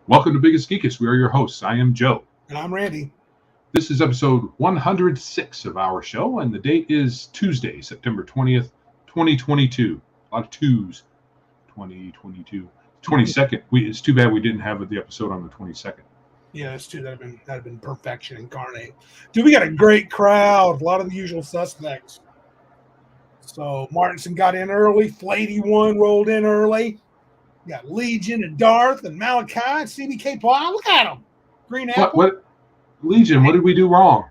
Welcome to Biggest Geekus. We are your hosts. I am Joe. And I'm Randy. This is episode 106 of our show, and the date is Tuesday, September 20th, 2022. A lot of twos. 2022. 22nd. It's too bad we didn't have the episode on the 22nd. Yeah, it's too. That'd have been perfection incarnate. Dude, we got a great crowd. A lot of the usual suspects. So Martinson got in early. Flady one rolled in early. We got Legion and Darth and Malachi and CBK Paul. Look at them. Green Apple. What? Legion, what did we do wrong?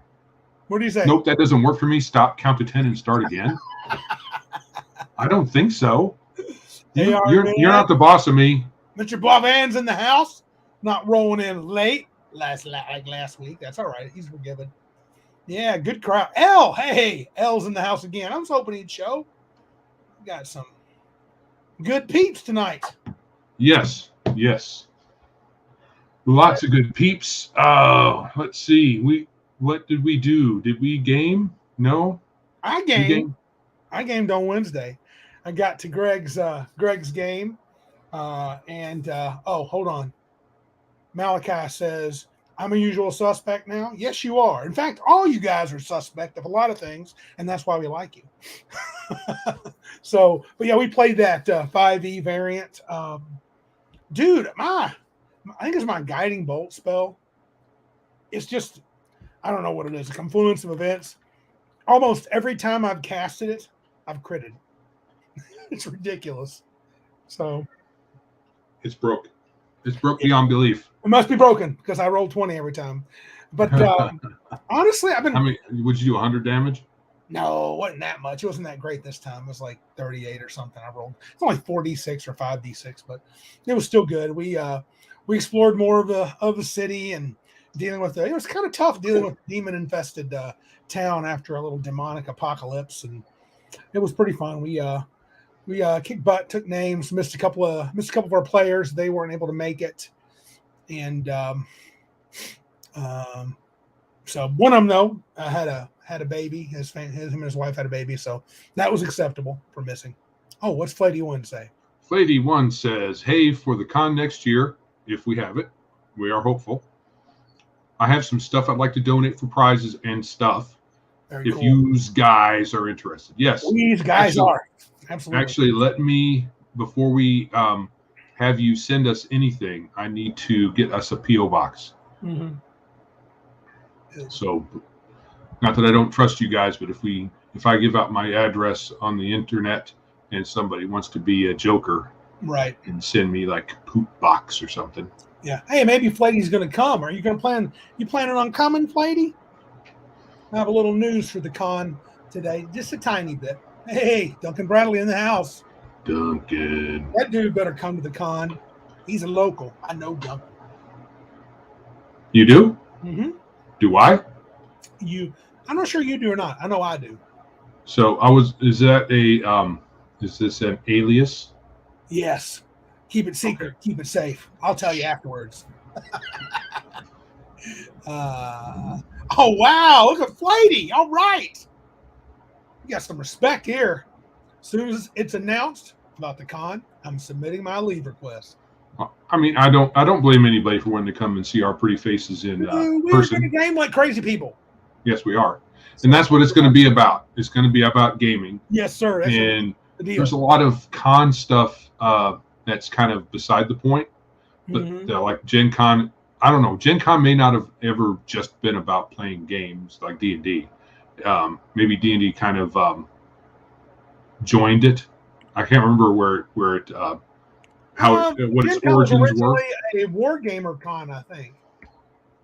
What do you say? Nope, that doesn't work for me. Stop, count to 10 and start again. I don't think so. You're not the boss of me. Mr. Boban's in the house. Not rolling in late like last week. That's all right. He's forgiven. Yeah, good crowd. Hey, L's in the house again. I was hoping he'd show. We got some good peeps tonight. Yes. Lots of good peeps. Let's see. What did we do? Did we game? No. I gamed on Wednesday. I got to Greg's game. Hold on. Malachi says, I'm a usual suspect now. Yes, you are. In fact, all you guys are suspect of a lot of things, and that's why we like you. But yeah, we played that 5e variant. Dude, I think it's my guiding bolt spell. It's just, I don't know what it is. A confluence of events. Almost every time I've casted it, I've critted. It's ridiculous. So it's broke. It's broke beyond belief. It must be broken because I roll 20 every time. But honestly, I've been. I mean, would you do 100 damage? No, it wasn't that much. It wasn't that great this time. It was like 38 or something. I rolled. It's only 4d6 or 5d6, but it was still good. We explored more of the city and dealing with it. It was kind of tough dealing with demon infested town after a little demonic apocalypse, and it was pretty fun. We kicked butt, took names, missed a couple of our players. They weren't able to make it, and so one of them though had a baby. Him and his wife had a baby, so that was acceptable for missing. Oh, what's Flady One say? Flady One says, "Hey, for the con next year, if we have it, we are hopeful. I have some stuff I'd like to donate for prizes and stuff. Very if cool. You guys are interested, yes, these guys are absolutely. Actually, let me before we have you send us anything. I need to get us a PO box. Mm-hmm. So, not that I don't trust you guys, but if I give out my address on the internet and somebody wants to be a joker, right, and send me like a poop box or something. Yeah. Hey, maybe Flady's going to come. Are you going to plan? You planning on coming, Flady? I have a little news for the con today, just a tiny bit. Hey, Duncan Bradley in the house. Duncan. That dude better come to the con. He's a local. I know Duncan. You do? Mm-hmm. Do I? I'm not sure you do or not. I know I do. So is this an alias? Yes. Keep it secret. Okay. Keep it safe. I'll tell you afterwards. Oh, wow. Look at Flady. All right. You got some respect here. As soon as it's announced about the con, I'm submitting my leave request. I mean, I don't blame anybody for wanting to come and see our pretty faces in person. We're in a game like crazy people. Yes, we are. And that's what it's going to be about. It's going to be about gaming. Yes, sir. And there's a lot of con stuff that's kind of beside the point. But like Gen Con, I don't know. Gen Con may not have ever just been about playing games like D&D. Maybe D&D kind of joined it. I can't remember where it what its origins were. A Wargamer Con, I think.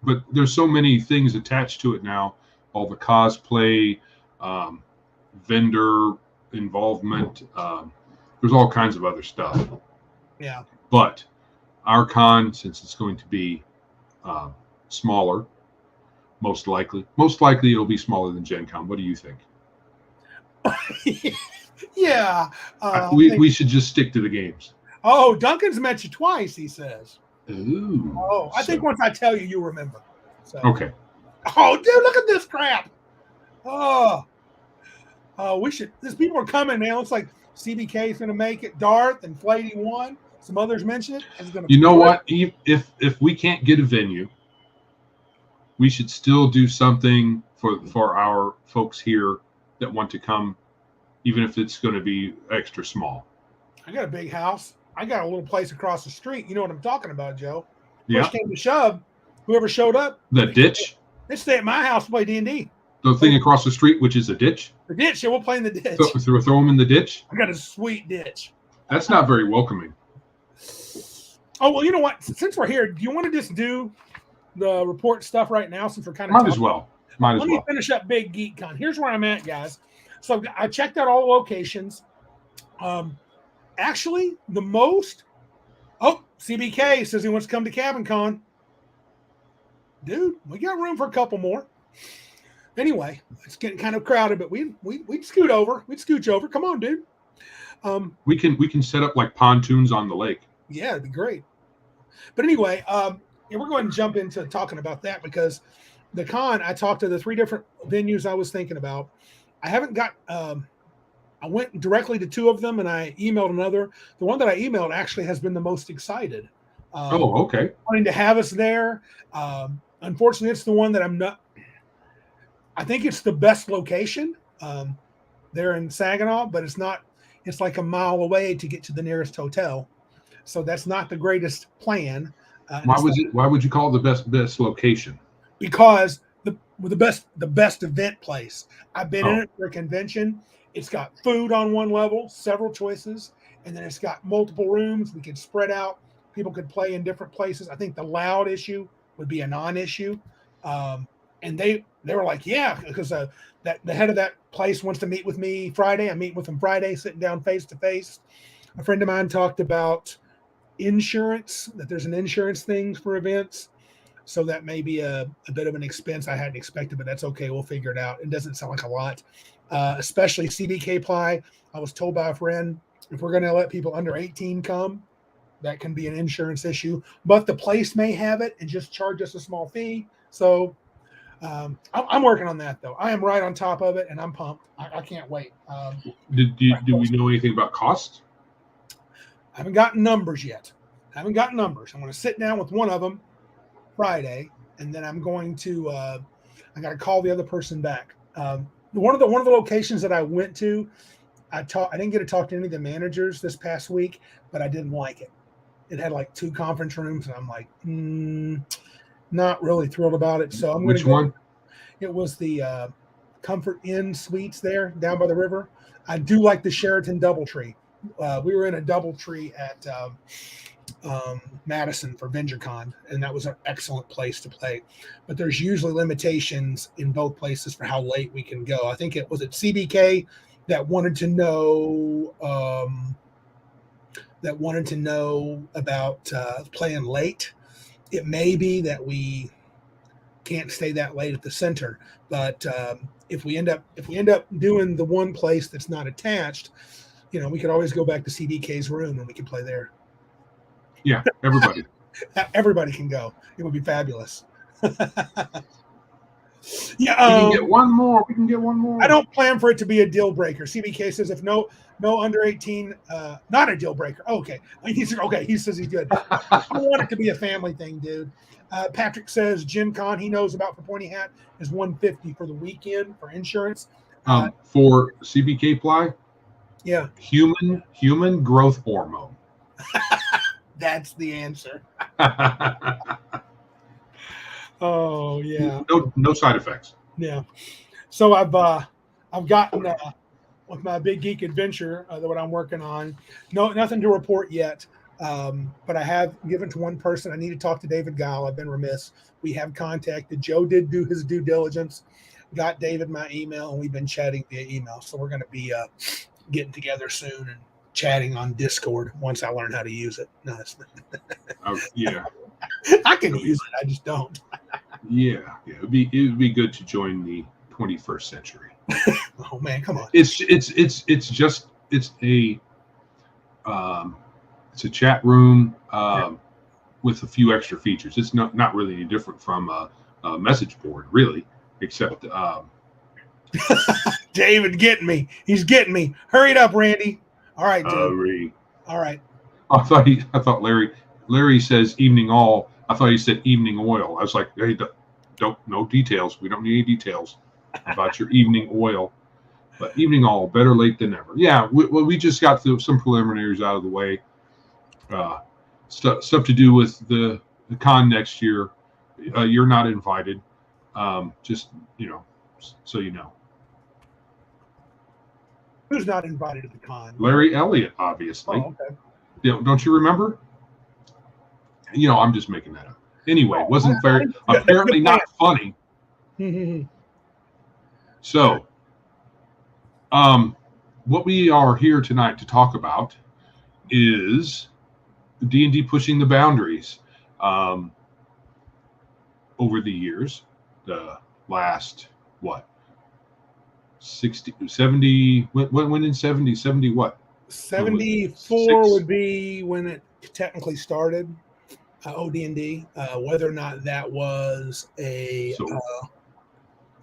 But there's so many things attached to it now. All the cosplay, vendor involvement. There's all kinds of other stuff. Yeah. But our con, since it's going to be smaller, most likely it'll be smaller than Gen Con. What do you think? Yeah. We should just stick to the games. Oh, Duncan's met you twice, he says. Ooh. Oh, I think once I tell you, you'll remember. So. Okay. Oh, dude, look at this crap. Oh, we should. These people are coming now. It's like CBK is going to make it. Darth and Flighty won. Some others mention it. It's gonna you know what? If we can't get a venue, we should still do something for our folks here that want to come, even if it's going to be extra small. I got a big house. I got a little place across the street. You know what I'm talking about, Joe. Yeah. Push came to shove. Whoever showed up. The ditch. They stay at my house to play D&D. The thing across the street, which is a ditch. The ditch. Yeah, we'll play in the ditch. Throw them in the ditch. I got a sweet ditch. That's not very welcoming. Oh, well, you know what? Since we're here, do you want to just do the report stuff right now since we're kind of Might as well. Let me finish up Big Geek Con. Here's where I'm at, guys. So I checked out all the locations. Actually, the most. Oh, CBK says he wants to come to Cabin Con. Dude, we got room for a couple more. Anyway, it's getting kind of crowded, but we'd scoot over. We'd scooch over. Come on, dude. We can set up like pontoons on the lake. Yeah, it'd be great. But anyway, we're going to jump into talking about that because the con, I talked to the 3 different venues I was thinking about. I haven't got I went directly to 2 of them and I emailed another. The one that I emailed actually has been the most excited. Okay. Wanting to have us there. Unfortunately, it's the one that I'm not. I think it's the best location. They're in Saginaw, but it's not. It's like a mile away to get to the nearest hotel. So that's not the greatest plan. Why would you call it the best location? Because the best event place. I've been in it for a convention. It's got food on one level, several choices, and then it's got multiple rooms. We could spread out. People could play in different places. I think the loud issue would be a non-issue. And they were like, yeah, because that the head of that place wants to meet with me Friday. I'm meeting with him Friday, sitting down face to face. A friend of mine talked about insurance, that there's an insurance thing for events. So that may be a bit of an expense I hadn't expected, but that's okay. We'll figure it out. It doesn't sound like a lot, especially CBK Ply. I was told by a friend, if we're going to let people under 18 come, that can be an insurance issue. But the place may have it and just charge us a small fee. So I'm working on that, though. I am right on top of it, and I'm pumped. I can't wait. Do we know anything about cost? I haven't gotten numbers yet. I'm going to sit down with one of them Friday, and then I'm going to I got to call the other person back. One of the locations that I went to, I didn't get to talk to any of the managers this past week, but I didn't like it. It had like 2 conference rooms, and I'm like, not really thrilled about it. So I'm going to go. One? It was the Comfort Inn Suites there down by the river. I do like the Sheraton DoubleTree. We were in a DoubleTree at Madison for VentureCon, and that was an excellent place to play. But there's usually limitations in both places for how late we can go. I think it was at CBK that wanted to know about playing late. It may be that we can't stay that late at the center, but if we end up doing the one place that's not attached, we could always go back to CBK's room and we can play there. Yeah, everybody. Everybody can go. It would be fabulous. Yeah, we can get one more. I don't plan for it to be a deal breaker. CBK says if no under 18, not a deal breaker. Okay. He says he's good. I want it to be a family thing, dude. Patrick says Gen Con he knows about for Pointy Hat is $150 for the weekend for insurance. For CBK Ply? Yeah. Human growth hormone. That's the answer. Oh yeah. No side effects. Yeah. So I've gotten with my Big Geek Adventure what I'm working on. Nothing to report yet. But I have given to one person. I need to talk to David Gile. I've been remiss. We have contacted. Joe did do his due diligence. Got David my email, and we've been chatting via email. So we're going to be getting together soon and chatting on Discord once I learn how to use it. No, that's not. Yeah. I can use it. I just don't. Yeah. It would be good to join the 21st century. Oh man, come on. It's a chat room with a few extra features. It's not really any different from a message board, really, except David getting me. He's getting me. Hurry it up, Randy. All right, Dave. All right. I thought Larry says evening all. I thought he said evening oil. I was like, hey, no details. We don't need any details about your evening oil. But evening all, better late than never. Yeah, we just got some preliminaries out of the way. Stuff to do with the con next year. You're not invited. Just so you know. Who's not invited to the con? Larry Elliott, obviously. Oh, okay. Don't you remember? I'm just making that up. Anyway, wasn't apparently not funny. So, what we are here tonight to talk about is D&D pushing the boundaries. Over the years, the last, 60, 70, when in 70 what? 74 would be when it technically started, OD&D. Whether or not that was a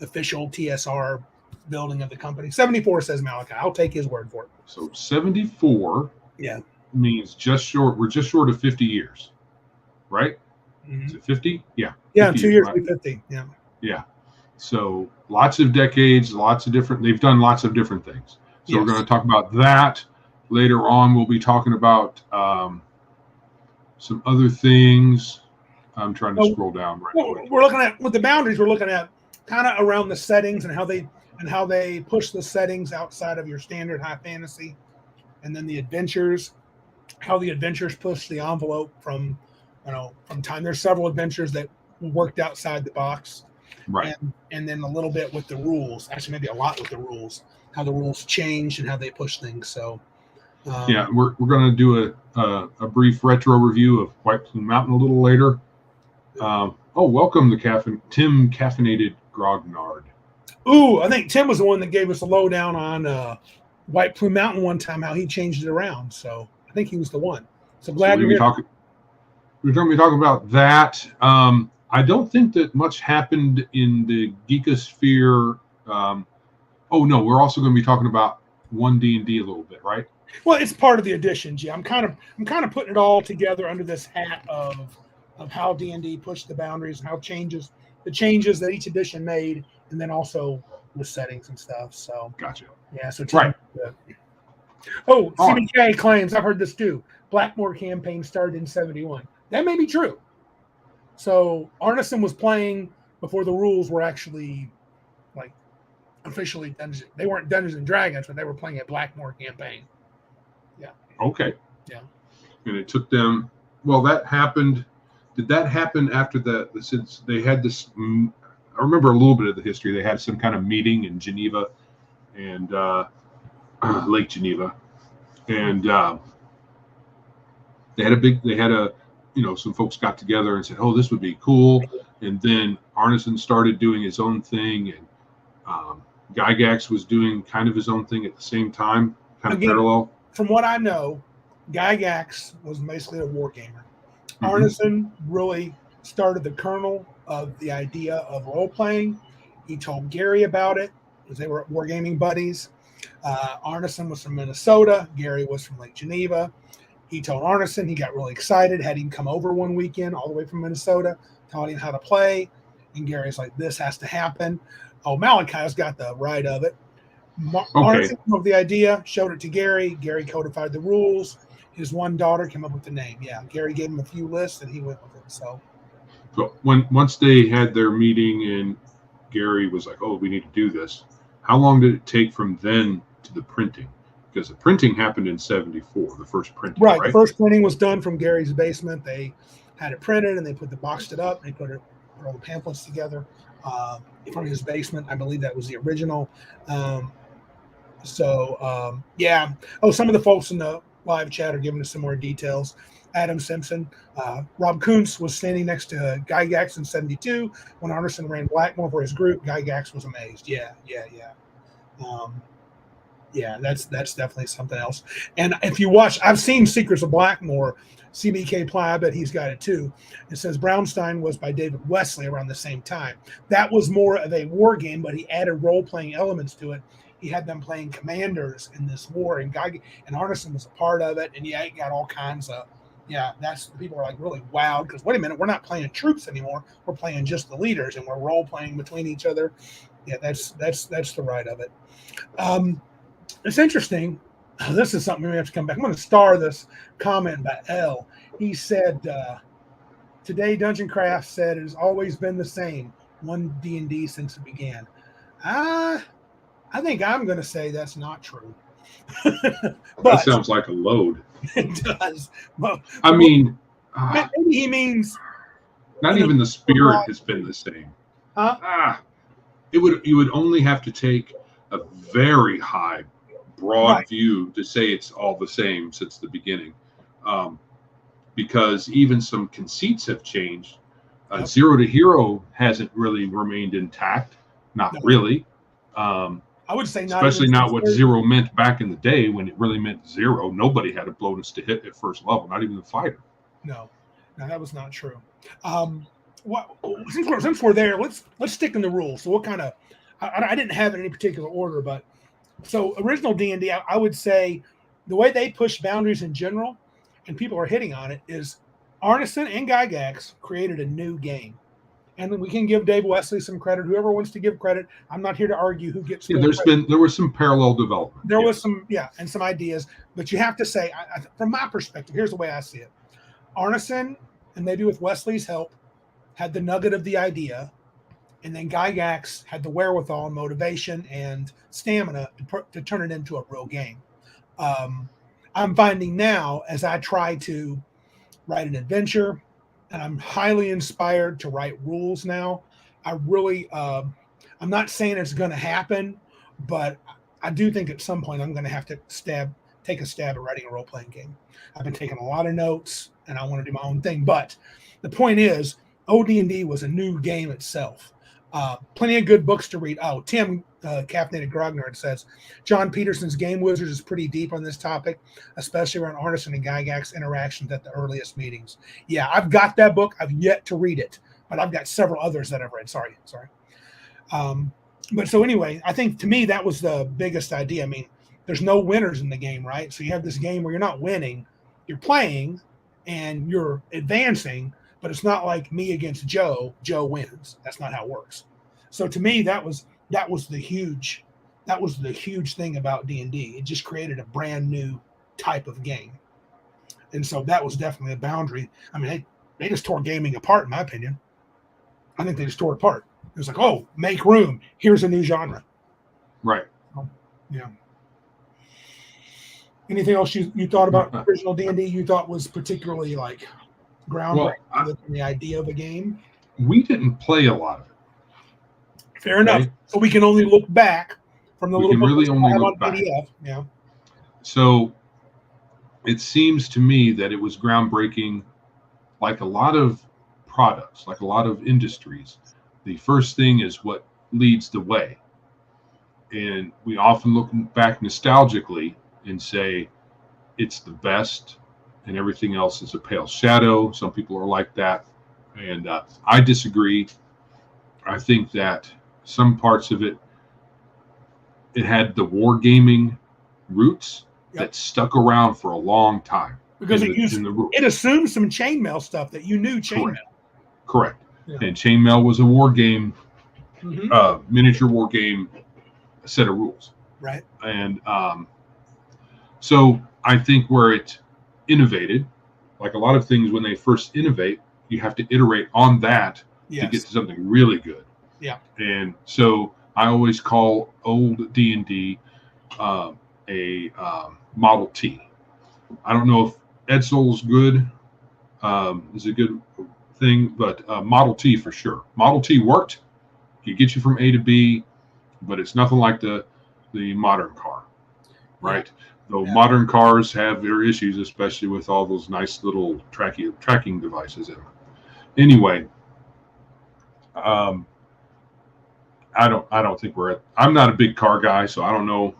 official TSR building of the company. 74 says Malachi. I'll take his word for it. So 74 means we're just short of 50 years, right? Mm-hmm. Is it 50? Yeah. Yeah, 2 years, right? 50. Yeah. Yeah. So lots of decades, they've done lots of different things. So we're going to talk about that. Later on, we'll be talking about some other things. I'm trying to scroll down right now. We're looking at, with the boundaries, we're looking at kind of around the settings and how they push the settings outside of your standard high fantasy. And then the adventures, how the adventures push the envelope from time. There's several adventures that worked outside the box. Right. And then a little bit with the rules, actually maybe a lot with the rules, how the rules change and how they push things. So we're going to do a brief retro review of White Plume Mountain a little later. Welcome to Tim Caffeinated Grognard. Ooh, I think Tim was the one that gave us a lowdown on White Plume Mountain one time, how he changed it around. So I think he was the one. So glad we're going to be talking about that. I don't think that much happened in the geekosphere. We're also going to be talking about 1D&D a little bit, right? Well, it's part of the edition, G. I'm kind of putting it all together under this hat of how D&D pushed the boundaries and how the changes that each edition made, and then also with settings and stuff. So gotcha. Yeah. So right. CBK claims, I've heard this too. Blackmore campaign started in 71. That may be true. So Arneson was playing before the rules were actually officially Dungeons. They weren't Dungeons and Dragons, but they were playing a Blackmore campaign. Yeah. Okay. Yeah. And it took them. Well, that happened. Did that happen after since they had this? I remember a little bit of the history. They had some kind of meeting in Geneva, and Lake Geneva, and some folks got together and said, "Oh, this would be cool." And then Arneson started doing his own thing, and Gygax was doing kind of his own thing at the same time, parallel. From what I know, Gygax was basically a war gamer. Mm-hmm. Arneson really started the kernel of the idea of role playing. He told Gary about it because they were wargaming buddies. Arneson was from Minnesota. Gary was from Lake Geneva. He told Arneson, he got really excited, had him come over one weekend all the way from Minnesota, taught him how to play. And Gary's like, this has to happen. Oh, Malachi's got the right of it. Arneson came up with the idea, showed it to Gary. Gary codified the rules. His one daughter came up with the name. Yeah, Gary gave him a few lists, and he went with it. So once they had their meeting and Gary was like, oh, we need to do this, how long did it take from then to the printing? Because the printing happened in 74, the first printing. Right. The first printing was done from Gary's basement. They had it printed, and they boxed it up. They put all the pamphlets together from his basement. I believe that was the original. Some of the folks in the live chat are giving us some more details. Adam Simpson, Rob Kuntz was standing next to Gygax in 72 when Arneson ran Blackmore for his group. Gygax was amazed. Yeah. Yeah, that's definitely something else. And if you watch, I've seen Secrets of Blackmore, CBK Ply, I bet he's got it too. It says Brownstein was by David Wesley around the same time. That was more of a war game, but he added role-playing elements to it. He had them playing commanders in this war, and Arneson was a part of it. And yeah, it got all kinds of, that's, people are like really wowed because wait a minute, we're not playing troops anymore. We're playing just the leaders, and we're role-playing between each other. Yeah, that's the right of it. It's interesting. This is something we have to come back. I'm going to star this comment by L. He said, today Dungeon Craft said it has always been the same, one D&D since it began. I think I'm going to say that's not true. That sounds like a load. It does. But, I mean, maybe he means not even the spirit has been the same. You would only have to take a very high, broad view to say it's all the same since the beginning, because even some conceits have changed. Zero to Hero hasn't really remained intact, really. I would say not, especially not what zero meant back in the day when it really meant zero. Nobody had a bonus to hit at first level, not even the fighter. No, that was not true. Since we're there, let's stick in the rules. So what kind of, I didn't have it in any particular order, but so original D&D, I would say the way they push boundaries in general, and people are hitting on it, is Arneson and Gygax created a new game. And we can give Dave Wesley some credit. Whoever wants to give credit, I'm not here to argue who gets. Yeah, there was some parallel development. There was some, and some ideas. But you have to say, from my perspective, here's the way I see it: Arneson, and maybe with Wesley's help, had the nugget of the idea, and then Gygax had the wherewithal, and motivation, and stamina to turn it into a real game. I'm finding now, as I try to write an adventure, and I'm highly inspired to write rules now. I really, I'm not saying it's going to happen, but I do think at some point I'm going to have to take a stab at writing a role-playing game. I've been taking a lot of notes, and I want to do my own thing. But the point is, OD&D was a new game itself. Plenty of good books to read. Oh, Tim Caffeinated Grognard says, John Peterson's Game Wizards is pretty deep on this topic, especially around Arneson and Gygax interactions at the earliest meetings. Yeah, I've got that book. I've yet to read it, but I've got several others that I've read. Sorry. But so anyway, I think to me that was the biggest idea. I mean, there's no winners in the game, right? So you have this game where you're not winning, you're playing and you're advancing, but it's not like me against Joe wins. That's not how it works. So to me, that was the huge thing about D&D. It just created a brand new type of game. And so that was definitely a boundary. I mean, they just tore gaming apart, in my opinion. I think they just tore it apart. It was like, oh, make room. Here's a new genre. Right. Yeah. Anything else you thought about original D&D you thought was particularly like groundbreaking in the idea of a game? We didn't play a lot of it. Fair enough. So we can only look back from the little book really only look back. PDF. Yeah. So it seems to me that it was groundbreaking, like a lot of products, like a lot of industries. The first thing is what leads the way. And we often look back nostalgically and say it's the best and everything else is a pale shadow. Some people are like that. And I disagree. I think that some parts of it had the wargaming roots that stuck around for a long time. Because it assumed some chainmail stuff that you knew chainmail. Correct. Yeah. And chainmail was a war game, miniature war game set of rules. Right. And so I think where it innovated, like a lot of things when they first innovate, you have to iterate on that to get to something really good. Yeah. And so I always call old D&D a Model T. I don't know if Edsel's good, is a good thing, but Model T for sure. Model T worked. It get you from A to B, but it's nothing like the modern car, right? Though modern cars have their issues, especially with all those nice little tracking devices in them. Anyway, I don't think I'm not a big car guy, so I don't know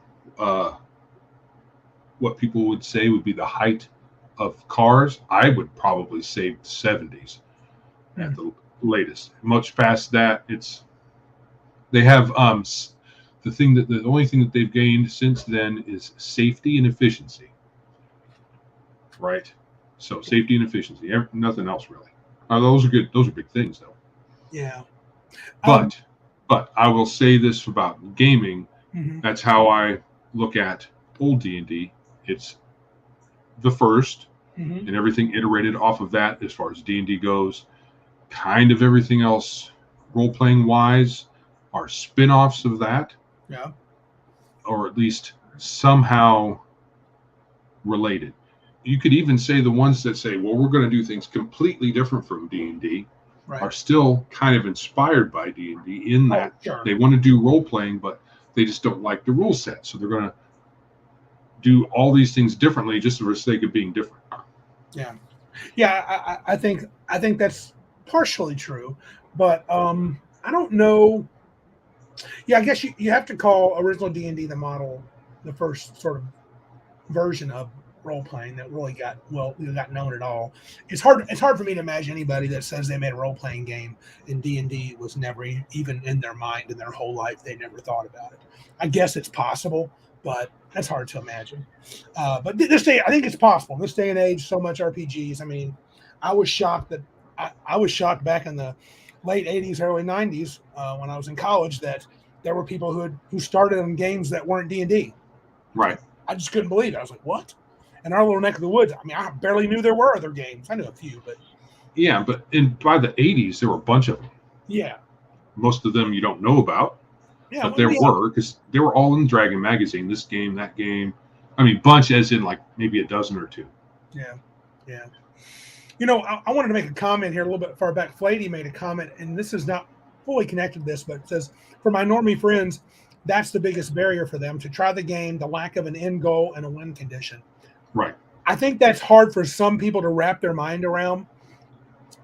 what people would say would be the height of cars. I would probably say the 70s at the latest. Much past that, they have the only thing that they've gained since then is safety and efficiency. Right. So safety and efficiency, nothing else really. Those are good. Those are big things, though. Yeah. But I will say this about gaming. That's how I look at old D&D. It's the first, and everything iterated off of that as far as D&D goes. Kind of everything else, role-playing wise, are spin-offs of that. Yeah. Or at least somehow related. You could even say the ones that say, well, we're going to do things completely different from D&D are still kind of inspired by D&D in that they want to do role-playing, but they just don't like the rule set. So they're going to do all these things differently just for the sake of being different. Yeah. Yeah, I think that's partially true, but I don't know. Yeah, I guess you have to call original D&D the model, the first sort of version of role playing that really got known at all. It's hard for me to imagine anybody that says they made a role playing game and D&D was never even in their mind in their whole life. They never thought about it. I guess it's possible, but that's hard to imagine. But this day, I think it's possible. In this day and age, so much RPGs. I mean, I was shocked back in the late 80s, early 90s when I was in college that there were people who started on games that weren't D&D. Right. I just couldn't believe it. I was like, what? In our little neck of the woods, I mean, I barely knew there were other games. I knew a few, but... Yeah, but by the 80s, there were a bunch of them. Yeah. Most of them you don't know about. Yeah, but there were, because they were all in Dragon Magazine, this game, that game. I mean, bunch as in like maybe a dozen or two. Yeah, yeah. You know, I wanted to make a comment here a little bit far back. Flatey made a comment, and this is not fully connected to this, but it says, for my normie friends, that's the biggest barrier for them to try the game, the lack of an end goal and a win condition. Right. I think that's hard for some people to wrap their mind around.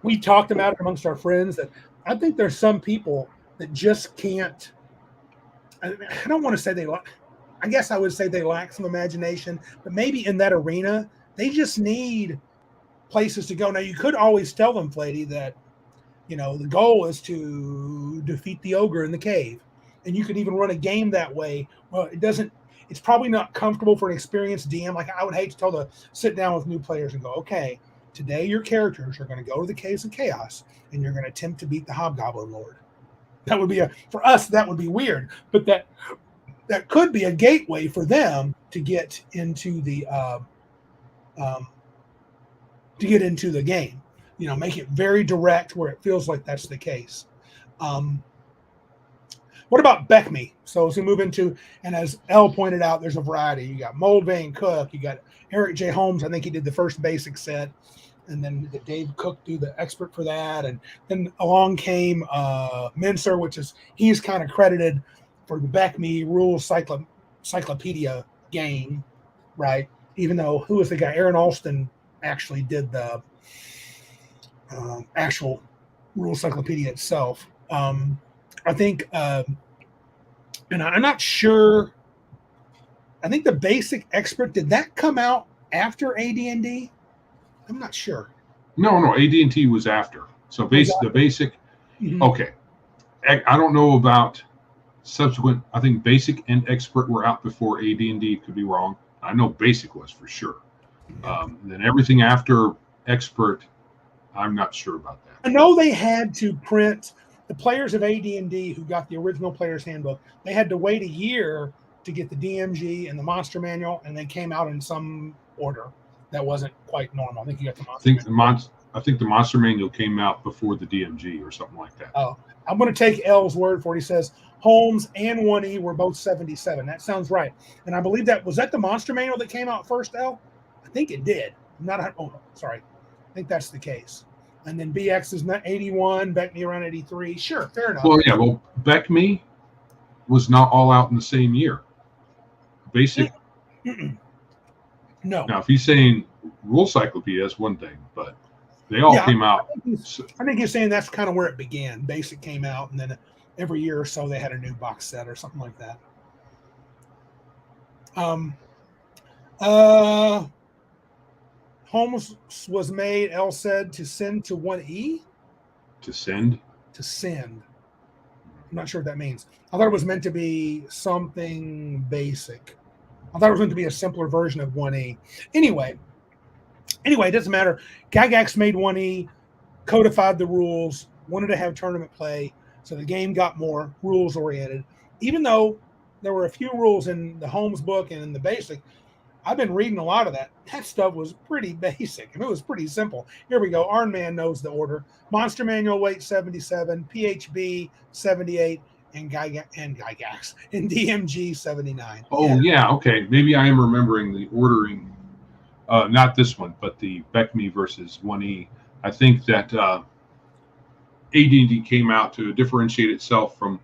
We talked about it amongst our friends that I think there's some people that just can't. I don't want to say I guess I would say they lack some imagination, but maybe in that arena, they just need places to go. Now, you could always tell them, Flatey, that, you know, the goal is to defeat the ogre in the cave. And you could even run a game that way. Well, it's probably not comfortable for an experienced DM. Like, I would hate to sit down with new players and go, okay, today your characters are going to go to the Caves of Chaos and you're going to attempt to beat the Hobgoblin Lord. That would be for us, that would be weird, but that could be a gateway for them to get into the game. You know, make it very direct where it feels like that's the case. What about BECMI? So as we move into, and as Elle pointed out, there's a variety. You got Moldvane Cook, you got Eric J. Holmes. I think he did the first basic set, and then Dave Cook do the expert for that, and then along came Mincer, he's kind of credited for the BECMI Rules Cyclopedia game, right? Even though who was the guy? Aaron Alston actually did the actual Rules Cyclopedia itself. I think, and I'm not sure. I think the basic expert, did that come out after AD&D? I'm not sure. No, AD&T was after. So the basic. Mm-hmm. Okay, I don't know about subsequent. I think basic and expert were out before AD&D. Could be wrong. I know basic was for sure. Then everything after expert, I'm not sure about that. I know they had to print the players of AD&D who got the original player's handbook. They had to wait a year to get the DMG and the monster manual, and they came out in some order that wasn't quite normal. I think you got the monster manual. I think the monster manual came out before the DMG or something like that. Oh, I'm going to take L's word for it. He says Holmes and 1E were both 77. That sounds right. And I believe was that the monster manual that came out first, L? I think it did. Sorry. I think that's the case. And then BX is 81, BECMI around 83. Sure, fair enough. Well, BECMI was not all out in the same year. Basic. No. Now, if he's saying rule cyclopedia, that's one thing, but they all came out. I think he's saying that's kind of where it began. Basic came out, and then every year or so they had a new box set or something like that. Holmes was made, L said, to send to 1E. To send? To send. I'm not sure what that means. I thought it was meant to be something basic. I thought it was meant to be a simpler version of 1E. Anyway, it doesn't matter. Gygax made 1E, codified the rules, wanted to have tournament play, so the game got more rules-oriented. Even though there were a few rules in the Holmes book and in the basic, I've been reading a lot of that. That stuff was pretty basic, and it was pretty simple. Here we go. Arnman knows the order. Monster Manual Weight 77, PHB 78, and Gygax, and DMG 79. Oh, yeah. Okay. Maybe I am remembering the ordering. Not this one, but the BECMI versus 1E. I think that AD&D came out to differentiate itself from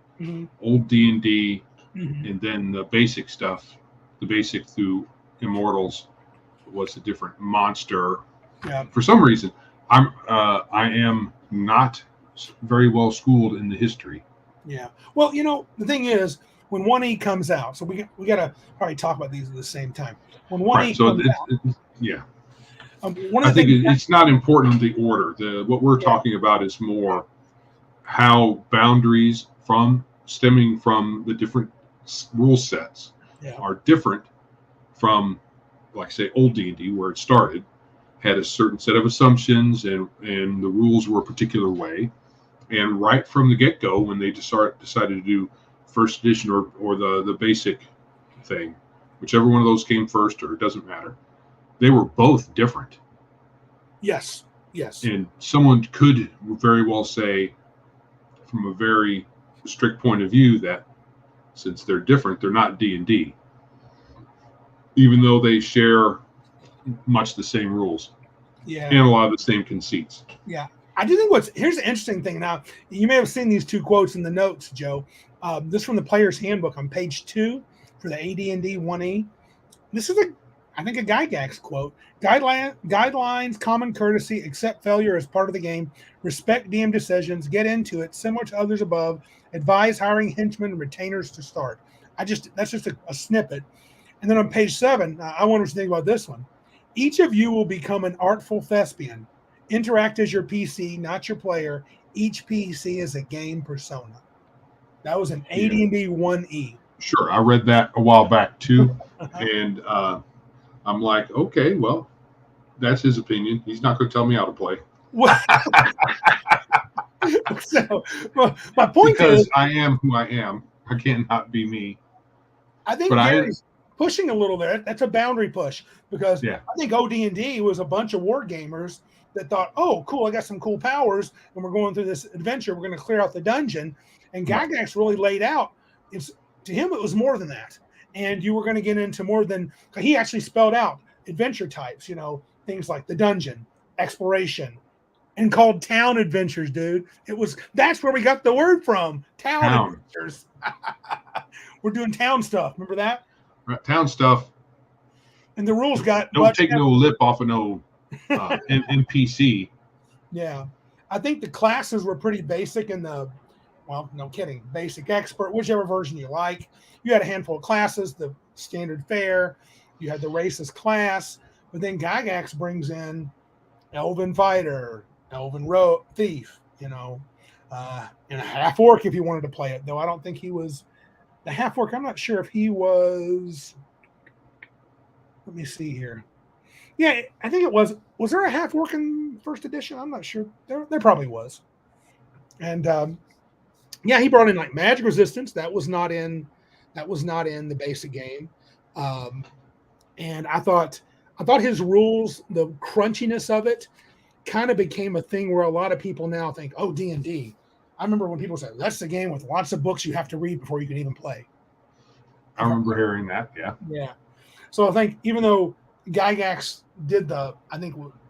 old D&D, and then the basic stuff, the basic through Immortals was a different monster. Yeah. For some reason, I am not very well schooled in the history. Yeah. Well, the thing is, when 1E comes out, so we got to probably talk about these at the same time. When 1E comes out, yeah. I think it's not important the order. What we're talking about is more how boundaries stemming from the different rule sets are different from, like, say, old D&D, where it started, had a certain set of assumptions, and the rules were a particular way. And right from the get-go, when they decided to do first edition or the basic thing, whichever one of those came first, or it doesn't matter, they were both different. Yes. And someone could very well say, from a very strict point of view, that since they're different, they're not D&D. Even though they share much the same rules, and a lot of the same conceits. Yeah, I do think here's the interesting thing. Now, you may have seen these two quotes in the notes, Joe. This from the Player's Handbook on page 2 for the AD&D 1E. This is I think a Gygax quote. Guidelines, common courtesy, accept failure as part of the game, respect DM decisions, get into it, similar to others above, advise hiring henchmen and retainers to start. That's just a snippet. And then on page 7, I wonder what you think about this one. Each of you will become an artful thespian. Interact as your PC, not your player. Each PC is a game persona. That was an AD&D 1E. Sure, I read that a while back too, and I'm like, okay, well, that's his opinion. He's not going to tell me how to play. So, my point is, I am who I am. I can't not be me. I think Gary's pushing a little there. That's a boundary push, because I think OD&D was a bunch of war gamers that thought, oh, cool, I got some cool powers, and we're going through this adventure. We're going to clear out the dungeon. And Gygax really laid out, to him, it was more than that. And you were going to get into more than, he actually spelled out adventure types, things like the dungeon, exploration, and called town adventures, dude. That's where we got the word from, town. Adventures. We're doing town stuff. Remember that? Town stuff. And the rules got... Don't take no lip off of no NPC. Yeah. I think the classes were pretty basic in the... Well, no kidding. Basic, expert, whichever version you like. You had a handful of classes, the standard fare. You had the racist class. But then Gygax brings in elven fighter, elven thief, and a half-orc if you wanted to play it. Though I don't think he was... The half-orc, I'm not sure if he was... Let me see here. Yeah, I think it was. Was there a half-orc in first edition? I'm not sure. There probably was. And he brought in like magic resistance. That was not in the basic game. And I thought his rules, the crunchiness of it, kind of became a thing where a lot of people now think, oh, D&D. I remember when people said, that's the game with lots of books you have to read before you can even play. I remember hearing that, yeah. Yeah. So I think even though Gygax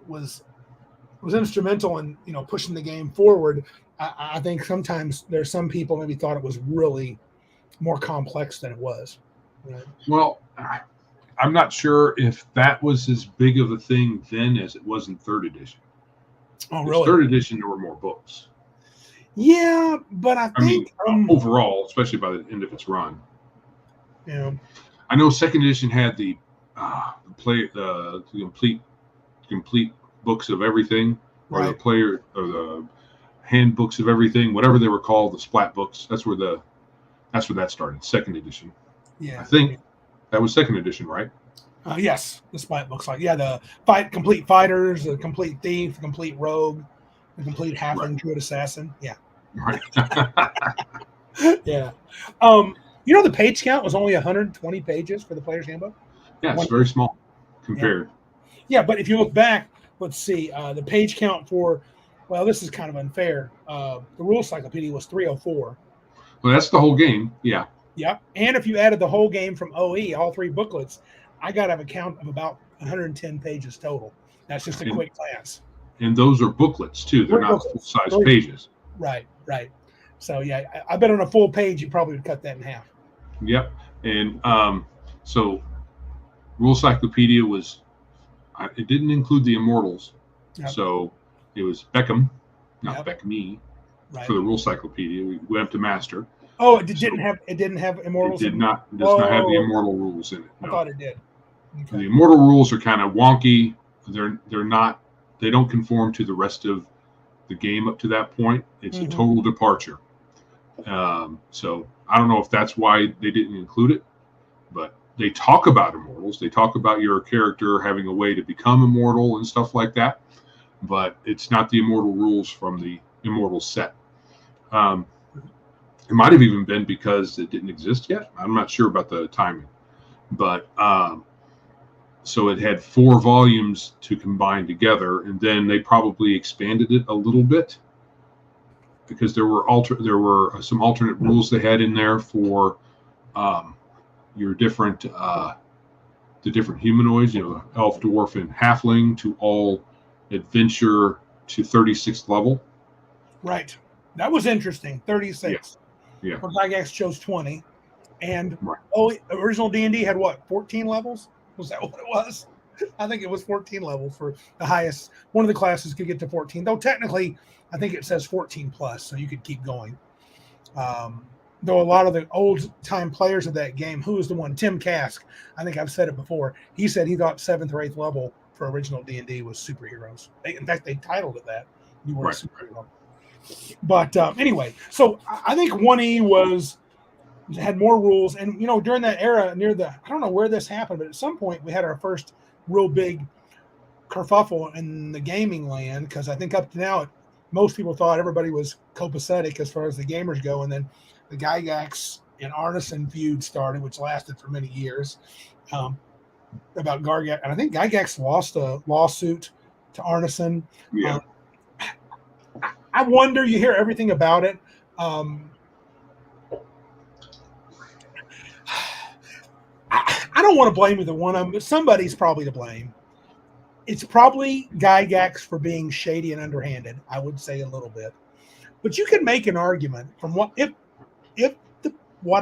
was instrumental in, pushing the game forward, I think sometimes there's some people maybe thought it was really more complex than it was. Right? Well, I'm not sure if that was as big of a thing then as it was in third edition. Oh, really? Third edition, there were more books. Yeah, but I think overall, especially by the end of its run. Yeah. I know second edition had the complete books of everything, or the player or the handbooks of everything, whatever they were called, the splat books. That's where that started. Second edition. Yeah. I think that was second edition, right? Yes, the splat books the complete fighters, the complete thief, the complete rogue, the complete halfling druid assassin. Yeah. Right. Yeah. The page count was only 120 pages for the player's handbook. Yeah, it's very small compared. Yeah, but if you look back, let's see, the page count for, well, this is kind of unfair. The rule cyclopedia was 304. Well, that's the whole game. Yeah. Yep. And if you added the whole game from OE, all three booklets, I got a count of about 110 pages total. That's just a quick glance. And those are booklets too. They're not full-size pages. Right. So yeah, I bet on a full page you probably would cut that in half. Yep. And so Rule Cyclopedia it didn't include the Immortals. Yep. So it was BECMI, not BECMI, for the Rule Cyclopedia. We went up to Master. Oh, it didn't have Immortals? It does not have the Immortal rules in it. No. I thought it did. Okay. The Immortal rules are kind of wonky. They don't conform to the rest of the game up to that point. It's a total departure. So I don't know if that's why they didn't include it, but they talk about Immortals. They talk about your character having a way to become immortal and stuff like that, but it's not the Immortal rules from the Immortal set. It might have even been because it didn't exist yet. I'm not sure about the timing, but so it had 4 volumes to combine together, and then they probably expanded it a little bit because there were some alternate rules they had in there for your different the different humanoids, elf, dwarf, and halfling, to all adventure to 36th level. Right. That was interesting. 36. Yeah. Well, Gygax chose 20, and original D&D had 14 levels? Was that what it was? I think it was 14 levels for the highest. One of the classes could get to 14, though technically I think it says 14 plus, so you could keep going. Though a lot of the old time players of that game, who was the one? Tim Kask. I think I've said it before. He said he thought 7th or 8th level for original D&D was superheroes. In fact, they titled it that. You were a superhero. But anyway, so I think 1E had more rules, and during that era, I don't know where this happened, but at some point we had our first real big kerfuffle in the gaming land, because I think up to now most people thought everybody was copacetic as far as the gamers go, and then the Gygax and Arneson feud started, which lasted for many years, about Gygax, and I think Gygax lost a lawsuit to Arneson. Yeah. I wonder, you hear everything about it. I don't want to blame either one of them, but somebody's probably to blame. It's probably Gygax for being shady and underhanded, I would say a little bit. But you can make an argument from what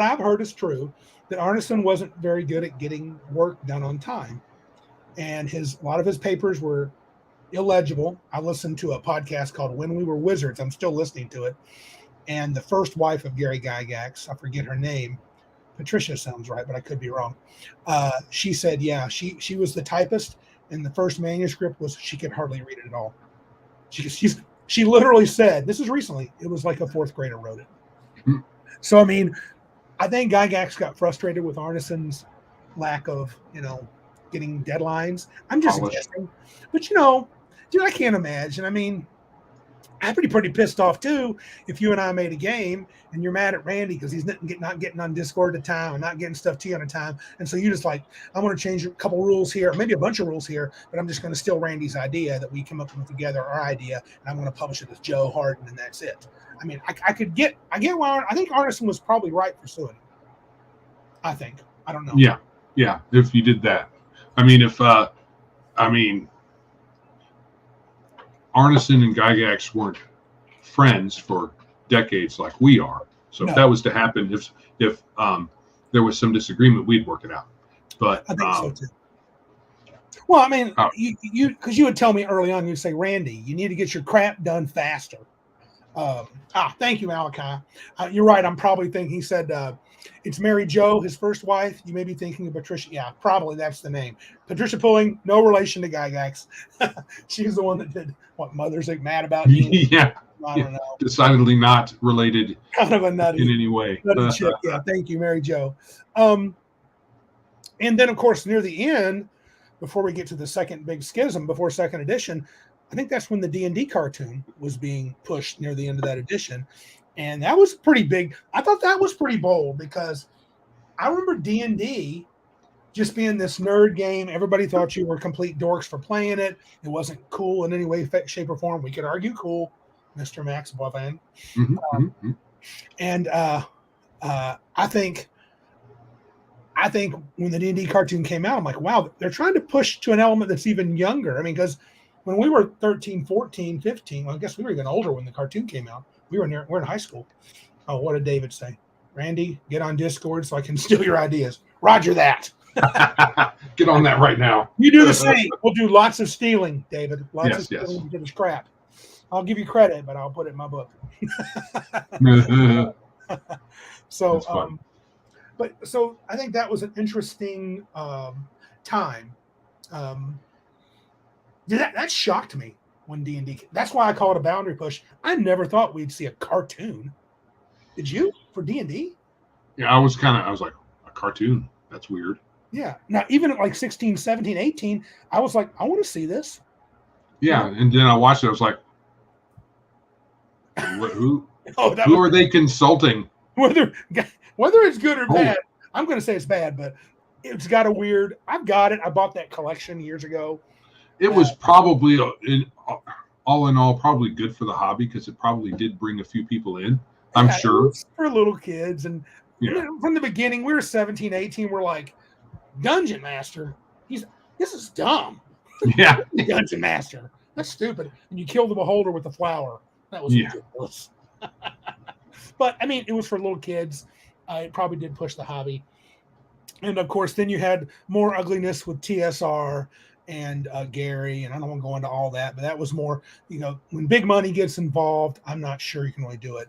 I've heard is true, that Arneson wasn't very good at getting work done on time, and a lot of his papers were illegible. I listened to a podcast called When We Were Wizards. I'm still listening to it. And the first wife of Gary Gygax, I forget her name, Patricia sounds right, but I could be wrong. She said, she was the typist, and the first manuscript was she could hardly read it at all. She literally said, this is recently, it was like a 4th grader wrote it. Mm-hmm. So, I mean, I think Gygax got frustrated with Arneson's lack of, getting deadlines. I'm just guessing. But, dude, I can't imagine. I mean, I'd be pretty pissed off, too, if you and I made a game and you're mad at Randy because he's not getting on Discord at a time and not getting stuff to you on a time. And so you just I want to change a couple rules here, maybe a bunch of rules here, but I'm just going to steal Randy's idea that we come up with together, our idea, and I'm going to publish it as Joe Harden, and that's it. I mean, I get why I think Arneson was probably right for suing. I think. I don't know. Yeah. If you did that. I mean, Arneson and Gygax weren't friends for decades like we are. So if that was to happen, if there was some disagreement, we'd work it out. But I think so too. Well, I mean, because you would tell me early on, you'd say, Randy, you need to get your crap done faster. Thank you, Malachi. You're right. I'm probably thinking, he said, it's Mary Jo, his first wife. You may be thinking of Patricia. Yeah, probably that's the name. Patricia Pulling, no relation to Gygax. She's the one that did what Mother's Mad About You. Yeah. I don't know. Decidedly not related kind of a nutty, in any way. Nutty chick. Yeah, thank you, Mary Jo. And then, of course, near the end, before we get to the second big schism, before second edition, I think that's when the D&D cartoon was being pushed near the end of that edition. And that was pretty big. I thought that was pretty bold because I remember D&D just being this nerd game. Everybody thought you were complete dorks for playing it. It wasn't cool in any way, shape, or form. We could argue cool, Mr. Max Boivin. And I think when the D&D cartoon came out, I'm like, wow, they're trying to push to an element that's even younger. I mean, because when we were 13, 14, 15, well, I guess we were even older when the cartoon came out. We're in high school. Oh, what did David say? Randy, get on Discord so I can steal your ideas. Roger that. Get on that right now. You do the same. We'll do lots of stealing, David. Lots of stealing to this crap. I'll give you credit, but I'll put it in my book. So, so I think that was an interesting time. That shocked me when D&D. That's why I call it a boundary push. I never thought we'd see a cartoon. Did you for D&D? Yeah, I was like, a cartoon? That's weird. Yeah. Now, even at like 16, 17, 18, I was like, I want to see this. Yeah, and then I watched it. I was like, who are they consulting? Whether it's good or bad, I'm going to say it's bad, but it's got a weird. I've got it. I bought that collection years ago. It was probably, all in all, probably good for the hobby because it probably did bring a few people in. I'm sure. For little kids. And from the beginning, we were 17, 18. We're like, Dungeon Master. This is dumb. Yeah. Dungeon Master. That's stupid. And you kill the beholder with the flower. That was ridiculous. But, I mean, it was for little kids. It probably did push the hobby. And, of course, then you had more ugliness with TSR and Gary, and I don't want to go into all that, but that was more, when big money gets involved, I'm not sure you can really do it.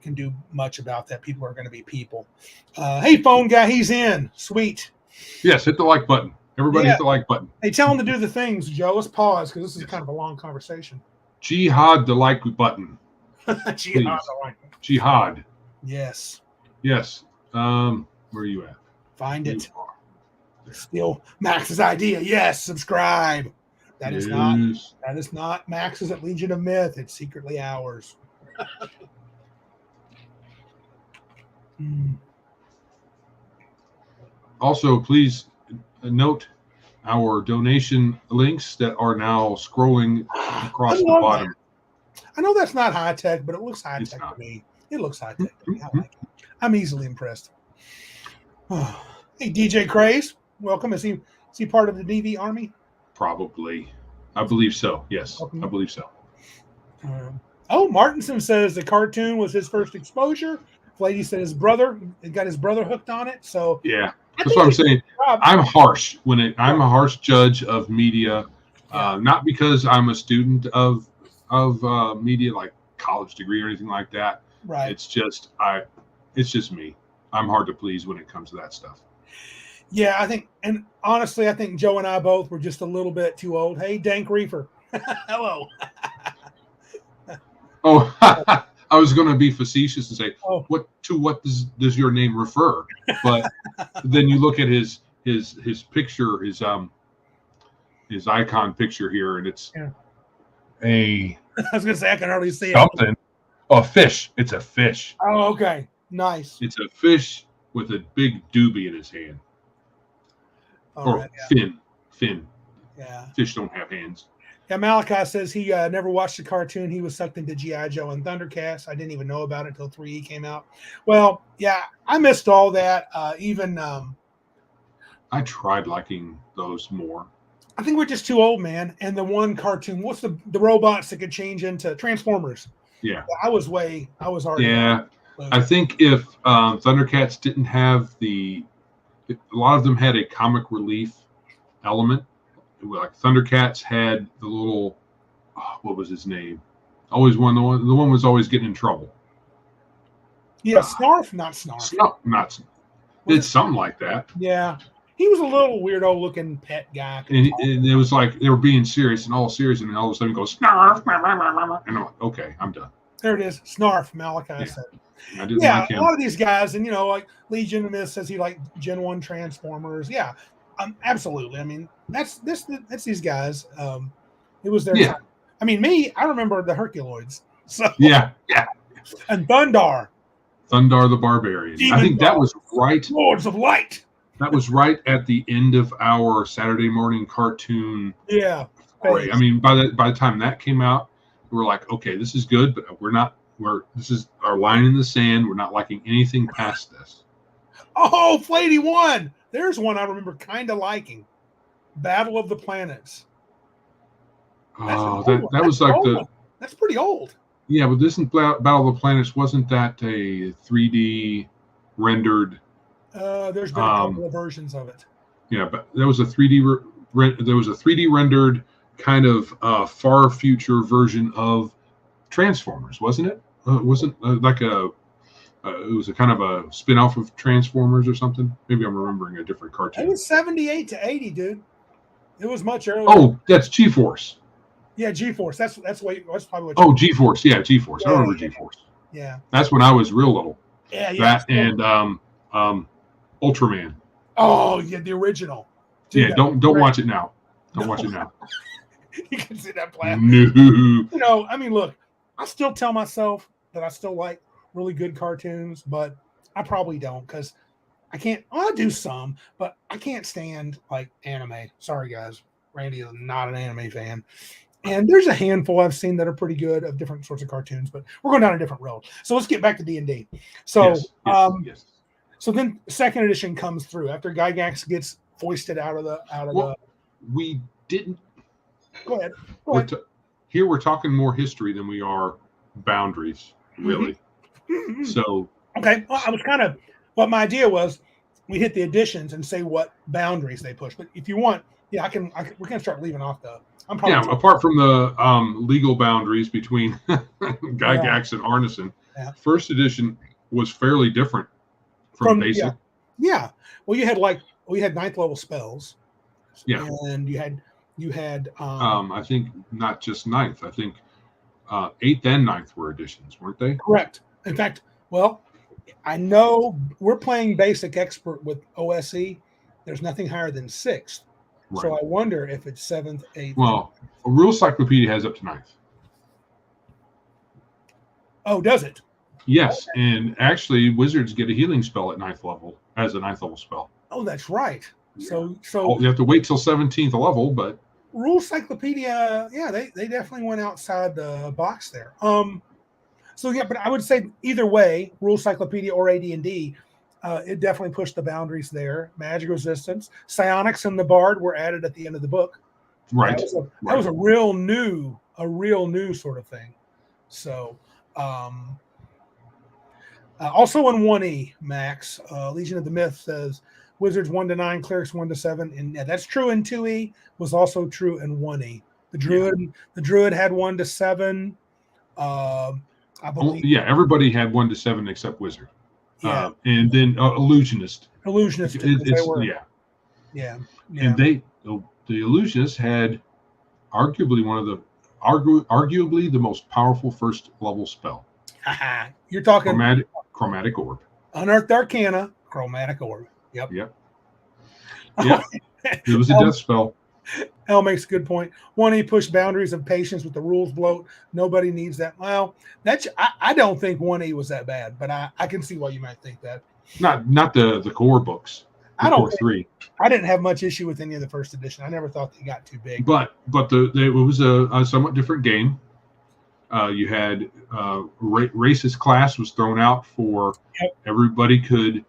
Can do much about that. People are going to be people. Hey, phone guy, he's in. Sweet. Yes, hit the like button. Everybody hit the like button. Hey, tell him to do the things, Joe. Let's pause because this is kind of a long conversation. Jihad the like button. Jihad the like button. Jihad. Yes. Yes. Where are you at? Find it. Steal Max's idea. Yes, subscribe. That is not Max's at Legion of Myth. It's secretly ours. Also, please note our donation links that are now scrolling across the bottom. That. I know that's not high tech, but it looks high tech to me. It looks high tech to me. I like it. I'm easily impressed. Hey, DJ Craze, welcome. Is he part of the DV Army? Probably. I believe so. Yes, I believe so. Martinson says the cartoon was his first exposure. Lady said his brother got his brother hooked on it. So yeah, that's what I'm saying. I'm harsh I'm a harsh judge of media, not because I'm a student of media, like college degree or anything like that. Right. It's just me. I'm hard to please when it comes to that stuff. Yeah, I think Joe and I both were just a little bit too old. Hey, Dank Reefer. Hello. I was going to be facetious and say, what does your name refer? But then you look at his picture, his icon picture here, and it's I was going to say I can hardly see something. it. A fish. It's a fish. Oh, okay. Nice. It's a fish with a big doobie in his hand. Fin. Yeah. Fish don't have hands. Yeah, Malachi says he never watched the cartoon. He was sucked into G.I. Joe and Thundercats. I didn't even know about it until 3E came out. Well, yeah, I missed all that. I tried liking those more. I think we're just too old, man. And the one cartoon, what's the robots that could change into Transformers? Yeah. I was already. Yeah. I think if Thundercats didn't have the A lot of them had a comic relief element. Like Thundercats had the little, what was his name? Always the one was always getting in trouble. Yeah, Snarf, not Snarf. It's something like that. Yeah. He was a little weirdo looking pet guy. And it was like they were being serious and all serious, and then all of a sudden goes Snarf, and I'm like, okay, I'm done. There it is, Snarf. Malachi said. I didn't like him. A lot of these guys, and like Legion of Myth says he liked Gen 1 Transformers. Yeah, absolutely. I mean, that's these guys. It was their time. I mean, I remember the Herculoids. So yeah. And Thundar the Barbarian. I think that was right. Lords of Light. That was right at the end of our Saturday morning cartoon. Yeah. Right. I mean, by the time that came out, we were like, okay, this is good, but this is our line in the sand. We're not liking anything past this. Oh, Flatey 1. There's one I remember kind of liking. Battle of the Planets. That was like that's pretty old. Yeah, but isn't Battle of the Planets, wasn't that a 3D rendered? There's been a couple of versions of it. Yeah, but there was a 3D rendered kind of far future version of Transformers, wasn't it? It wasn't like it was a kind of a spin-off of Transformers or something. Maybe I'm remembering a different cartoon. It was 78 to 80, dude. It was much earlier. Oh, that's G-Force. Yeah, G-Force. That's probably what. Oh, G-Force. Yeah, G-Force. I remember G-Force. Yeah. That's when I was real little. Yeah. That and Ultraman. Oh yeah, the original. Dude, yeah, don't watch it now. Don't watch it now. You can see that plan. No. I mean, look, I still tell myself that I still like really good cartoons, but I probably don't because I can't. Well, I do some, but I can't stand like anime. Sorry, guys. Randy is not an anime fan. And there's a handful I've seen that are pretty good of different sorts of cartoons, but we're going down a different road. So let's get back to D&D. So, yes. So then second edition comes through after Gygax gets foisted out of the. We didn't. Go ahead. Here we're talking more history than we are boundaries, really. Mm-hmm. So. Okay. Well, I was what my idea was, we hit the additions and say what boundaries they push. But if you want, yeah, we're going to start leaving off the. Apart from the legal boundaries between Gygax and Arneson, first edition was fairly different from basic. Yeah. Well, you had ninth level spells. Yeah. And you had I think not just ninth. I think 8th and 9th were editions, weren't they? Correct. In fact, well, I know we're playing basic expert with OSE. There's nothing higher than 6th. Right. So I wonder if it's 7th, 8th. Well, a rule cyclopedia has up to 9th. Oh, does it? Yes, okay. And actually, wizards get a healing spell at 9th level as a 9th level spell. Oh, that's right. Yeah. So you have to wait till 17th level, but rule cyclopedia, yeah, they definitely went outside the box there. So yeah, but I would say either way, rule cyclopedia or AD&D. It definitely pushed the boundaries there. Magic resistance, psionics, and the bard were added at the end of the book. Right. That was a real new sort of thing. So, also in 1E, Max, Legion of the Myth says wizards 1 to 9, clerics 1 to 7, and that's true in 2E. Was also true in 1E. The druid had 1 to 7. I believe. Yeah, everybody had 1 to 7 except wizard. Yeah. And then illusionist. Illusionist. Yeah. And the illusionists had arguably the most powerful first level spell. You're talking chromatic orb. Unearthed Arcana, chromatic orb. Yep. It was a death spell. El makes a good point. 1E pushed boundaries of patience with the rules bloat. Nobody needs that. Well, I don't think 1E was that bad, but I can see why you might think that. Not the core books. Core 3. I didn't have much issue with any of the first edition. I never thought they got too big. But it was a somewhat different game. You had racist class was thrown out for everybody could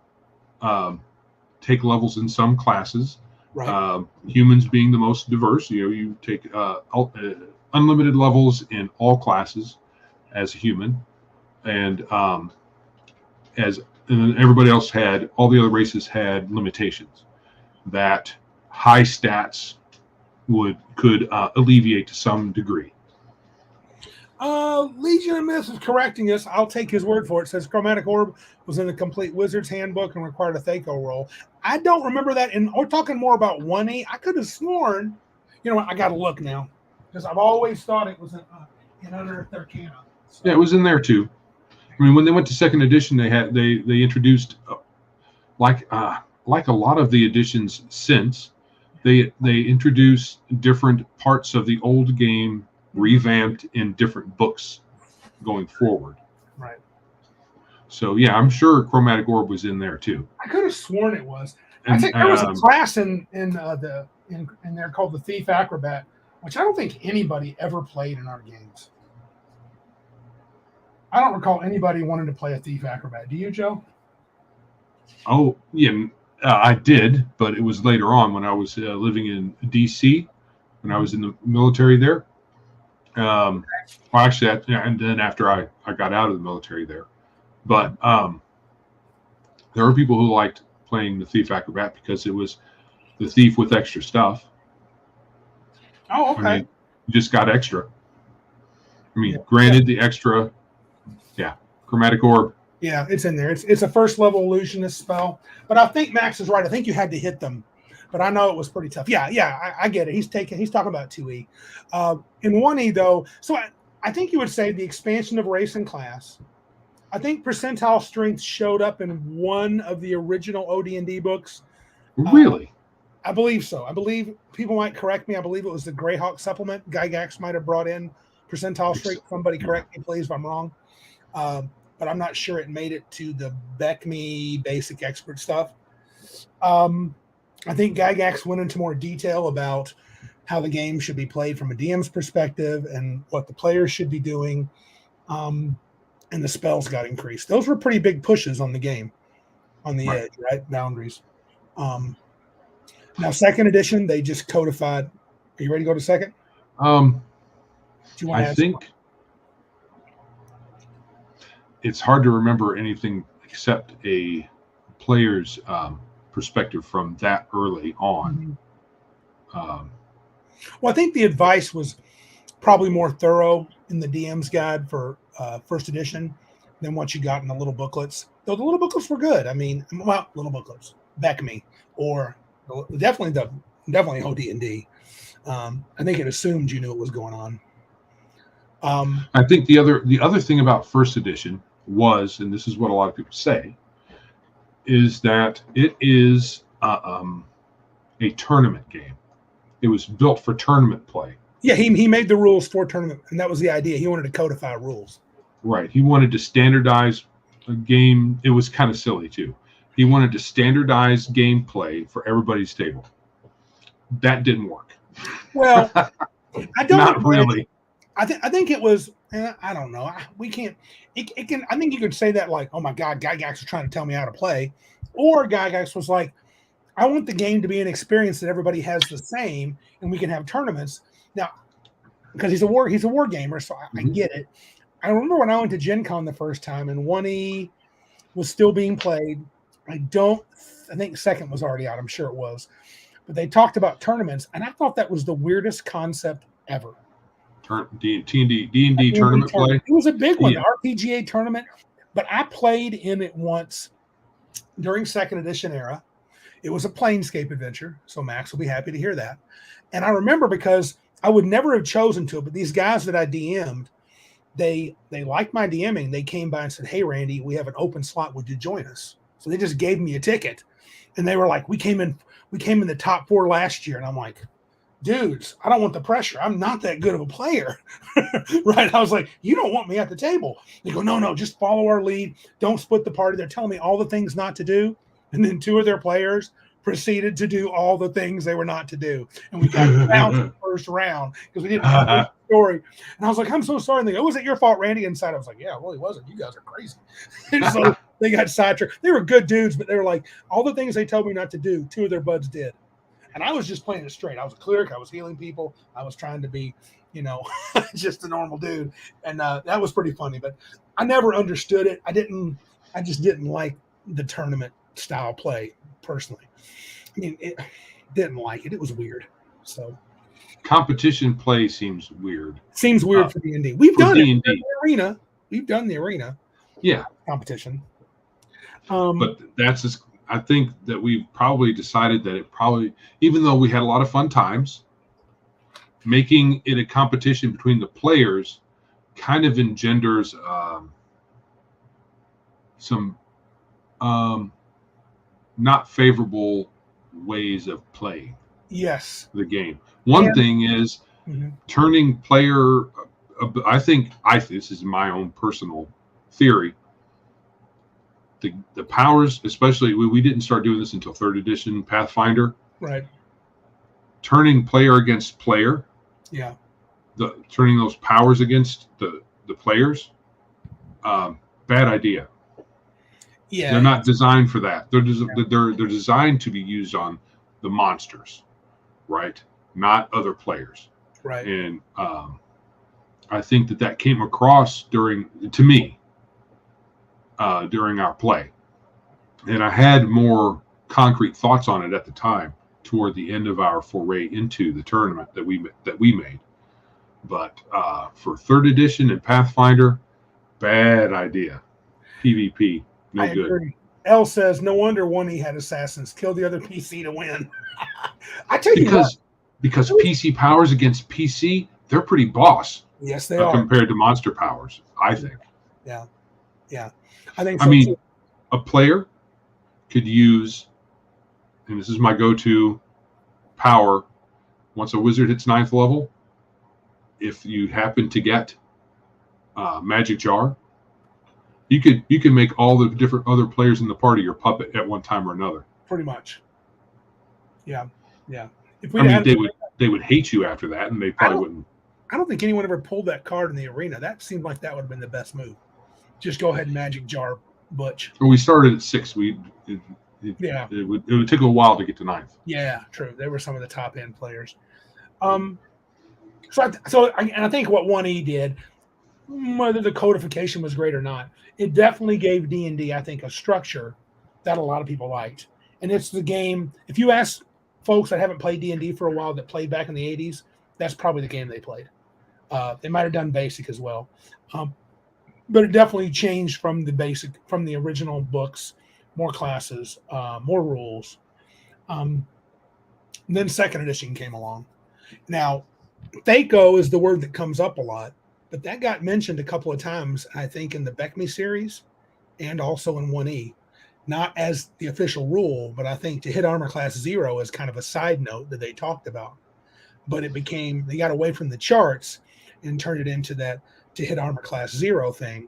take levels in some classes. Right. Humans being the most diverse, you take unlimited levels in all classes as a human, and as and everybody else all the other races had limitations that high stats could alleviate to some degree. Legion of Myths is correcting us. I'll take his word for it. It says Chromatic Orb was in the complete Wizard's Handbook and required a Thaco roll. I don't remember that. And we're talking more about 1E. I could have sworn, you know what, I got to look now because I've always thought it was in Unearthed Arcana. So. Yeah, it was in there too. I mean, when they went to second edition, they introduced like a lot of the editions since they introduced different parts of the old game revamped in different books going forward. Right. So yeah, I'm sure Chromatic Orb was in there too. I could have sworn it was. I think there was a class in there called the Thief Acrobat, which I don't think anybody ever played in our games. I don't recall anybody wanting to play a Thief Acrobat. Do you, Joe? Oh yeah, I did, but it was later on when I was living in DC, when I was in the military there. Well, actually, and then after I got out of the military there, but there were people who liked playing the Thief Acrobat because it was the thief with extra stuff. Oh, okay. I mean, you just got extra. I mean, granted, the extra, Chromatic Orb. Yeah, it's in there. It's a first level illusionist spell, but I think Max is right. I think you had to hit them. But I know it was pretty tough. Yeah, I get it. He's talking about 2E. In 1E, though, so I think you would say the expansion of race and class. I think percentile strength showed up in one of the original OD&D books. Really? I believe so. I believe people might correct me. I believe it was the Greyhawk supplement. Gygax might have brought in percentile strength. Somebody correct me, please, if I'm wrong. But I'm not sure it made it to the BECMI basic expert stuff. I think Gygax went into more detail about how the game should be played from a DM's perspective and what the players should be doing. And the spells got increased. Those were pretty big pushes on the game, on the edge, right? Boundaries. Now, second edition, they just codified. Are you ready to go to second? I think it's hard to remember anything except a player's perspective from that early on. Well, I think the advice was probably more thorough in the DM's guide for first edition than what you got in the little booklets. Though the little booklets were good. I mean, well, little booklets, BECMI, or definitely OD&D. I think it assumed you knew what was going on. I think the other thing about first edition was, and this is what a lot of people say, is that it is a tournament game. It was built for tournament play. Yeah, he made the rules for tournament, and that was the idea. He wanted to codify rules. Right. He wanted to standardize a game. It was kind of silly, too. He wanted to standardize gameplay for everybody's table. That didn't work. Well, I don't. Not really. I think it was. I don't know. We can't. It can. I think you could say that like, oh my God, Gygax was trying to tell me how to play, or Gygax was like, I want the game to be an experience that everybody has the same, and we can have tournaments now. Because he's a war gamer, so I get it. I remember when I went to Gen Con the first time, and 1E was still being played. I think second was already out. I'm sure it was, but they talked about tournaments, and I thought that was the weirdest concept ever. D&D tournament play. It was a big one, the RPGA tournament. But I played in it once during second edition era. It was a Planescape adventure, so Max will be happy to hear that. And I remember because I would never have chosen to, but these guys that I DM'd, they liked my DMing. They came by and said, "Hey, Randy, we have an open slot. Would you join us?" So they just gave me a ticket, and they were like, "We came in the top 4 last year," and I'm like, dudes, I don't want the pressure. I'm not that good of a player. Right? I was like, you don't want me at the table. They go, no, just follow our lead. Don't split the party. They're telling me all the things not to do. And then 2 of their players proceeded to do all the things they were not to do. And we got bounced in the first round because we didn't have the story. And I was like, I'm so sorry. And they go, was it your fault, Randy? Inside, I was like, yeah, it really wasn't. You guys are crazy. And so they got sidetracked. They were good dudes, but they were like, all the things they told me not to do, 2 of their buds did. And I was just playing it straight. I was a cleric. I was healing people. I was trying to be, just a normal dude. And that was pretty funny. But I never understood it. I just didn't like the tournament style play personally. I mean, it didn't like it. It was weird. So competition play seems weird. Seems weird for D&D. We've done D&D. it in the arena. We've done the arena. Yeah. Competition. But that's just, I think that we've probably decided that it probably, even though we had a lot of fun times, making it a competition between the players kind of engenders some not favorable ways of playing. Yes. The game. One thing is turning player. I think this is my own personal theory. The powers, especially we didn't start doing this until 3rd edition Pathfinder. Right. Turning player against player. Yeah. Turning those powers against the players. Bad idea. Yeah. They're not designed for that. They're designed to be used on the monsters, right? Not other players. Right. And I think that came across during our play, and I had more concrete thoughts on it at the time toward the end of our foray into the tournament that we made. But for 3rd edition and Pathfinder, bad idea. PvP, no good. Agree. L says, no wonder 1E had assassins. Kill the other PC to win. I tell you what. Because PC powers against PC, they're pretty boss. Yes, they are. Compared to monster powers, I think. Yeah. Yeah. I mean, too. A player could use, and this is my go-to power, once a wizard hits 9th level, if you happen to get Magic Jar, you can make all the different other players in the party your puppet at one time or another. Pretty much. Yeah. Yeah. They would hate you after that, and they probably wouldn't. I don't think anyone ever pulled that card in the arena. That seemed like that would have been the best move. Just go ahead and Magic Jar Butch. Well, we started at 6. It would take a while to get to 9th. Yeah, true. They were some of the top end players. I think what 1E did, whether the codification was great or not, it definitely gave D&D, I think, a structure that a lot of people liked. And it's the game. If you ask folks that haven't played D&D for a while that played back in the 80s, that's probably the game they played. They might have done basic as well. But it definitely changed from the original books, more classes, more rules. Then 2nd edition came along. Now, Thaco is the word that comes up a lot, but that got mentioned a couple of times, I think, in the BECMI series and also in 1E. Not as the official rule, but I think to hit armor class 0 is kind of a side note that they talked about. But they got away from the charts and turned it into that to hit armor class 0 thing.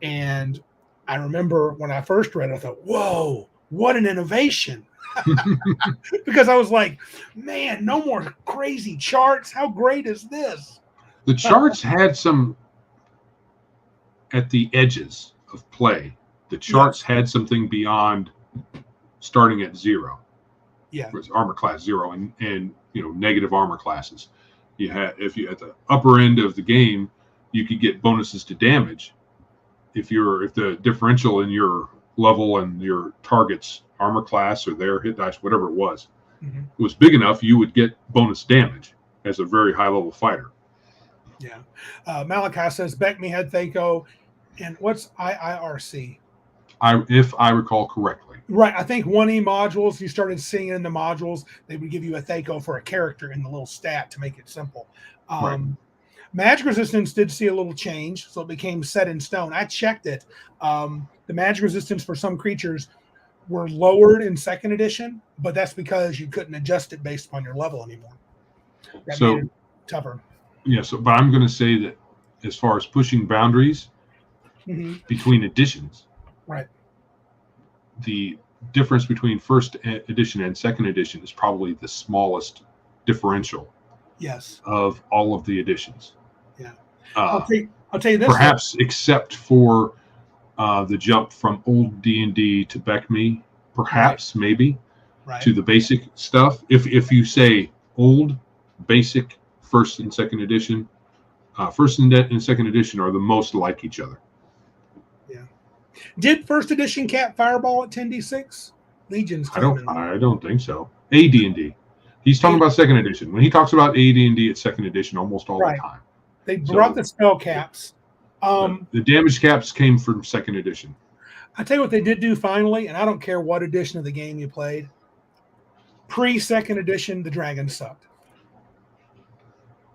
And I remember when I first read it, I thought, whoa, what an innovation. Because I was like, man, no more crazy charts. How great is this? The charts had some at the edges of play. The charts had something beyond starting at 0. Yeah. It was armor class 0 and negative armor classes. You had, if you at the upper end of the game, you could get bonuses to damage. If the differential in your level and your target's armor class or their hit dice, whatever it was big enough, you would get bonus damage as a very high level fighter. Yeah. Malachi says BECMI had Thaco, and what's IIRC? If I recall correctly. Right. I think 1E modules, you started seeing in the modules, they would give you a Thaco for a character in the little stat to make it simple. Right. Magic resistance did see a little change, so it became set in stone. I checked it. The magic resistance for some creatures were lowered in 2nd edition, but that's because you couldn't adjust it based upon your level anymore. That made it tougher. Yeah, but I'm going to say that as far as pushing boundaries between editions, right, the difference between 1st edition and 2nd edition is probably the smallest differential. Yes. Of all of the editions. Yeah. I'll tell you this. Perhaps except for the jump from old D&D to BECMI, perhaps, maybe, to the basic stuff. If you say old, basic, 1st and 2nd edition, 1st and 2nd edition are the most like each other. Yeah. Did first edition cap Fireball at 10d6? Legion's I don't think so. AD&D. He's talking about second edition. When he talks about AD&D, it's second edition almost all the time. They brought the spell caps. The damage caps came from second edition. I tell you what they did do finally, and I don't care what edition of the game you played. Pre-second edition, the dragons sucked.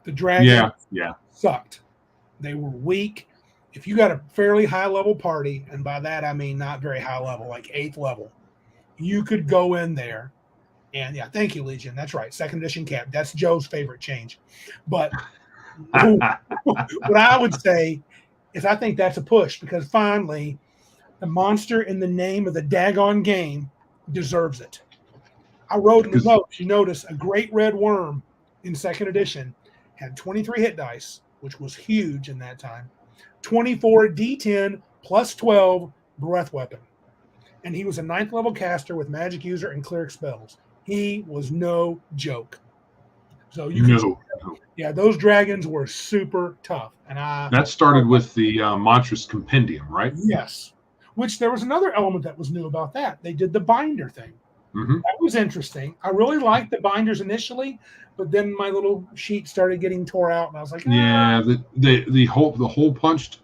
The dragons sucked. They were weak. If you got a fairly high-level party, and by that I mean not very high level, like 8th level, you could go in there and, thank you, Legion. That's right, second edition cap. That's Joe's favorite change. But what I would say is I think that's a push because finally the monster in the name of the daggone game deserves it. I wrote in the notes, you notice a great red worm in second edition had 23 hit dice, which was huge in that time, 24 D10 plus 12 breath weapon. And he was a 9th level caster with magic user and cleric spells. He was no joke. So those dragons were super tough. And that started with the Monstrous Compendium, right? Yes. Which there was another element that was new about that. They did the binder thing. Mm-hmm. That was interesting. I really liked the binders initially, but then my little sheet started getting tore out, and I was like, the hole punched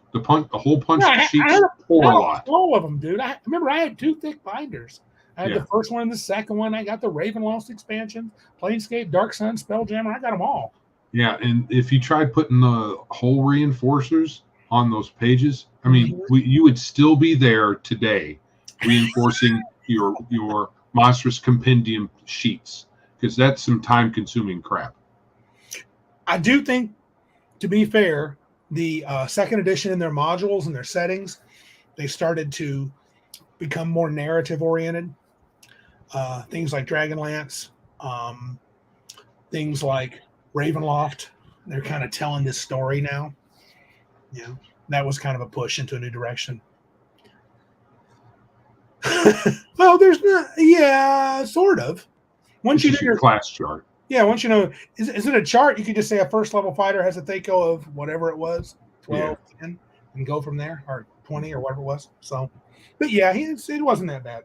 sheets tore a lot. All of them, dude. I remember I had 2 thick binders. I had the first one and the second one. I got the Ravenloft expansion, Planescape, Dark Sun, Spelljammer. I got them all. Yeah, and if you tried putting the hole reinforcers on those pages, I mean, you would still be there today, reinforcing your Monstrous Compendium sheets, because that's some time-consuming crap. I do think, to be fair, the second edition in their modules and their settings, they started to become more narrative-oriented. Things like Dragonlance, things like Ravenloft, they're kind of telling this story now. Yeah, that was kind of a push into a new direction. Well, there's not, sort of. Once you do your class chart. Yeah, once you know, is it a chart? You could just say a first level fighter has a THAC0 of whatever it was, 12, 10, and go from there, or 20 or whatever it was. So, but it wasn't that bad.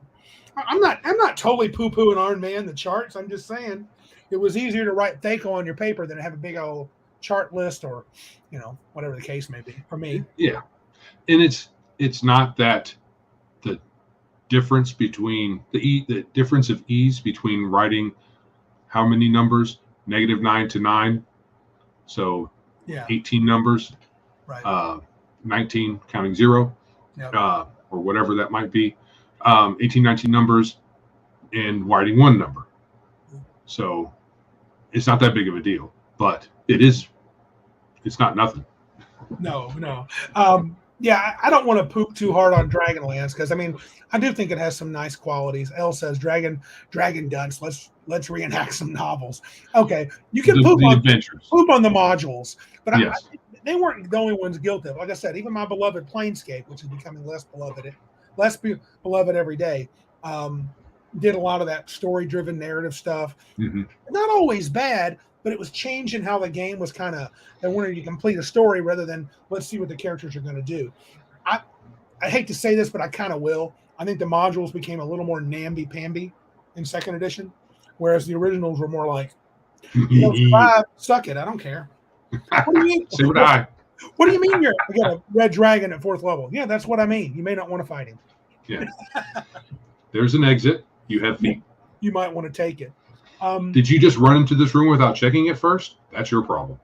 I'm not totally poo-pooing Iron Man the charts. I'm just saying it was easier to write THAC0 on your paper than to have a big old chart list or, whatever the case may be for me. Yeah, and it's not that the difference between the difference of ease between writing how many numbers, -9 to 9, so 18 numbers, right? 19 counting 0, or whatever that might be, 18, 19 numbers, and writing 1 number. So it's not that big of a deal, but it's not nothing. No. I don't want to poop too hard on Dragonlance because I do think it has some nice qualities. Elle says Dragon Dunce. Let's reenact some novels. Okay, you can poop on the modules, but they weren't the only ones guilty of. Like I said, even my beloved Planescape, which is becoming less beloved every day, did a lot of that story-driven narrative stuff. Mm-hmm. Not always bad, but it was changing how the game was kind of, they wanted you to complete a story rather than let's see what the characters are going to do. I hate to say this, but I kind of will. I think the modules became a little more namby-pamby in second edition, whereas the originals were more like, survive, suck it, I don't care. What do you mean? What do you mean I got a red dragon at 4th level? Yeah, that's what I mean. You may not want to fight him. Yeah. There's an exit. You have feet. You might want to take it. Did you just run into this room without checking it first? That's your problem.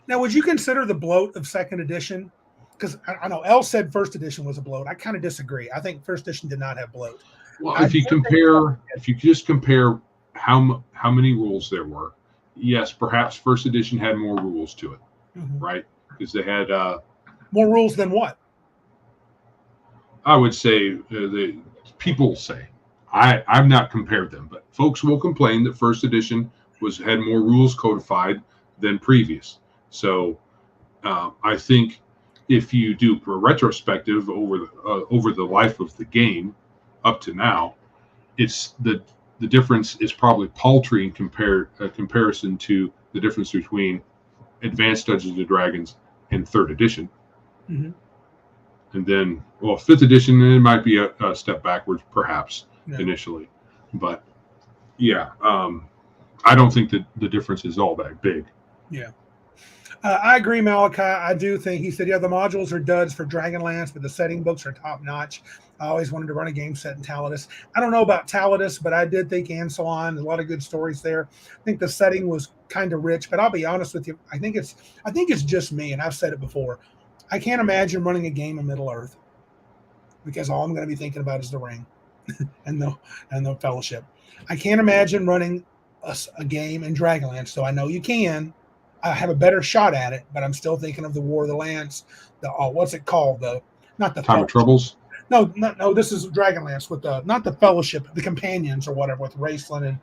Now, would you consider the bloat of second edition? Because I know Elle said first edition was a bloat. I kind of disagree. I think first edition did not have bloat. Well, if you just compare how many rules there were, yes, perhaps first edition had more rules to it, right? Because they had more rules than what? I would say the people say. I've not compared them, but folks will complain that first edition had more rules codified than previous. So I think if you do a retrospective over the life of the game up to now, it's the difference is probably paltry in comparison to the difference between Advanced Dungeons and Dragons and third edition. Mm-hmm. And then, well, 5th edition, it might be a step backwards, perhaps, initially. But, yeah, I don't think that the difference is all that big. Yeah. I agree, Malachi. I do think he said, yeah, the modules are duds for Dragonlance, but the setting books are top notch. I always wanted to run a game set in Taladus. I don't know about Taladus, but I did think Ansalon, a lot of good stories there. I think the setting was kind of rich, but I'll be honest with you. I think it's just me, and I've said it before. I can't imagine running a game in Middle Earth because all I'm going to be thinking about is the ring and the Fellowship. I can't imagine running a game in Dragonlance, so I know you can. I have a better shot at it, but I'm still thinking of the War of the Lance. What's it called? Not the Time of Troubles. No. This is Dragonlance with not the Fellowship, the Companions or whatever with Raceland and.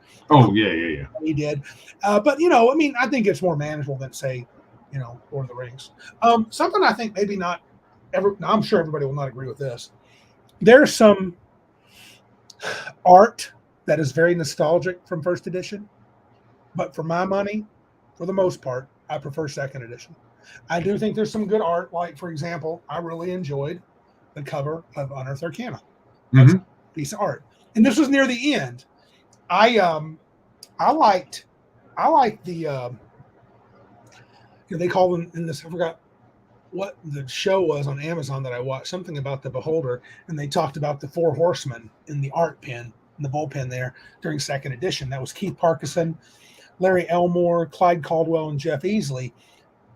Yeah. He did, but I mean, I think it's more manageable than say, Lord of the Rings. Something I think maybe not ever. I'm sure everybody will not agree with this. There's some art that is very nostalgic from 1st edition, but for my money. For the most part, I prefer 2nd edition. I do think there's some good art. Like, for example, I really enjoyed the cover of Unearthed Arcana. That's a piece of art. And this was near the end. I liked the they call them in this. I forgot what the show was on Amazon that I watched. Something about the Beholder, and they talked about the 4 horsemen in the art pen, in the bullpen there during 2nd edition. That was Keith Parkinson, Larry Elmore, Clyde Caldwell, and Jeff Easley.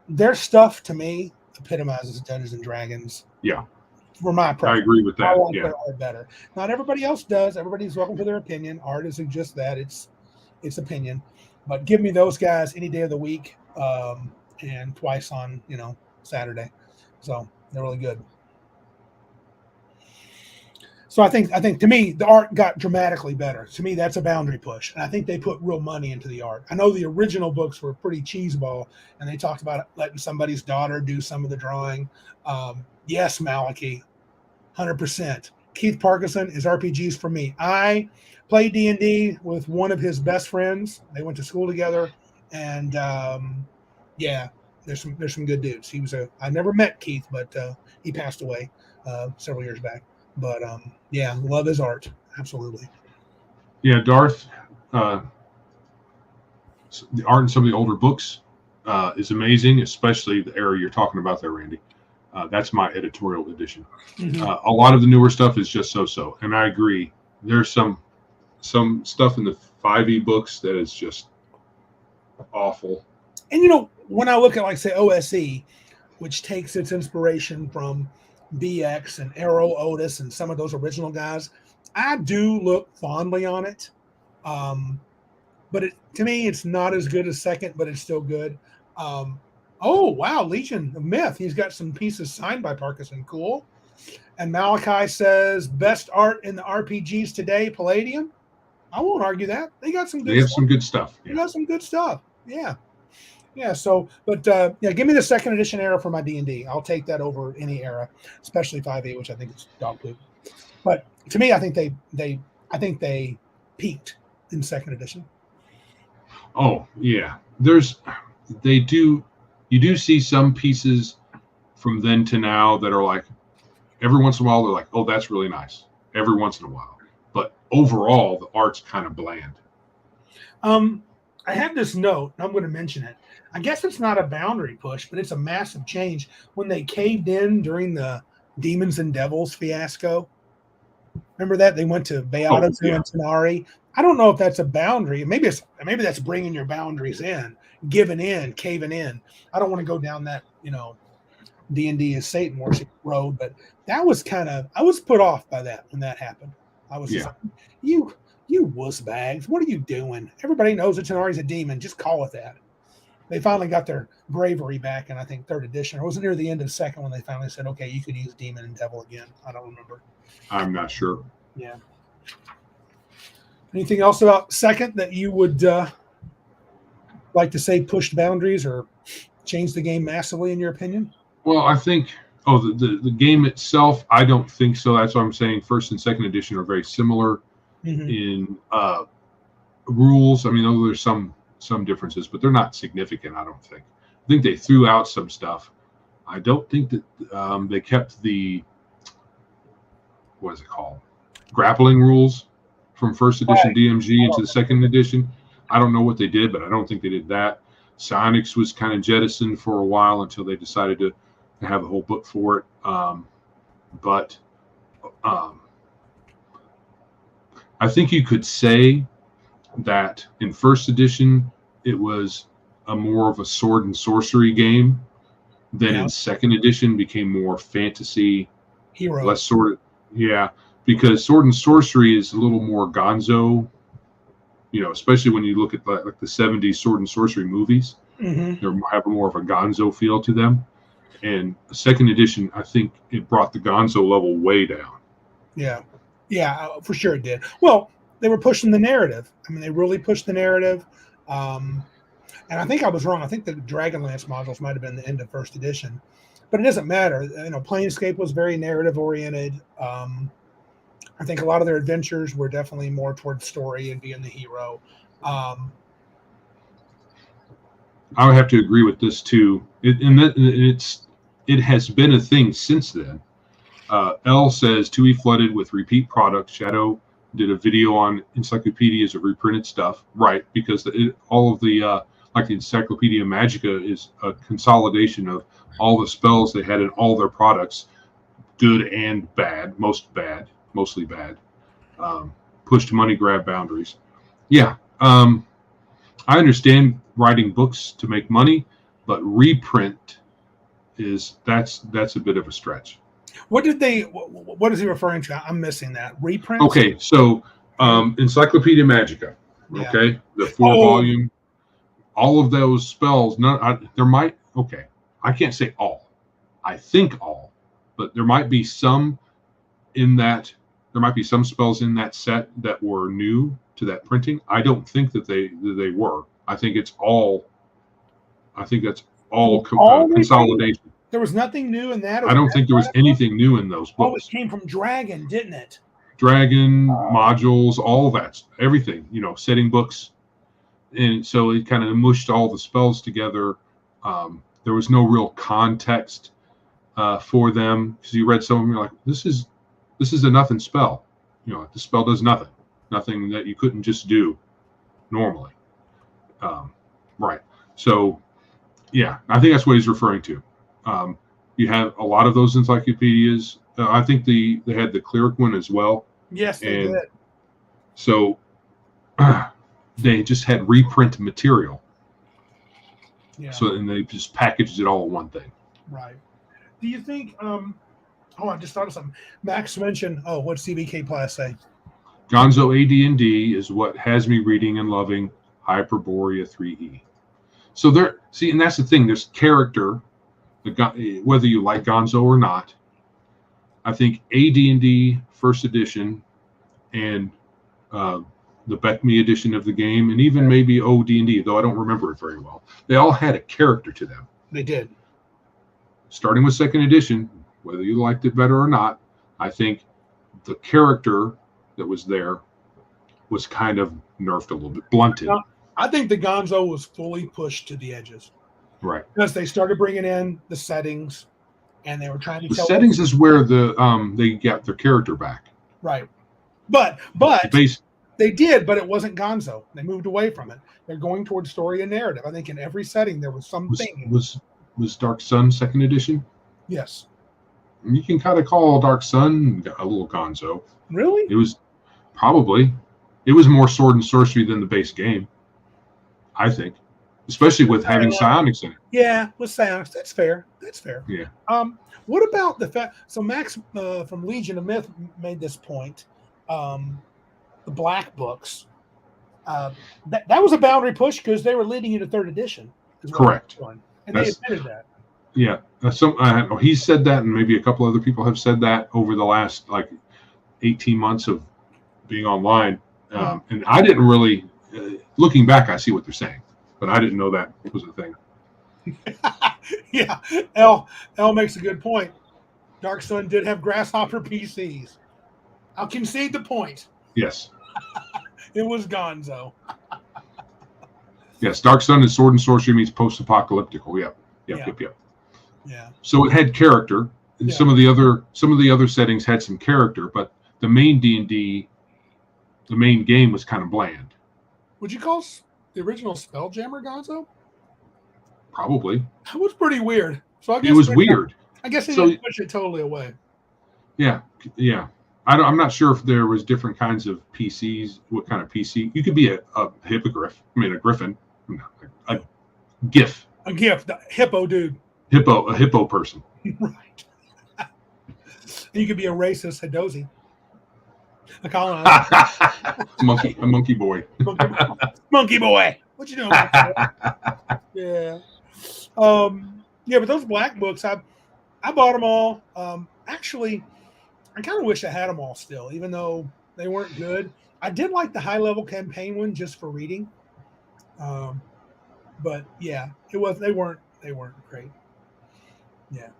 Their stuff, to me, epitomizes Dungeons and Dragons. Yeah. For my preference. I agree with that. I like their art better. Not everybody else does. Everybody's welcome to their opinion. Art isn't just that. It's opinion. But give me those guys any day of the week and twice on, Saturday. So they're really good. So I think to me, the art got dramatically better. To me, that's a boundary push. And I think they put real money into the art. I know the original books were pretty cheeseball, and they talked about letting somebody's daughter do some of the drawing. Yes, Malachi, 100%. Keith Parkinson is RPGs for me. I played D&D with one of his best friends. They went to school together, and there's some good dudes. I never met Keith, but he passed away several years back. But love his art. Absolutely. Yeah, Darth, the art in some of the older books is amazing, especially the era you're talking about there, Randy. That's my editorial edition. Mm-hmm. A lot of the newer stuff is just so. And I agree. There's some stuff in the 5e books that is just awful. And, when I look at, like, say, OSE, which takes its inspiration from BX and Errol Otis and some of those original guys, I do look fondly on it. But to me, it's not as good as 2nd, but it's still good. Oh, wow, Legion of Myth. He's got some pieces signed by Parkinson. Cool. And Malachi says, best art in the RPGs today, Palladium. I won't argue that. They got some good stuff. They have some good stuff. Yeah. They got some good stuff. Yeah. Yeah, so, but give me the 2nd edition era for my D&D. I'll take that over any era, especially 5e, which I think is dog poop. But to me, I think they peaked in 2nd edition. Oh yeah, you do see some pieces from then to now that are like, every once in a while they're like, oh, that's really nice. Every once in a while, but overall the art's kind of bland. I have this note, and I'm going to mention it. I guess it's not a boundary push, but it's a massive change when they caved in during the Demons and Devils fiasco. Remember that? They went to Beata and Tenari. I don't know if that's a boundary. Maybe that's bringing your boundaries in, giving in, caving in. I don't want to go down that, D&D is Satan worship road, but that was I was put off by that when that happened. I was just like, you wuss bags. What are you doing? Everybody knows that Tenari's a demon. Just call it that. They finally got their bravery back in, I think, 3rd edition. Or was it near the end of 2nd when they finally said, okay, you could use demon and devil again? I don't remember. I'm not sure. Yeah. Anything else about 2nd that you would like to say pushed boundaries or changed the game massively, in your opinion? Well, I think, the game itself, I don't think so. That's what I'm saying. 1st and 2nd edition are very similar in rules. I mean, there's some differences, but they're not significant, I don't think. I think they threw out some stuff. I don't think that they kept the what is it called? Grappling rules from first edition DMG into the second edition. I don't know what they did, but I don't think they did that. Psionics was kind of jettisoned for a while until they decided to have a whole book for it. But I think you could say that in first edition it was a more of a sword and sorcery game. Then in second edition became more fantasy, hero, less sword. Yeah, because sword and sorcery is a little more gonzo. You know, especially when you look at like the 70s sword and sorcery movies, they have more of a gonzo feel to them. And the second edition, I think it brought the gonzo level way down. Yeah, for sure it did. Well, they were pushing the narrative. I mean, they really pushed the narrative. And I think I was wrong. I think the Dragonlance modules might have been the end of first edition, but it doesn't matter. You know, Planescape was very narrative oriented. I think a lot of their adventures were definitely more towards story and being the hero. I would have to agree with this too. It has been a thing since then. L says 2E flooded with repeat products. Shadow did a video on encyclopedias of reprinted stuff, right? Because all of the like the Encyclopedia Magica is a consolidation of all the spells they had in all their products, good and bad, mostly bad. Pushed money grab boundaries. Yeah, I understand writing books to make money, but reprint that's a bit of a stretch. What is he referring to? I'm missing that. Reprint? Okay, so Encyclopedia Magica, okay, the 4-volume, all of those spells, I can't say all. I think all, but there might be some in that. There might be some spells in that set that were new to that printing. I don't think that they were. I think it's all. I think that's all consolidation. There was nothing new in that. I don't think there was anything new in those books. Oh, it came from Dragon, didn't it? Dragon modules, all that, everything. You know, setting books, and so it kind of mushed all the spells together. There was no real context for them because you read some of them, you're like, this is a nothing spell. You know, the spell does nothing that you couldn't just do normally. Right. So, yeah, I think that's what he's referring to. You have a lot of those encyclopedias. I think they had the Cleric one as well. Yes, they did. So they just had reprint material. Yeah. So and they just packaged it all in one thing. Right. Do you think? I just thought of something. Max mentioned. What's CBK Plus say? Gonzo AD&D is what has me reading and loving Hyperborea 3E. So and that's the thing. There's character, whether you like Gonzo or not. I think AD&D First Edition and the BECMI edition of the game, and even maybe OD&D, though I don't remember it very well. They all had a character to them. They did. Starting with second edition, whether you liked it better or not, I think the character that was there was kind of nerfed a little bit, blunted. Now, I think the Gonzo was fully pushed to the edges. Right. Because they started bringing in the settings, and they were trying to the settings is where they got their character back. Right. But they did, but it wasn't Gonzo. They moved away from it. They're going towards story and narrative. I think in every setting there was something. Was Dark Sun second edition? Yes. You can kind of call Dark Sun a little Gonzo. Really? It was more sword and sorcery than the base game, I think. Especially with having psionics in it. Yeah, with psionics. That's fair. Yeah. What about the fact? So Max from Legion of Myth made this point. The black books. That was a boundary push because they were leading you to third edition. Correct. And they admitted that. Yeah. He said that, and maybe a couple other people have said that over the last 18 months of being online. And I didn't really, looking back, I see what they're saying. But I didn't know that was a thing. Yeah, L makes a good point. Dark Sun did have grasshopper PCs. I'll concede the point. Yes. It was Gonzo. Yes, Dark Sun is sword and sorcery meets post-apocalyptical. Yep. Yeah. So it had character, And some of the other settings had some character, but the main D&D, the main game was kind of bland. Would you call the original Spelljammer Gonzo? Probably. That was pretty weird. So I guess it was weird. I guess they didn't push it totally away. Yeah. I'm not sure if there was different kinds of PCs. What kind of PC? You could be a hippogriff. I mean, a griffin. A GIF. A GIF. The hippo dude. A hippo person. Right. You could be a racist Hadozi. A monkey boy. Monkey boy. What you doing? Yeah. Yeah, but those black books, I bought them all. Actually, I kind of wish I had them all still, even though they weren't good. I did like the high level campaign one just for reading. But yeah, they weren't great. Yeah.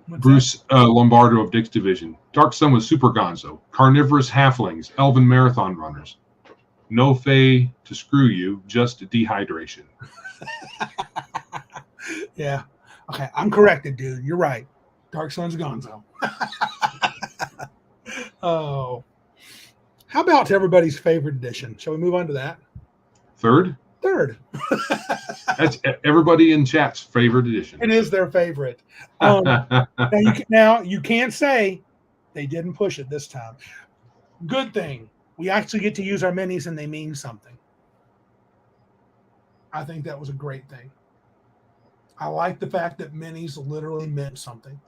Bruce Lombardo of Dick's Division. Dark Sun was super gonzo. Carnivorous halflings, elven marathon runners. No fey to screw you, just dehydration. Yeah. Okay, I'm corrected, dude. You're right. Dark Sun's gonzo. Oh. How about everybody's favorite edition? Shall we move on to that? Third. That's everybody in chat's favorite edition. It is their favorite. Now you can't say they didn't push it this time. Good thing. We actually get to use our minis and they mean something. I think that was a great thing. I like the fact that minis literally meant something.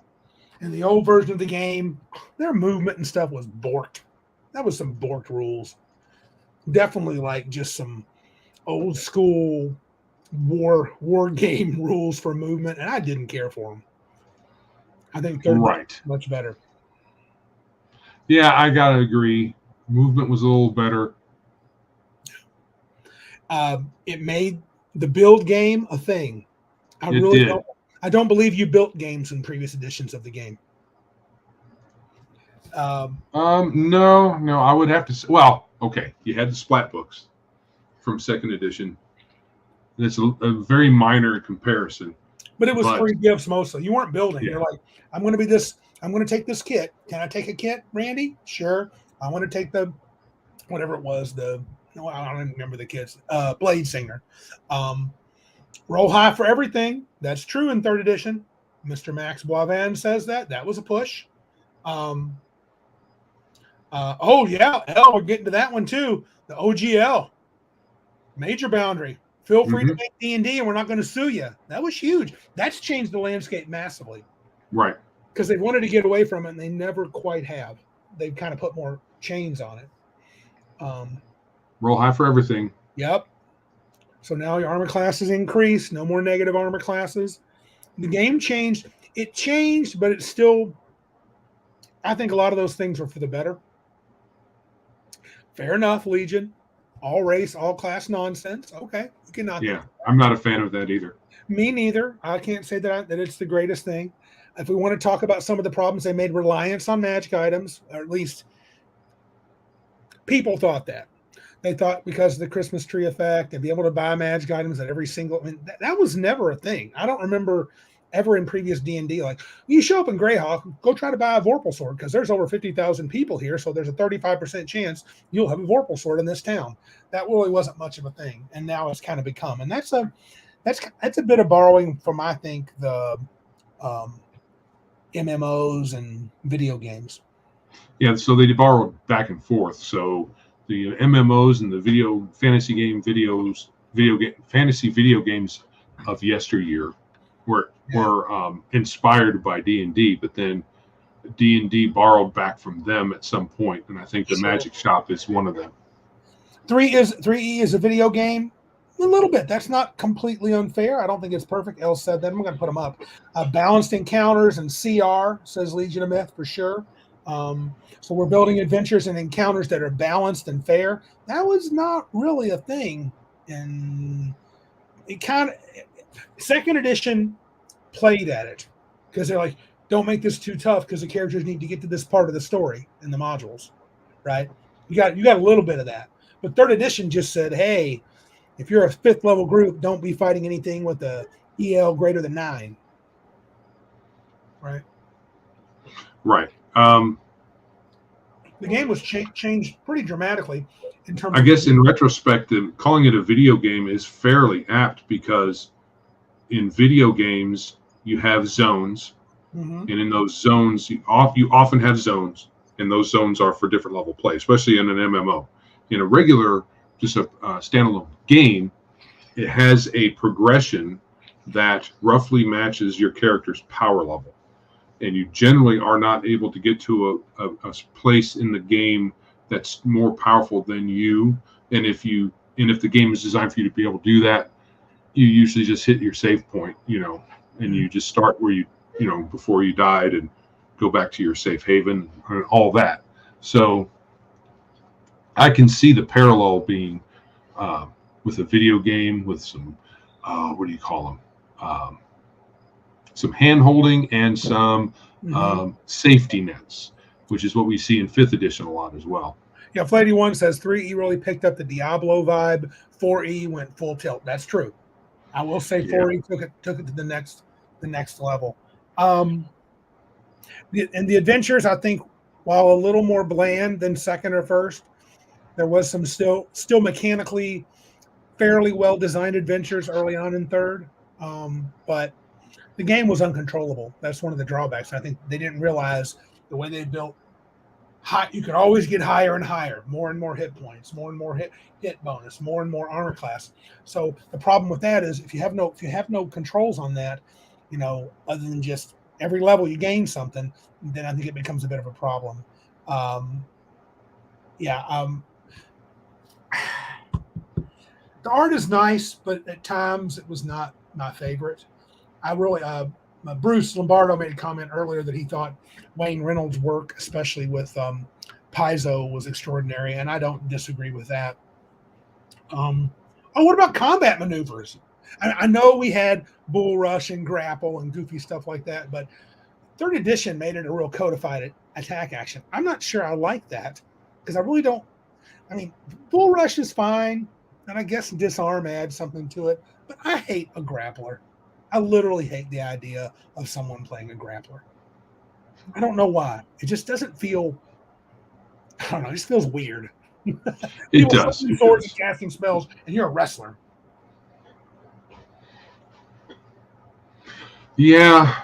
In the old version of the game, their movement and stuff was borked. That was some borked rules. Definitely like just some old school war game rules for movement, and I didn't care for them. I think third much better. Yeah, I gotta agree. Movement was a little better. It made the build game a thing. I don't believe you built games in previous editions of the game. No, I would have to say, well, okay, you had the splat books from second edition. And it's a very minor comparison. But it was free gifts mostly. You weren't building. Yeah. You're like, I'm going to take this kit. Can I take a kit, Randy? Sure. I want to take whatever it was, I don't even remember the kits, Blade Singer. Roll high for everything. That's true in third edition. Mr. Max Boivin says that. That was a push. Oh, yeah. We're getting to that one, too. The OGL. Major boundary. Feel free to make D&D, and we're not going to sue you. That was huge. That's changed the landscape massively. Right. Because they wanted to get away from it, and they never quite have. They've kind of put more chains on it. Roll high for everything. Yep. So now your armor classes increased. No more negative armor classes. The game changed. It changed, but it's still, I think a lot of those things were for the better. Fair enough, Legion. All race, all class nonsense. Okay. You cannot. Yeah, I'm not a fan of that either. Me neither. I can't say that it's the greatest thing. If we want to talk about some of the problems, they made reliance on magic items, or at least people thought that. They thought because of the Christmas tree effect, they'd be able to buy magic items at every single. I mean, that was never a thing. I don't remember ever in previous D&D like you show up in Greyhawk, go try to buy a Vorpal sword because there's over 50,000 people here, so there's a 35% chance you'll have a Vorpal sword in this town. That really wasn't much of a thing, and now it's kind of become. And that's a bit of borrowing from I think the MMOs and video games. Yeah, so they borrowed back and forth. So the MMOs and the fantasy video games of yesteryear were inspired by D&D, but then D&D borrowed back from them at some point, and I think the Magic Shop is one of them. 3E is a video game. A little bit. That's not completely unfair. I don't think it's perfect. Elle said that. I'm going to put them up. Balanced encounters and CR, says Legion of Myth, for sure. So we're building adventures and encounters that are balanced and fair. That was not really a thing. And it kind of... Second edition played at it because they're like, don't make this too tough because the characters need to get to this part of the story in the modules, right? You got a little bit of that. But third edition just said, hey, if you're a 5th level group, don't be fighting anything with a EL greater than 9. Right. Right. The game was changed pretty dramatically in terms. I guess in retrospect, calling it a video game is fairly apt because in video games you have zones, and in those zones you often have zones, and those zones are for different level play, especially in an MMO. In a regular, just a standalone game, it has a progression that roughly matches your character's power level. And you generally are not able to get to a place in the game that's more powerful than you. And if the game is designed for you to be able to do that, you usually just hit your save point, and you just start where before you died and go back to your safe haven and all that. So I can see the parallel being with a video game with some, what do you call them? Some hand holding and some safety nets, which is what we see in 5th edition a lot as well. Yeah, Flighty1 says 3E really picked up the Diablo vibe. 4E went full tilt. That's true. I will say 4E took it to the next level. And the adventures, I think, while a little more bland than 2nd or 1st, there was some still mechanically fairly well designed adventures early on in 3rd. But the game was uncontrollable. That's one of the drawbacks. I think they didn't realize the way they built high. You could always get higher and higher, more and more hit points, more and more hit bonus, more and more armor class. So the problem with that is if you have no controls on that, other than just every level you gain something, then I think it becomes a bit of a problem. The art is nice, but at times it was not my favorite. I really, Bruce Lombardo made a comment earlier that he thought Wayne Reynolds' work, especially with Paizo, was extraordinary, and I don't disagree with that. What about combat maneuvers? I know we had bull rush and grapple and goofy stuff like that, but 3rd edition made it a real codified attack action. I'm not sure I like that because I really don't. I mean, bull rush is fine, and I guess disarm adds something to it, but I hate a grappler. I literally hate the idea of someone playing a grappler. I don't know why. It just doesn't feel. I don't know. It just feels weird. It does. Swords and casting spells, and you're a wrestler. Yeah.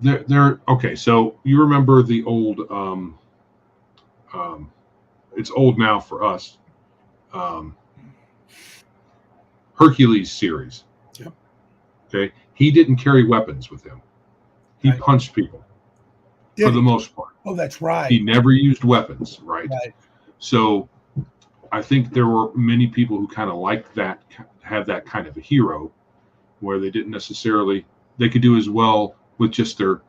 They're okay. So you remember the old? It's old now for us. Hercules series. Yep. Okay. He didn't carry weapons with him. He punched people for the most part. Oh, that's right. He never used weapons, right? So I think there were many people who kind of liked that, have that kind of a hero where they didn't necessarily, they could do as well with just their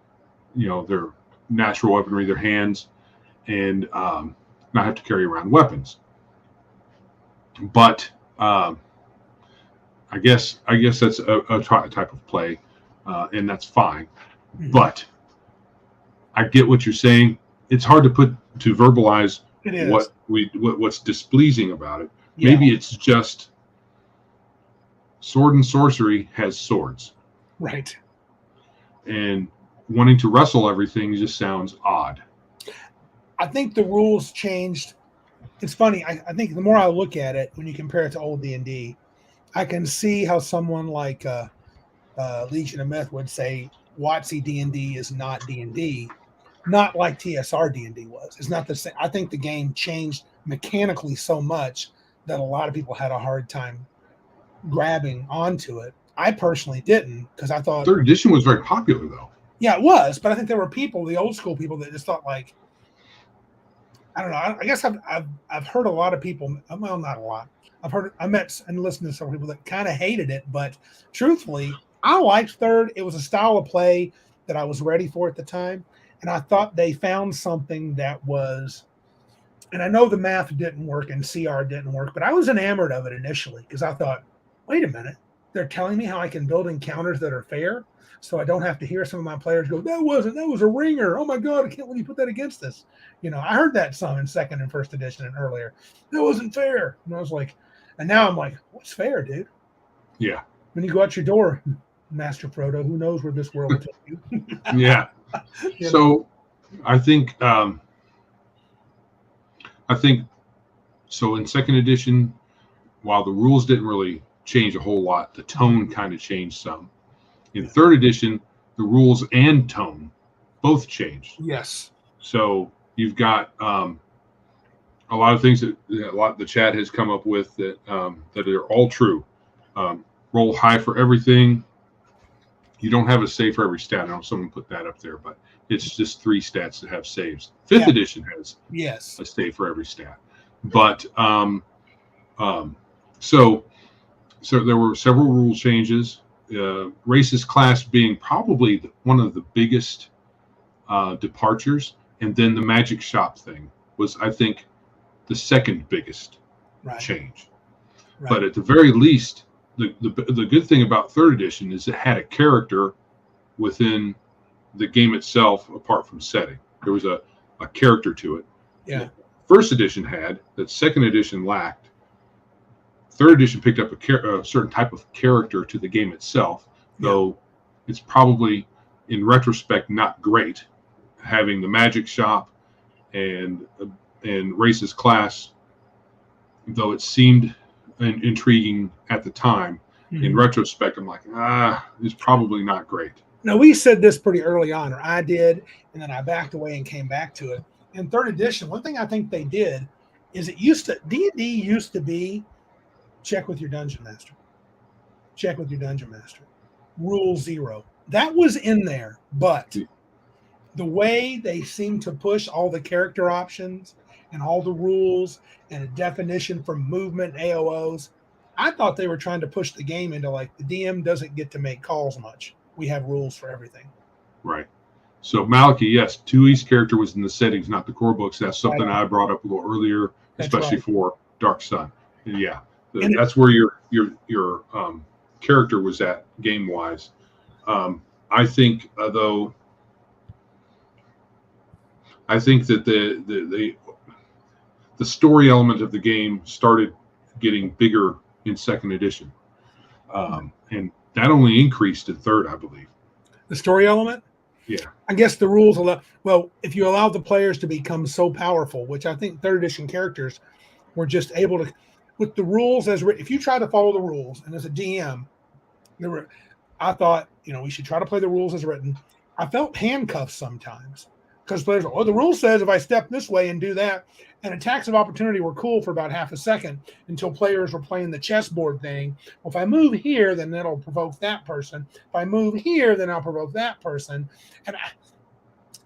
natural weaponry, their hands, and not have to carry around weapons. But I guess that's a type of play, and that's fine. But I get what you're saying. It's hard to verbalize what's displeasing about it. Yeah. Maybe it's just sword and sorcery has swords, right? And wanting to wrestle everything just sounds odd. I think the rules changed. It's funny. I think the more I look at it, when you compare it to old D&D, I can see how someone like Legion of Myth would say WoTC D&D is not D&D, not like TSR D&D was. It's not the same. I think the game changed mechanically so much that a lot of people had a hard time grabbing onto it. I personally didn't because I thought 3rd edition was very popular though. Yeah, it was, but I think there were people, the old school people, that just thought like, I don't know. I guess I've heard a lot of people. Well, not a lot. I met and listened to some people that kind of hated it, but truthfully, I liked 3rd. It was a style of play that I was ready for at the time, and I thought they found something that was. And I know the math didn't work and CR didn't work, but I was enamored of it initially because I thought, wait a minute, they're telling me how I can build encounters that are fair, so I don't have to hear some of my players go, that was a ringer. Oh my God, I can't believe you put that against us. I heard that some in 2nd and 1st edition and earlier. That wasn't fair. And I was like, and now I'm like, what's fair, dude? Yeah. When you go out your door, Master Frodo. Who knows where this world will take you? Yeah. So I think so in second edition, while the rules didn't really change a whole lot, the tone kind of changed some. In third edition, the rules and tone both changed. Yes. So you've got a lot of things that the chat has come up with that are all true. Roll high for everything. You don't have a save for every stat. I know someone put that up there, but it's just 3 stats that have saves. Fifth edition has a save for every stat. But so there were several rule changes. Racist class being probably one of the biggest departures, and then the magic shop thing was, I think, the second biggest change. Right. But at the very least, the good thing about third edition is it had a character within the game itself apart from setting. There was a character to it. Yeah. First edition had that second edition lacked. Third edition picked up a certain type of character to the game itself, though it's probably, in retrospect, not great having the magic shop and racist class, though it seemed intriguing at the time. In retrospect, I'm like, it's probably not great. Now, we said this pretty early on, or I did, and then I backed away and came back to it. In third edition, one thing I think they did is D&D used to be check with your dungeon master. Check with your dungeon master. Rule 0. That was in there, but the way they seem to push all the character options and all the rules and a definition for movement and AOOs, I thought they were trying to push the game into like the DM doesn't get to make calls much. We have rules for everything. Right. So Malachi, yes, 2E's character was in the settings, not the core books. That's something I brought up a little earlier, especially for Dark Sun. Yeah, that's where your character was at game wise. I think though. I think that the story element of the game started getting bigger in second edition, and that only increased in third, I believe. The story element? Yeah. I guess the rules allow. Well, if you allow the players to become so powerful, which I think third edition characters were just able to, with the rules as written. If you try to follow the rules, and as a DM, I thought we should try to play the rules as written. I felt handcuffed sometimes. Because players are, the rule says if I step this way and do that, and attacks of opportunity were cool for about half a second until players were playing the chessboard thing. Well, if I move here, then that'll provoke that person. If I move here, then I'll provoke that person. And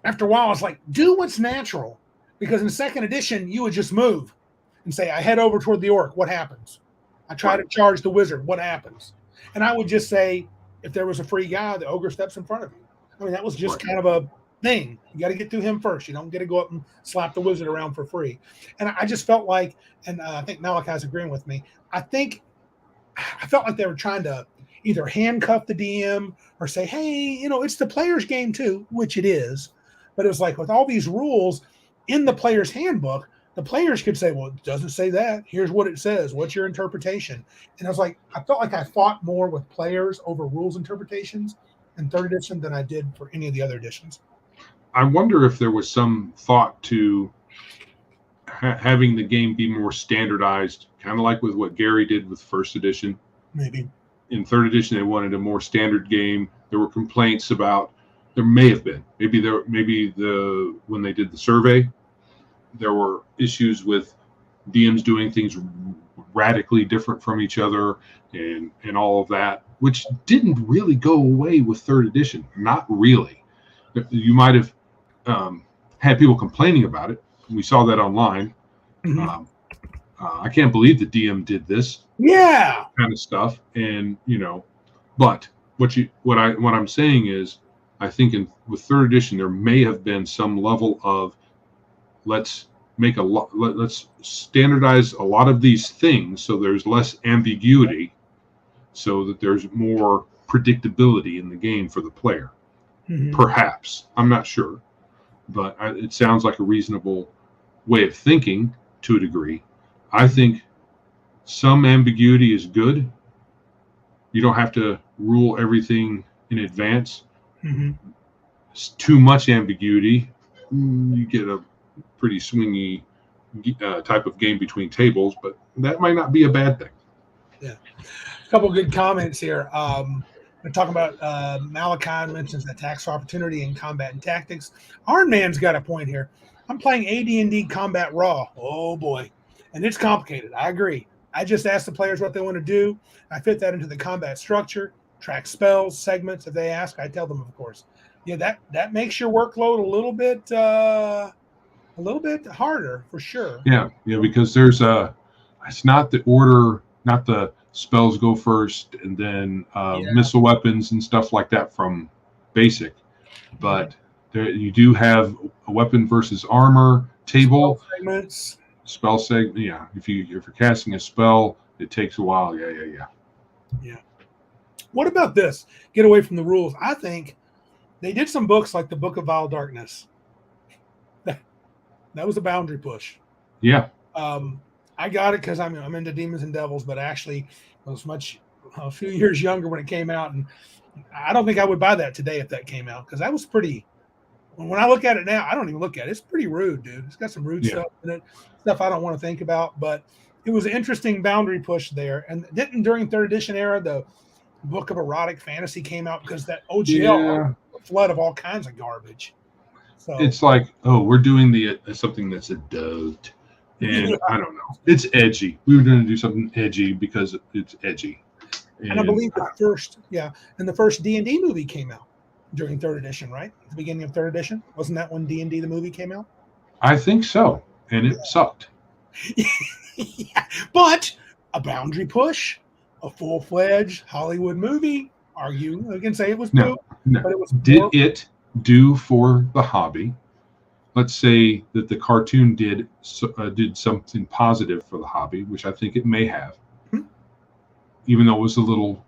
after a while, I was like, do what's natural. Because in second edition, you would just move and say, I head over toward the orc. What happens? I try to charge the wizard. What happens? And I would just say, if there was a free guy, the ogre steps in front of you. I mean, that was just kind of a thing. You got to get to him first. You don't get to go up and slap the wizard around for free. And I just felt like, and I think Malachi's agreeing with me, I felt like they were trying to either handcuff the DM or say, hey, it's the player's game too, which it is. But it was like with all these rules in the player's handbook, the players could say, well, it doesn't say that. Here's what it says. What's your interpretation? And I was like, I felt like I fought more with players over rules interpretations in third edition than I did for any of the other editions. I wonder if there was some thought to having the game be more standardized, kind of like with what Gary did with first edition. Maybe. In third edition, they wanted a more standard game. There were complaints about, there may have been, when they did the survey, there were issues with DMs doing things radically different from each other and all of that, which didn't really go away with third edition. Not really. You might have had people complaining about it. We saw that online. Mm-hmm. I can't believe the DM did this. Yeah, kind of stuff. And but what I'm saying is, I think with third edition there may have been some level of let's standardize a lot of these things so there's less ambiguity, so that there's more predictability in the game for the player. Mm-hmm. Perhaps, I'm not sure, but it sounds like a reasonable way of thinking to a degree. I think some ambiguity is good, You don't have to rule everything in advance. Mm-hmm. It's too much ambiguity. You get a pretty swingy type of game between tables, but that might not be a bad thing. Yeah. A couple of good comments here. We're talking about Malachi mentions attacks for opportunity in combat and tactics. Iron Man's got a point here. I'm playing AD&D Combat Raw. Oh boy, and it's complicated. I agree. I just ask the players what they want to do. I fit that into the combat structure. Track spells, segments. If they ask, I tell them, of course. Yeah, that makes your workload a little bit harder for sure. Yeah, because there's it's not the order, not the spells go first and then missile weapons and stuff like that from basic, but you do have a weapon versus armor table. Spell segments. Spell segment, yeah. If you're casting a spell, it takes a while. Yeah. What about this? Get away from the rules. I think they did some books like the Book of Vile Darkness. That was a boundary push. Yeah. I got it because I'm into Demons and Devils, but actually I was a few years younger when it came out, and I don't think I would buy that today if that came out, because that was pretty. When I look at it now, I don't even look at it. It's pretty rude, dude. It's got some rude stuff in it, stuff I don't want to think about. But it was an interesting boundary push there. And didn't during third edition era the Book of Erotic Fantasy came out because that OGL flood of all kinds of garbage. So it's like, oh, we're doing something that's adult, and I don't know, it's edgy. We were going to do something edgy because it's edgy. And I believe the first D&D movie came out during third edition, right? At the beginning of third edition, wasn't that when D&D the movie came out? I think so, and it sucked. Yeah, but a boundary push, a full-fledged Hollywood movie. I can say it was no. But it was it do for the hobby? Let's say that the cartoon did something positive for the hobby, which I think it may have, even though it was a little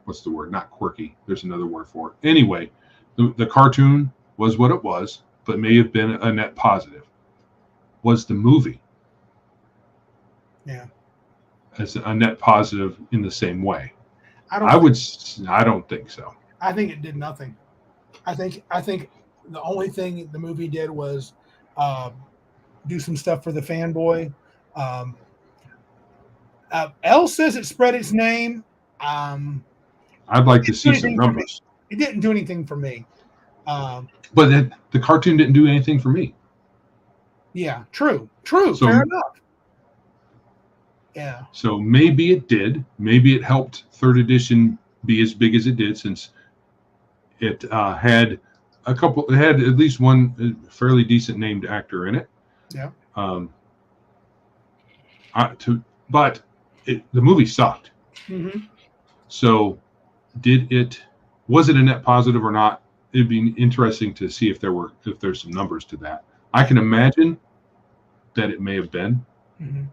what's the word? Not quirky. There's another word for it. Anyway, the cartoon was what it was, but may have been a net positive. Was the movie? Yeah. As a net positive in the same way? I don't think so. I think it did nothing. I think the only thing the movie did was do some stuff for the fanboy. Elle says it spread its name. I'd like to see some numbers. It didn't do anything for me. But the cartoon didn't do anything for me. Yeah, true. So, fair enough. Yeah. So maybe it did. Maybe it helped third edition be as big as it did, since it had at least one fairly decent named actor in it. Yeah. But the movie sucked. Mm-hmm. So was it a net positive or not? It'd be interesting to see if there's some numbers to that. I can imagine that it may have been. Mm-hmm.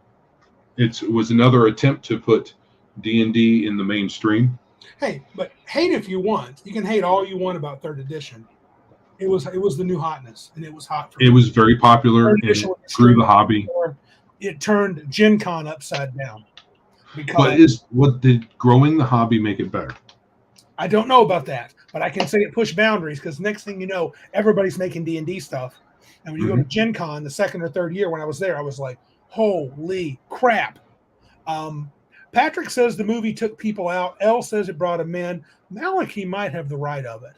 It was another attempt to put D&D in the mainstream. Hey, but hate if you want. You can hate all you want about third edition. It was the new hotness, and it was hot. It was very popular and grew the hobby. It turned Gen Con upside down. Did growing the hobby make it better? I don't know about that, but I can say it pushed boundaries, because next thing you know, everybody's making D&D stuff. And when you go to Gen Con the second or third year, when I was there, I was like, holy crap. Patrick says the movie took people out. Elle says it brought them in. Malachi might have the right of it.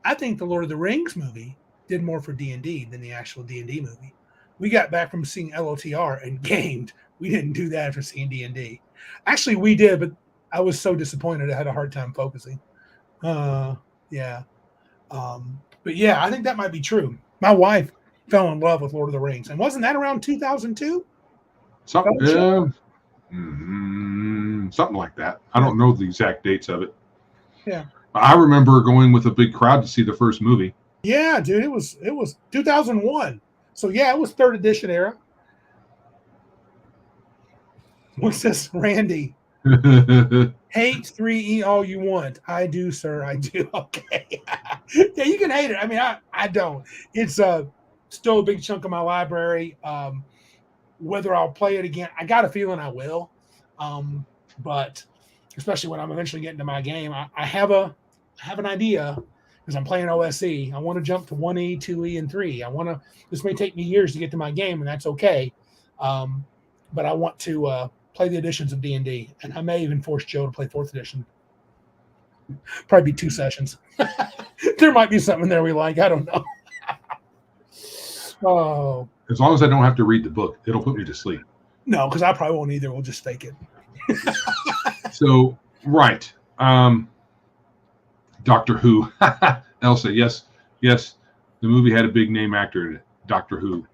I think the Lord of the Rings movie did more for D&D than the actual D&D movie. We got back from seeing LOTR and gamed. We didn't do that for seeing D&D. Actually, we did, but I was so disappointed. I had a hard time focusing. Yeah. But yeah, I think that might be true. My wife fell in love with Lord of the Rings. And wasn't that around 2002? Something like that. I don't know the exact dates of it. Yeah. I remember going with a big crowd to see the first movie. Yeah, dude, it was 2001. So yeah, it was third edition era. What's this, Randy? Hate 3E all you want. I do, sir. I do. Okay. Yeah, you can hate it. I mean, I don't. It's still a big chunk of my library. Whether I'll play it again, I got a feeling I will. But especially when I'm eventually getting to my game, I have an idea because I'm playing OSE. I want to jump to 1E, 2E, and 3. This may take me years to get to my game, and that's okay. But I want to play the editions of D&D, and I may even force Joe to play 4th edition. Probably be 2 sessions. There might be something there we like. I don't know. Oh. As long as I don't have to read the book, it'll put me to sleep. No, because I probably won't either. We'll just fake it. So, right. Doctor Who. Elsa, yes. The movie had a big name actor in it. Doctor Who.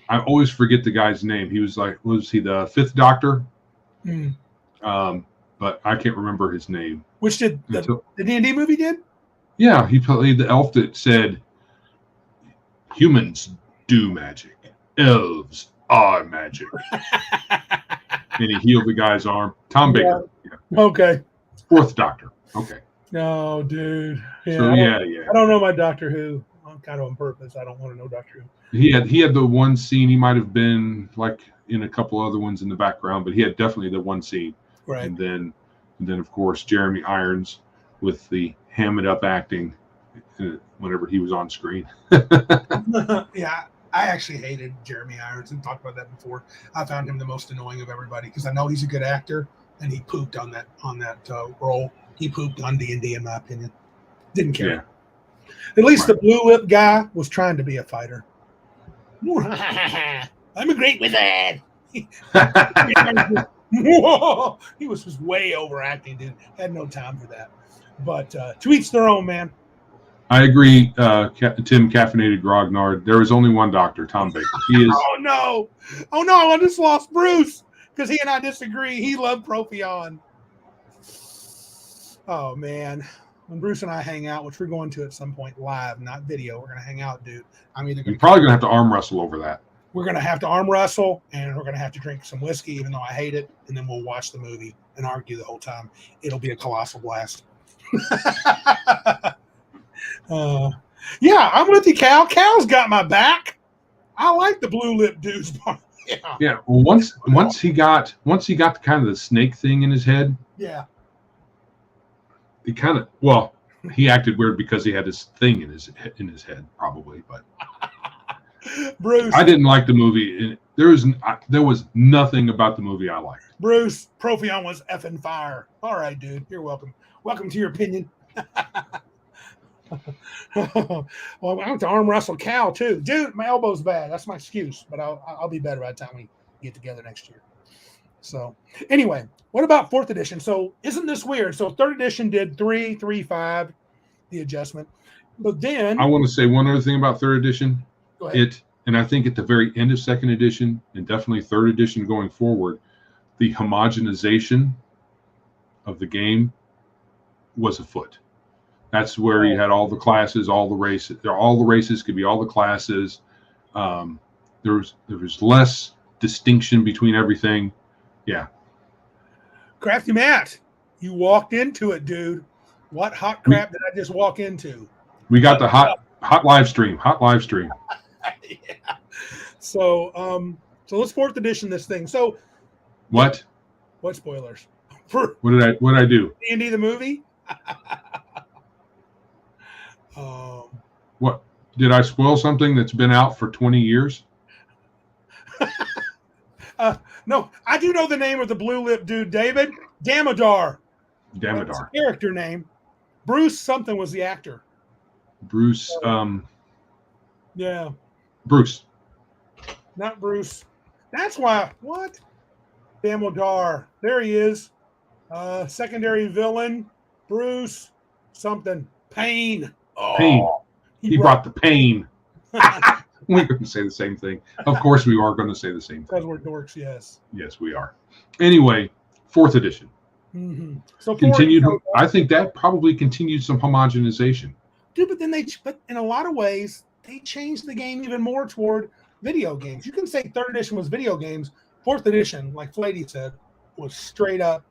I always forget the guy's name. He was like, was he the 5th Doctor? But I can't remember his name. Which did the D&D movie did? Yeah, he played the elf that said, humans do magic. Elves are magic. And he healed the guy's arm. Tom Baker. Yeah. Okay. 4th Doctor. Okay. No, dude. Yeah, so, I don't know my Doctor Who. I'm kind of on purpose. I don't want to know Doctor Who. He had the one scene. He might have been like in a couple other ones in the background, but he had definitely the one scene. Right. And then of course Jeremy Irons with the ham it up acting whenever he was on screen. Yeah, I actually hated Jeremy Irons and talked about that before. I found him the most annoying of everybody because I know he's a good actor, and he pooped on that role. He pooped on D&D, in my opinion. Didn't care. Yeah. At least the blue lip guy was trying to be a fighter. I'm a great wizard. He was just way overacting, dude. Had no time for that. But to each their own, man. I agree, Tim Caffeinated Grognard. There was only one doctor, Tom Baker. He is. Oh no! I just lost Bruce because he and I disagree. He loved Profion. Oh man, when Bruce and I hang out, which we're going to at some point live, not video, we're gonna hang out, dude. You're probably gonna have to arm wrestle over that. We're gonna have to arm wrestle, and we're gonna have to drink some whiskey, even though I hate it, and then we'll watch the movie and argue the whole time. It'll be a colossal blast. Yeah, I'm with you, Cal. Cal's got my back. I like the blue lip dude's part. Yeah. Well, once he got kind of the snake thing in his head. Yeah. He kind of he acted weird because he had this thing in his head, probably. But Bruce, I didn't like the movie. There was nothing about the movie I liked. Bruce, Profion was effing fire. All right, dude, you're welcome. Welcome to your opinion. Well, I went to arm wrestle Cal too, dude. My elbow's bad. That's my excuse, but I'll be better by the time we get together next year. So anyway, what about 4th edition? So isn't this weird? So 3rd edition did 3.3.5, the adjustment, but then I want to say one other thing about 3rd edition. Go ahead. And I think at the very end of 2nd edition and definitely 3rd edition going forward, the homogenization of the game was afoot. That's where you had all the classes, all the races. All the races could be all the classes. There was less distinction between everything. Yeah. Crafty Matt, you walked into it, dude. What hot crap did I just walk into? We got the hot live stream. Yeah. So let's 4th edition this thing. So what spoilers? What did I do? D&D the movie? What did I spoil something that's been out for 20 years? No, I do know the name of the blue lip dude, David Damodar. Damodar. That's the character name. Bruce something was the actor. Bruce. Yeah. Bruce. Not Bruce. That's why. What? Damodar. There he is. Secondary villain. Bruce. Something. Pain. Oh, pain. He brought the pain. We're going to say the same thing. Of course, we are going to say the same thing. Because we're dorks, yes. Yes, we are. Anyway, 4th edition. Mm-hmm. So continued. I think that probably continued some homogenization. Dude, but in a lot of ways, they changed the game even more toward video games. You can say 3rd edition was video games. 4th edition, like Flady said, was straight up.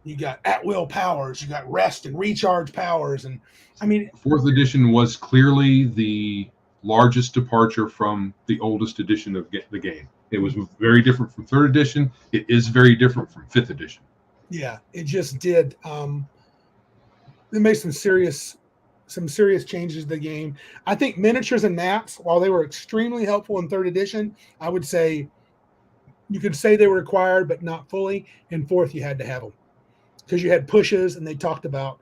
You got at-will powers. You got rest and recharge powers. And, I mean... 4th edition was clearly the largest departure from the oldest edition of the game. It was very different from 3rd edition. It is very different from 5th edition. Yeah, it just did. They made some serious changes to the game. I think miniatures and maps, while they were extremely helpful in 3rd edition, I would say you could say they were required, but not fully. In 4th, you had to have them because you had pushes, and they talked about,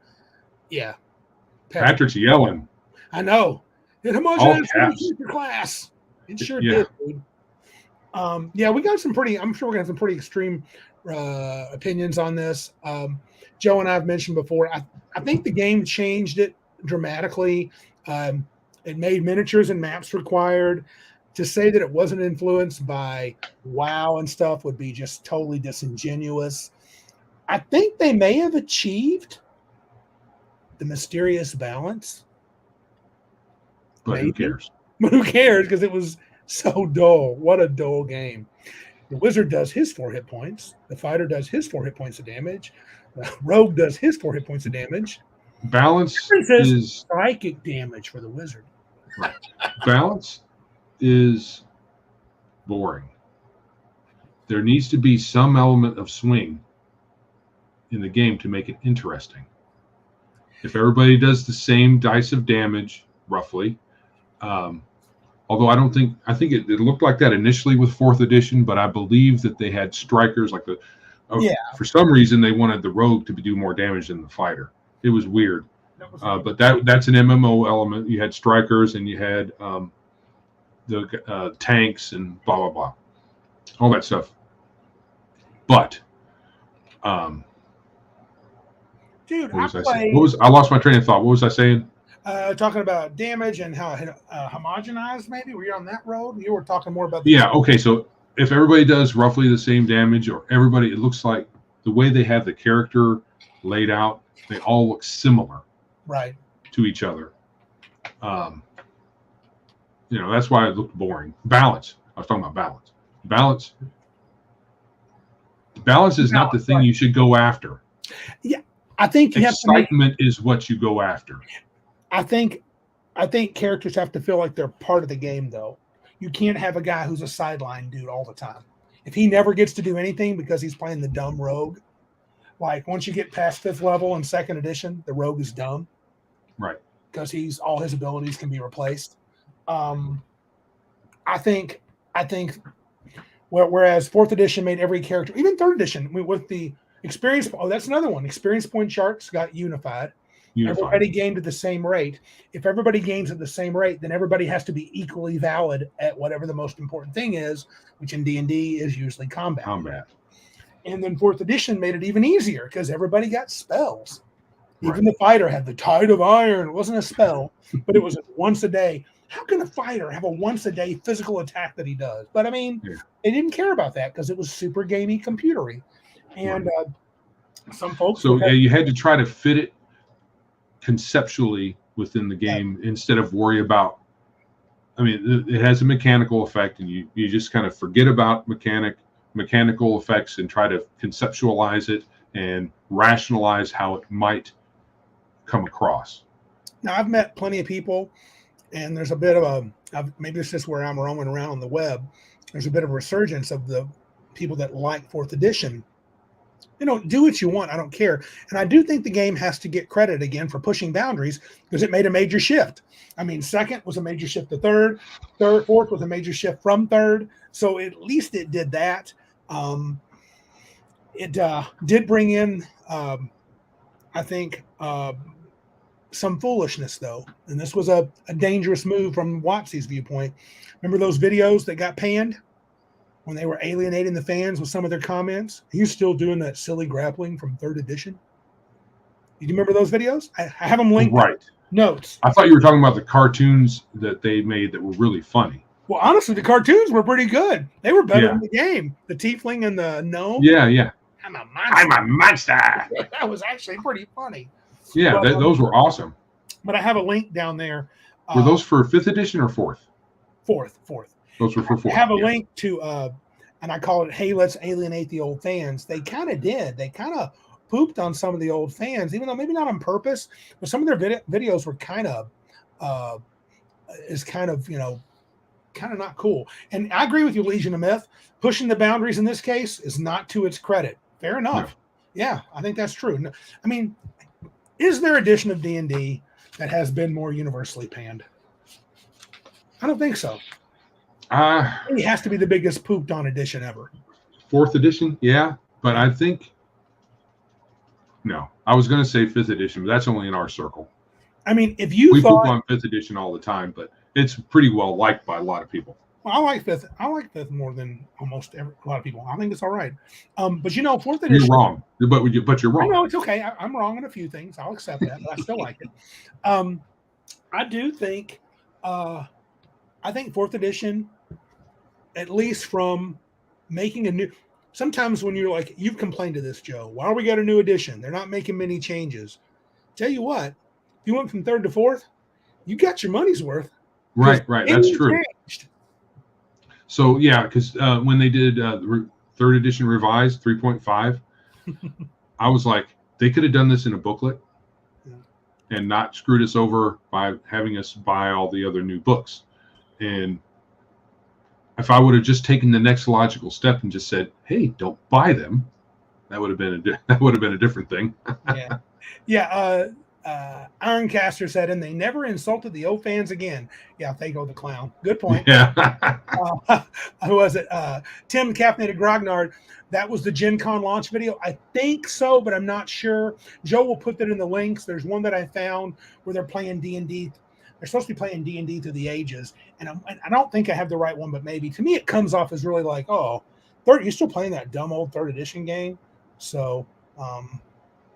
Patrick's yelling. I know. It homogenized your class. It sure did, dude. We got some pretty. I'm sure we're gonna have some pretty extreme opinions on this. Joe and I have mentioned before. I think the game changed it dramatically. It made miniatures and maps required. To say that it wasn't influenced by WoW and stuff would be just totally disingenuous. I think they may have achieved the mysterious balance. But who cares? But who cares? Because it was so dull. What a dull game. The wizard does his 4 hit points. The fighter does his 4 hit points of damage. The rogue does his 4 hit points of damage. Balance is psychic damage for the wizard. Right. Balance is boring. There needs to be some element of swing in the game to make it interesting. If everybody does the same dice of damage, roughly, although I think it looked like that initially with 4th edition, but I believe that they had strikers like for some reason they wanted the rogue to do more damage than the fighter. It was weird. But that's an MMO element. You had strikers and you had the tanks and blah blah blah, all that stuff. But dude, I lost my train of thought. What was I saying? Talking about damage and how it homogenized. Maybe were you on that road? You were talking more about. Okay. So if everybody does roughly the same damage, or everybody, it looks like the way they have the character laid out, they all look similar, right, to each other. That's why it looked boring. Balance. I was talking about balance. Balance is not the thing you should go after. Yeah, I think excitement is what you go after. I think characters have to feel like they're part of the game, though. You can't have a guy who's a sideline dude all the time. If he never gets to do anything because he's playing the dumb rogue, like once you get past 5th level in 2nd edition, the rogue is dumb, right? Because all his abilities can be replaced. I think whereas 4th edition made every character, even 3rd edition, with the experience. Oh, that's another one. Experience point charts got unified. Everybody gained at the same rate. If everybody gains at the same rate, then everybody has to be equally valid at whatever the most important thing is, which in D&D is usually combat. And then 4th edition made it even easier because everybody got spells. Even the fighter had the Tide of Iron. It wasn't a spell, but it was once a day. How can a fighter have a once-a-day physical attack that he does? But, I mean, they didn't care about that because it was super gamey computery. And some folks... So, you had to try to fit it conceptually within the game instead of worry about... I mean, it has a mechanical effect, and you just kind of forget about mechanical effects and try to conceptualize it and rationalize how it might come across. Now, I've met plenty of people... And there's a bit of maybe it's just where I'm roaming around on the web. There's a bit of a resurgence of the people that like 4th edition. Do what you want. I don't care. And I do think the game has to get credit again for pushing boundaries because it made a major shift. I mean, 2nd was a major shift to 3rd. 4th was a major shift from 3rd. So at least it did that. It did bring in, I think, some foolishness, though. And this was a dangerous move from WoTC's viewpoint. Remember those videos that got panned when they were alienating the fans with some of their comments? He's still doing that silly grappling from 3rd edition. Do you remember those videos? I have them linked. Right. Notes. I thought you were talking about the cartoons that they made that were really funny. Well, honestly, the cartoons were pretty good. They were better than the game. The tiefling and the gnome. Yeah. I'm a monster. That was actually pretty funny. Yeah, those were awesome. But I have a link down there. Were those for 5th edition or 4th? 4th. Those were for 4th. I have a link to, and I call it, hey, let's alienate the old fans. They kind of did. They kind of pooped on some of the old fans, even though maybe not on purpose, but some of their videos were kind of kind of not cool. And I agree with you, Legion of Myth. Pushing the boundaries in this case is not to its credit. Fair enough. No. Yeah, I think that's true. No, I mean, is there an edition of D&D that has been more universally panned? I don't think so. It has to be the biggest pooped on edition ever. 4th edition, yeah, but I think no. I was going to say 5th edition, but that's only in our circle. I mean, if we poop on 5th edition all the time, but it's pretty well liked by a lot of people. Well, I like 5th. I like 5th more than a lot of people. I think it's all right. But 4th edition. You're wrong, but you're wrong. I know it's okay. I'm wrong in a few things. I'll accept that, but I still like it. I do think. I think 4th edition, at least from making a new. Sometimes when you're like, you've complained to this, Joe. Why do we got a new edition? They're not making many changes. Tell you what, if you went from 3rd to 4th, you got your money's worth. Right. That's true. Changed. So yeah, because when they did the 3rd edition revised 3.5, I was like, they could have done this in a booklet and not screwed us over by having us buy all the other new books. And if I would have just taken the next logical step and just said, "Hey, don't buy them," that would have been a different thing. Ironcaster said, and they never insulted the O fans again. Yeah, Fago the clown. Good point. Yeah. Who was it? Tim Caffeinated Grognard. That was the Gen Con launch video. I think so, but I'm not sure. Joe will put that in the links. There's one that I found where they're playing D&D. They're supposed to be playing D&D through the ages. And I don't think I have the right one, but maybe. To me, it comes off as really like, oh, you're still playing that dumb old 3rd edition game. So,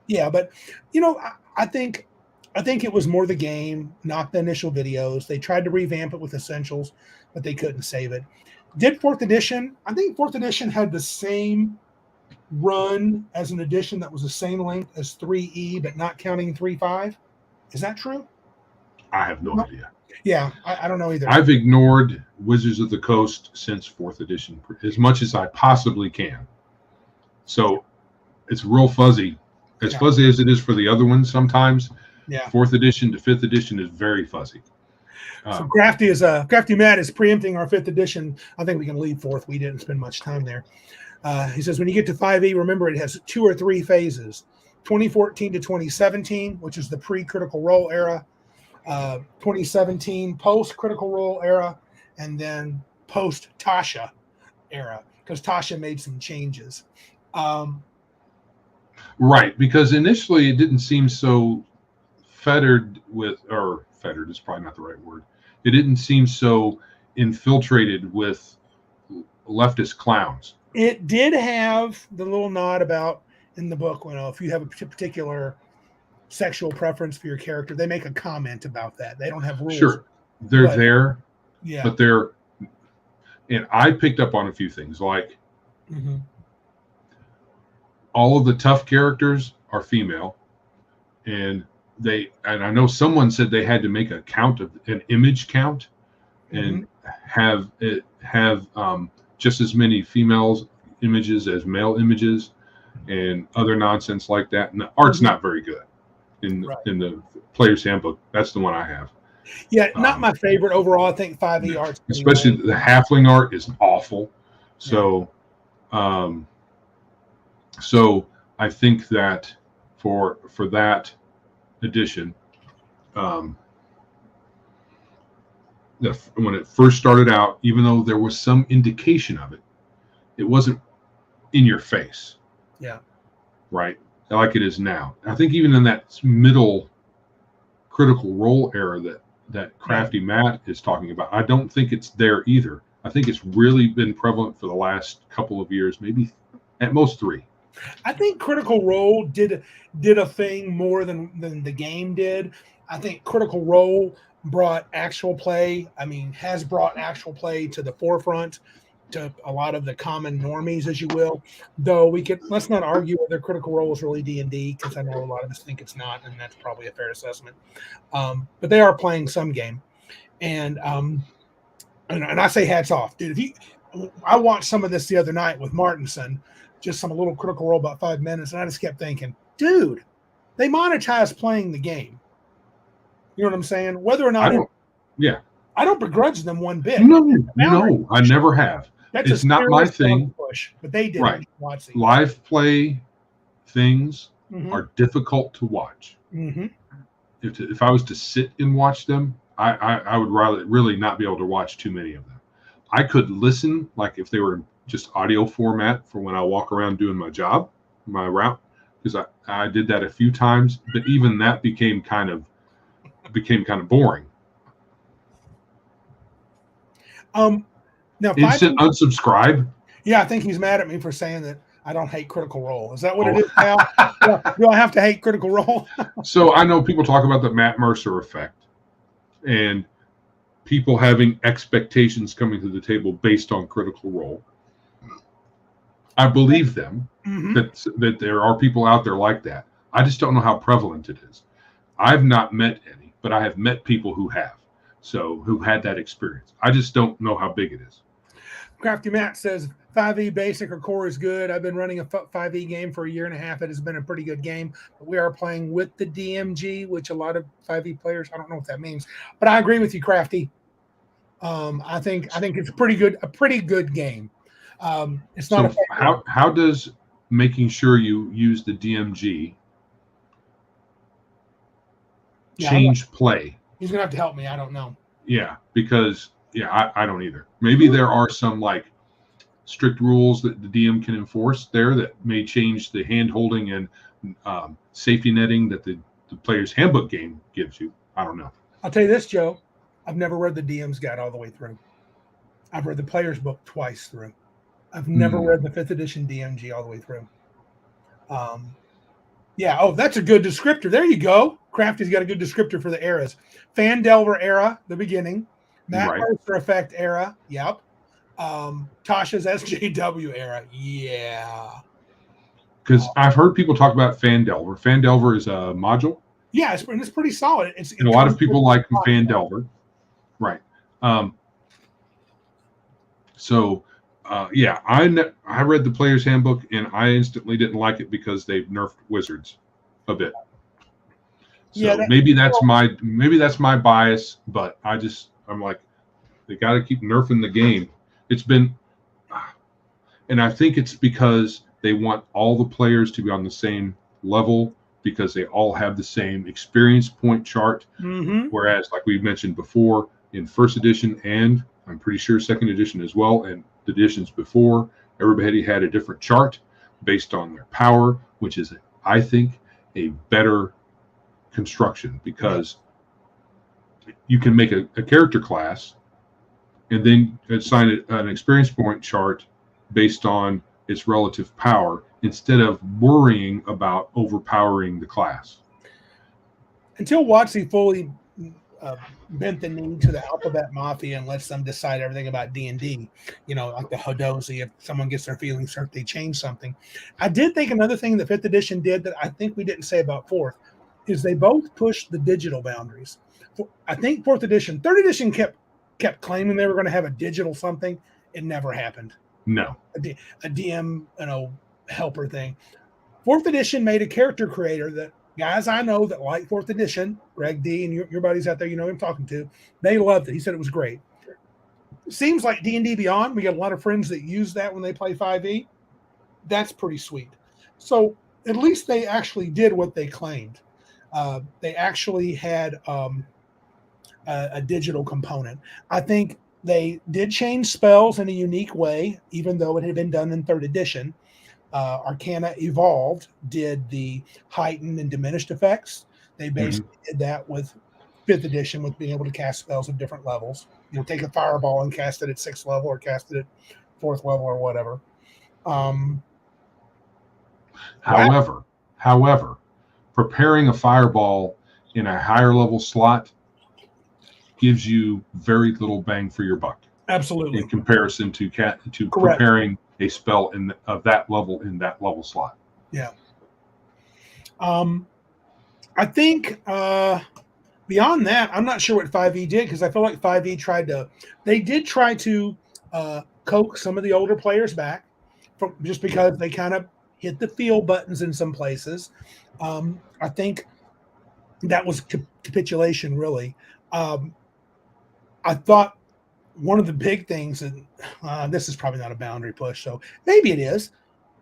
yeah, but, I think it was more the game, not the initial videos. They tried to revamp it with essentials, but they couldn't save it. Did 4th edition? I think 4th edition had the same run as an edition that was the same length as 3E, but not counting 3.5. Is that true? I have no idea. Yeah, I don't know either. I've ignored Wizards of the Coast since 4th edition as much as I possibly can. So it's real fuzzy. As fuzzy as it is for the other ones sometimes. Yeah. 4th edition to 5th edition is very fuzzy. So Crafty Matt is preempting our 5th edition. I think we can leave 4th. We didn't spend much time there. He says, when you get to 5e, remember it has 2 or 3 phases. 2014 to 2017, which is the pre-Critical Role era. 2017 post-Critical Role era. And then post-Tasha era. Because Tasha made some changes. Right, because initially it didn't seem so fettered is probably not the right word. It didn't seem so infiltrated with leftist clowns. It did have the little nod about in the book, if you have a particular sexual preference for your character, they make a comment about that. They don't have rules. Sure, they're there, but and I picked up on a few things like all of the tough characters are female, and I know someone said they had to make a count of an image count and have just as many females images as male images and other nonsense like that. And the art's not very good in the player's handbook. That's the one I have. Yeah, not my favorite overall. I think 5e art, especially the halfling art, is awful. So, so I think that for that edition, when it first started out, even though there was some indication of it, it wasn't in your face. Yeah. Right. Like it is now. I think even in that middle Critical Role era that Crafty Matt is talking about, I don't think it's there either. I think it's really been prevalent for the last couple of years, maybe at most 3. I think Critical Role did a thing more than the game did. I think Critical Role brought actual play. Has brought actual play to the forefront to a lot of the common normies, as you will. Though let's not argue whether Critical Role is really D&D, because I know a lot of us think it's not, and that's probably a fair assessment. But they are playing some game, and I say hats off, dude. I watched some of this the other night with Martinson. Just some little Critical Role about 5 minutes, and I just kept thinking, dude, they monetize playing the game. You know what I'm saying? Whether or not I don't begrudge them one bit. No, I never have. It's not my thing. Push, but they did. Right. Live play things Mm-hmm. are difficult to watch. Mm-hmm. If I was to sit and watch them, I would rather really not be able to watch too many of them. I could listen, like if they were just audio format for when I walk around doing my job, my route, because I did that a few times, but even that became kind of boring. Now instant unsubscribe. Yeah, I think he's mad at me for saying that I don't hate Critical Role. Is that what it is now? Do I have to hate Critical Role? So I know people talk about the Matt Mercer effect and people having expectations coming to the table based on Critical Role. I believe them that there are people out there like that. I just don't know how prevalent it is. I've not met any, but I have met people who have. So who had that experience. I just don't know how big it is. Crafty Matt says 5e basic or core is good. I've been running a 5e game for a year and a half. It has been a pretty good game. But we are playing with the DMG, which a lot of 5e players, I don't know what that means. But I agree with you, Crafty. I think it's a pretty good game. It's not. So how does making sure you use the DMG change play? He's gonna have to help me. I don't know. Yeah, because I don't either. Maybe there are some like strict rules that the DM can enforce there that may change the hand holding and safety netting that the player's handbook game gives you. I don't know. I'll tell you this, Joe. I've never read the DM's guide all the way through. I've read the player's book twice through. I've never read the 5th edition DMG all the way through. Yeah. Oh, that's a good descriptor. There you go. Crafty's got a good descriptor for the eras. Fan Delver era, the beginning. Matt Mercer effect era. Yep. Tasha's SJW era. Yeah. Because I've heard people talk about Fan Delver. Fan Delver is a module. Yeah, it's pretty solid. And a lot of people like Fan Delver. Right. I read the player's handbook and I instantly didn't like it because they've nerfed wizards a bit. So maybe that's my bias, but I'm like, they got to keep nerfing the game. It's been, and I think it's because they want all the players to be on the same level because they all have the same experience point chart. Whereas, like we mentioned before, in 1st edition and I'm pretty sure 2nd edition as well, and the editions before, everybody had a different chart based on their power, which is, I think, a better construction because you can make a character class and then assign an experience point chart based on its relative power instead of worrying about overpowering the class. Until WoTC fully bent the knee to the Alphabet Mafia and lets them decide everything about D&D, like the Hodozi, if someone gets their feelings hurt, they change something. I did think another thing the 5th edition did that I think we didn't say about 4th is they both pushed the digital boundaries. I think 4th edition, 3rd edition kept claiming they were going to have a digital something. It never happened. No. A DM, helper thing. 4th edition made a character creator that guys I know that like 4th edition, Greg D and your buddies out there, who I'm talking to, they loved it. He said it was great. Seems like D&D Beyond, we got a lot of friends that use that when they play 5e. That's pretty sweet. So at least they actually did what they claimed. They actually had a digital component. I think they did change spells in a unique way, even though it had been done in 3rd edition. Arcana Evolved did the heightened and diminished effects. They basically did that with 5th edition with being able to cast spells at different levels. Take a fireball and cast it at 6th level or cast it at 4th level or whatever. However, preparing a fireball in a higher level slot gives you very little bang for your buck. Absolutely. In comparison to preparing a spell of that level in that level slot. Yeah. I think beyond that, I'm not sure what 5e did because I feel like 5e did try to coax some of the older players back just because they kind of hit the feel buttons in some places. I think that was capitulation, really. I thought one of the big things, and this is probably not a boundary push, so maybe it is.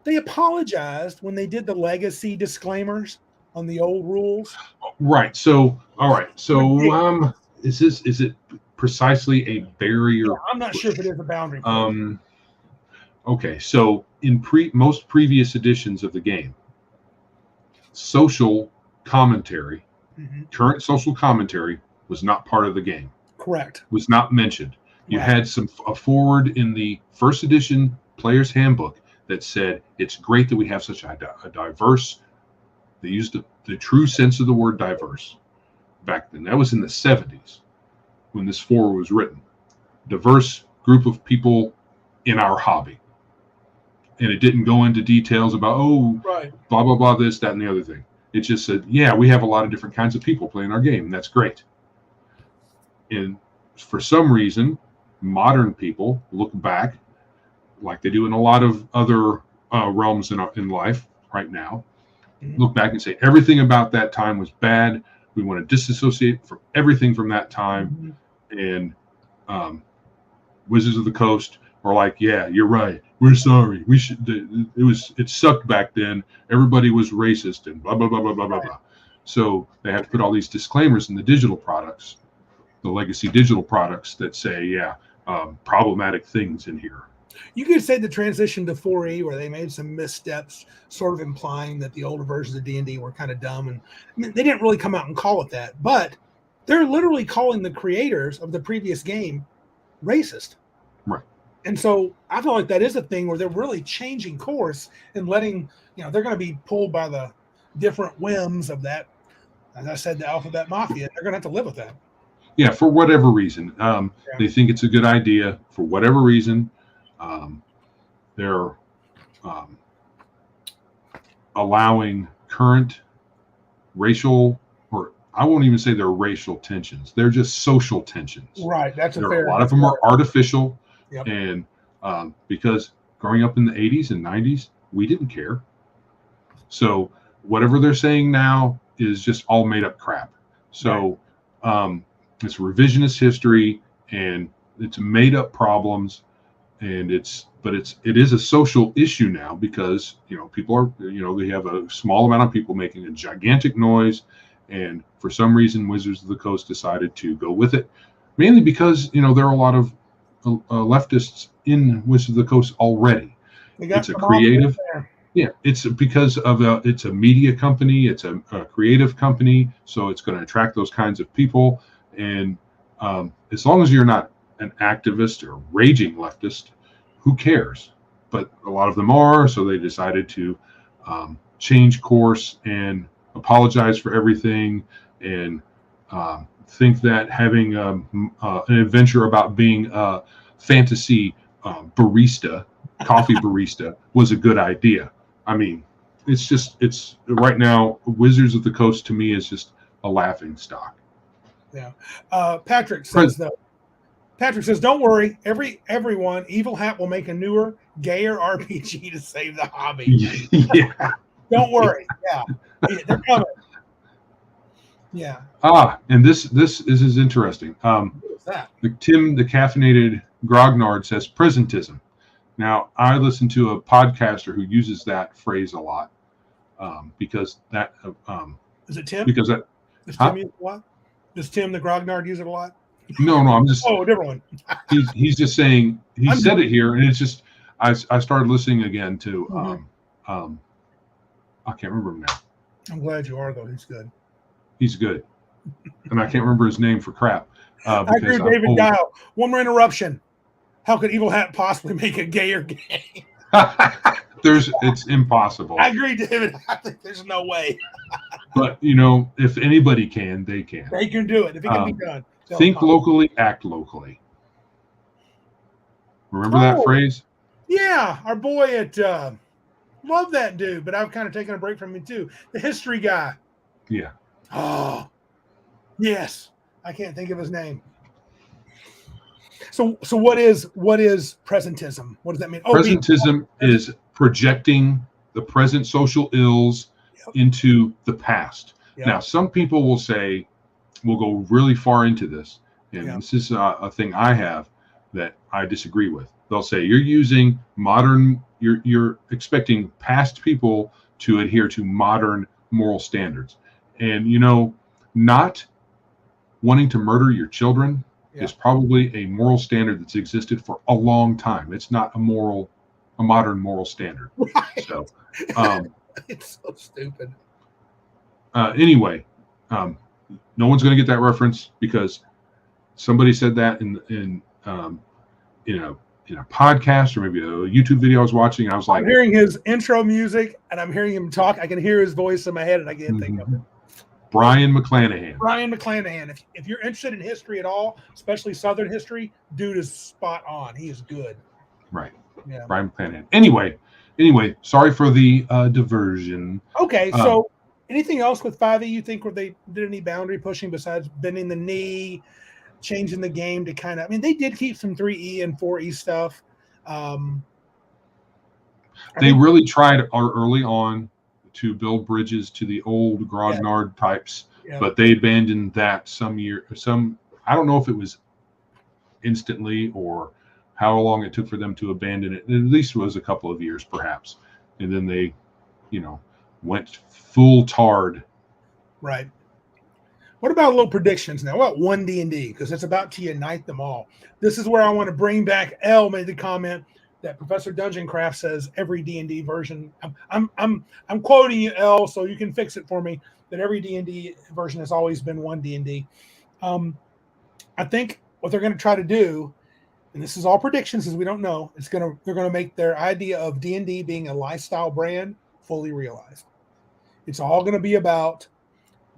They apologized when they did the legacy disclaimers on the old rules. Right. So, all right. So, is it precisely a barrier? Yeah, I'm not sure if it is a boundary push. Okay. So, in most previous editions of the game, social commentary, current social commentary was not part of the game. Correct. Was not mentioned. You had a forward in the first edition player's handbook that said it's great that we have such a diverse. They used the true sense of the word diverse back then. That was in the 70s when this forward was written. Diverse group of people in our hobby. And it didn't go into details about, blah, blah, blah, this, that, and the other thing. It just said, yeah, we have a lot of different kinds of people playing our game, and that's great. And for some reason, modern people look back, like they do in a lot of other realms in life right now, look back and say, everything about that time was bad. We want to disassociate from everything from that time. And Wizards of the Coast are like, yeah, you're right. We're sorry. We should. It sucked back then. Everybody was racist and blah, blah, blah, blah, blah, blah, blah. So they have to put all these disclaimers in the digital products, the legacy digital products that say, problematic things in here. You could say the transition to 4E where they made some missteps, sort of implying that the older versions of D&D were kind of dumb. And I mean, they didn't really come out and call it that, but they're literally calling the creators of the previous game racist. Right. And so I feel like that is a thing where they're really changing course and letting, they're going to be pulled by the different whims of that. As I said, the Alphabet Mafia, they're going to have to live with that. Yeah, for whatever reason. They think it's a good idea. For whatever reason, they're allowing current racial, or I won't even say they're racial tensions. They're just social tensions. Right. That's a lot of them are artificial. Yep. And because growing up in the 80s and 90s, we didn't care. So whatever they're saying now is just all made up crap. So it's revisionist history, and it's made up problems, and it is a social issue now because people are they have a small amount of people making a gigantic noise, and for some reason Wizards of the Coast decided to go with it, mainly because there are a lot of leftists in Wizards of the Coast already. It's a creative. Yeah, it's because of it's a media company, it's a creative company, so it's going to attract those kinds of people. And as long as you're not an activist or raging leftist, who cares? But a lot of them are, so they decided to change course and apologize for everything, and think that having an adventure about being a fantasy barista, coffee barista, was a good idea. I mean, it's right now, Wizards of the Coast to me is just a laughing stock. Yeah. Patrick says, don't worry. Everyone, Evil Hat will make a newer, gayer RPG to save the hobby. Yeah. Don't worry. Yeah. They're coming. Yeah. And this is interesting. What's that? Tim, the caffeinated grognard, says presentism. Now, I listen to a podcaster who uses that phrase a lot, because that is it Tim? Because that does Tim use it a lot? Does Tim the grognard use it a lot? No, I'm just a different one. he's just saying said it here, and it's just I started listening again to I can't remember him now. I'm glad you are, though. He's good. He's good, and I can't remember his name for crap. I agree with David Dial. One more interruption. How could Evil Hat possibly make a gayer game? It's impossible. I agree, David. I think there's no way. But if anybody can, they can. They can do it if it can be done. Think locally, act locally. Remember that phrase? Yeah, our boy at love that dude, but I've kind of taken a break from him too. The history guy. Yeah. Oh, yes. I can't think of his name. So what is presentism? What does that mean? Presentism is projecting the present social ills into the past. Yep. Now, some people will go really far into this and this is a thing I have that I disagree with. They'll say you're using modern, you're expecting past people to adhere to modern moral standards, and not wanting to murder your children is probably a moral standard that's existed for a long time. It's not a modern moral standard. Right. So it's so stupid. Anyway, no one's going to get that reference because somebody said that in a podcast or maybe a YouTube video I was watching. I was like, I'm hearing his intro music and I'm hearing him talk. I can hear his voice in my head and I can't think of it. Brian McClanahan. Brian McClanahan. If you're interested in history at all, especially Southern history, dude is spot on. He is good. Right. Yeah. Brian McClanahan. Anyway, sorry for the diversion. Okay, so anything else with 5e you think where they did any boundary pushing besides bending the knee, changing the game to kind of, I mean, they did keep some 3e and 4e stuff. They really tried early on to build bridges to the old Grognard types, but they abandoned that I don't know if it was instantly or how long it took for them to abandon it. At least it was a couple of years perhaps. And then they, went full tard. Right. What about little predictions now? What 1D&D? Because it's about to unite them all. This is where I want to bring back L made the comment that Professor Dungeoncraft says every D&D version. I'm quoting you, L, so you can fix it for me. That every D&D version has always been 1D&D. I think what they're going to try to do, and this is all predictions, as we don't know, they're going to make their idea of D&D being a lifestyle brand fully realized. It's all going to be about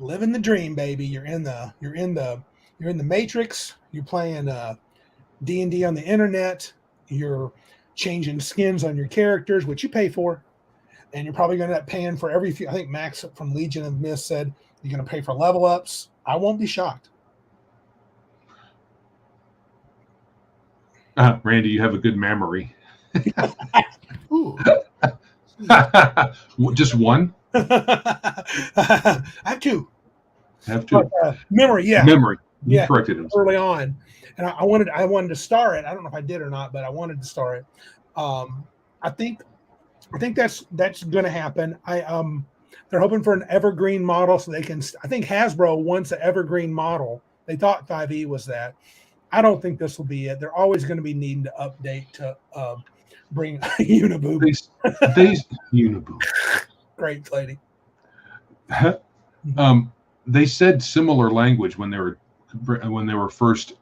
living the dream, baby. You're in the Matrix. You're playing D&D on the internet. You're changing skins on your characters, which you pay for, and you're probably going to end up paying for every few. I think Max from Legion of Myth said you're going to pay for level ups. I won't be shocked. Randy, you have a good memory. Ooh. Just one? I have two. But, memory, yeah. Memory. You corrected him early on. And I wanted to star it. I don't know if I did or not, but I wanted to star it. I think that's going to happen. They're hoping for an evergreen model so they can. I think Hasbro wants an evergreen model. They thought 5e was that. I don't think this will be it. They're always going to be needing to update to bring Uniboob. Uniboob. Great lady. They said similar language when they were first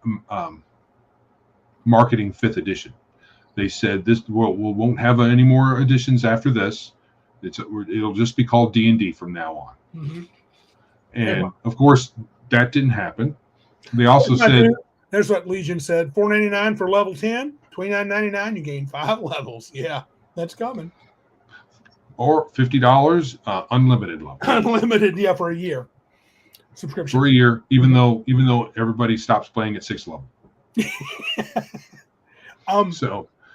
marketing 5th edition. They said this we won't have any more editions after this. It'll just be called D&D from now on. Mm-hmm. And of course, that didn't happen. They also said, "There's what Legion said: $4.99 for level 10, $29.99 you gain 5 levels." Yeah, that's coming. Or $50 unlimited level. Unlimited, yeah, for a year subscription. For a year, even though everybody stops playing at 6th level.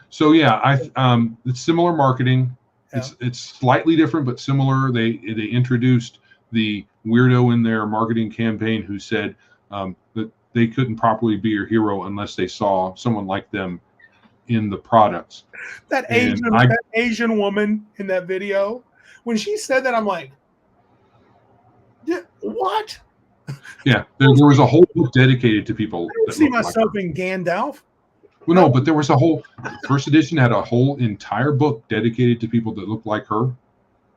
So yeah, it's similar marketing. Yeah. It's slightly different, but similar. They introduced the weirdo in their marketing campaign who said that they couldn't properly be your hero unless they saw someone like them in the products. That Asian woman in that video, when she said that, I'm like, what? Yeah, there was a whole book dedicated to people. I don't see myself in Gandalf. Well, no, but there was first edition had a whole entire book dedicated to people that looked like her.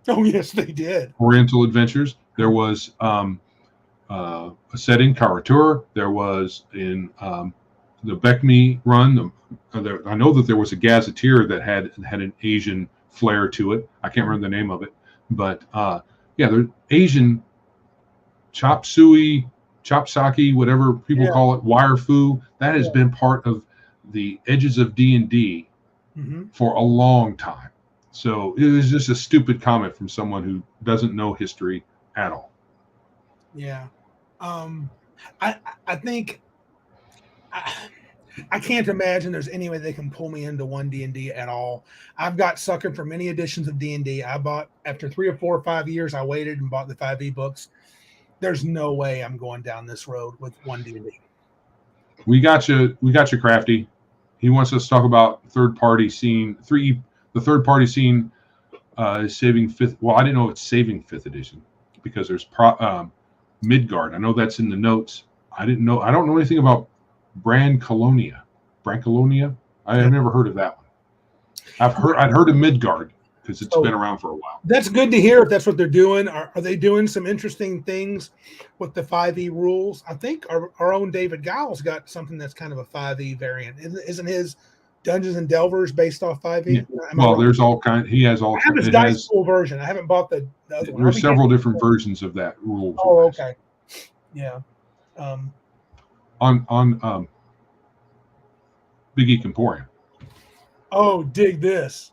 Oh, yes, they did. Oriental Adventures. There was a set in Karatur. There was in the BECMI run. I know that there was a gazetteer that had an Asian flair to it. I can't remember the name of it, but there's Asian chop suey, chop sake, whatever people call it, wire fu. That has been part of the edges of D&D for a long time. So it was just a stupid comment from someone who doesn't know history at all. Yeah. I think I can't imagine there's any way they can pull me into 1D&D at all. I've got suckered for many editions of D&D. I bought, after 3 or 4 or 5 years, I waited and bought the 5e books. There's no way I'm going down this road with 1D&D. We got you, Crafty. He wants us to talk about third-party scene. The third-party scene is saving fifth. Well, I didn't know it's saving fifth edition because there's Midgard. I know that's in the notes. I don't know anything about Brancalonia. I have never heard of that one. I'd heard of Midgard because it's been around for a while. That's good to hear if that's what they're doing. Are they doing some interesting things with the 5e rules? I think our own David Giles got something that's kind of a 5e variant. Isn't his Dungeons and Delvers based off 5e? Yeah. Well, there's all kind. He has all. I have his dice pool version. I haven't bought the other one. There's several different versions of that rule. Oh, okay. Yeah. On Big Geek Emporium. Oh, dig this.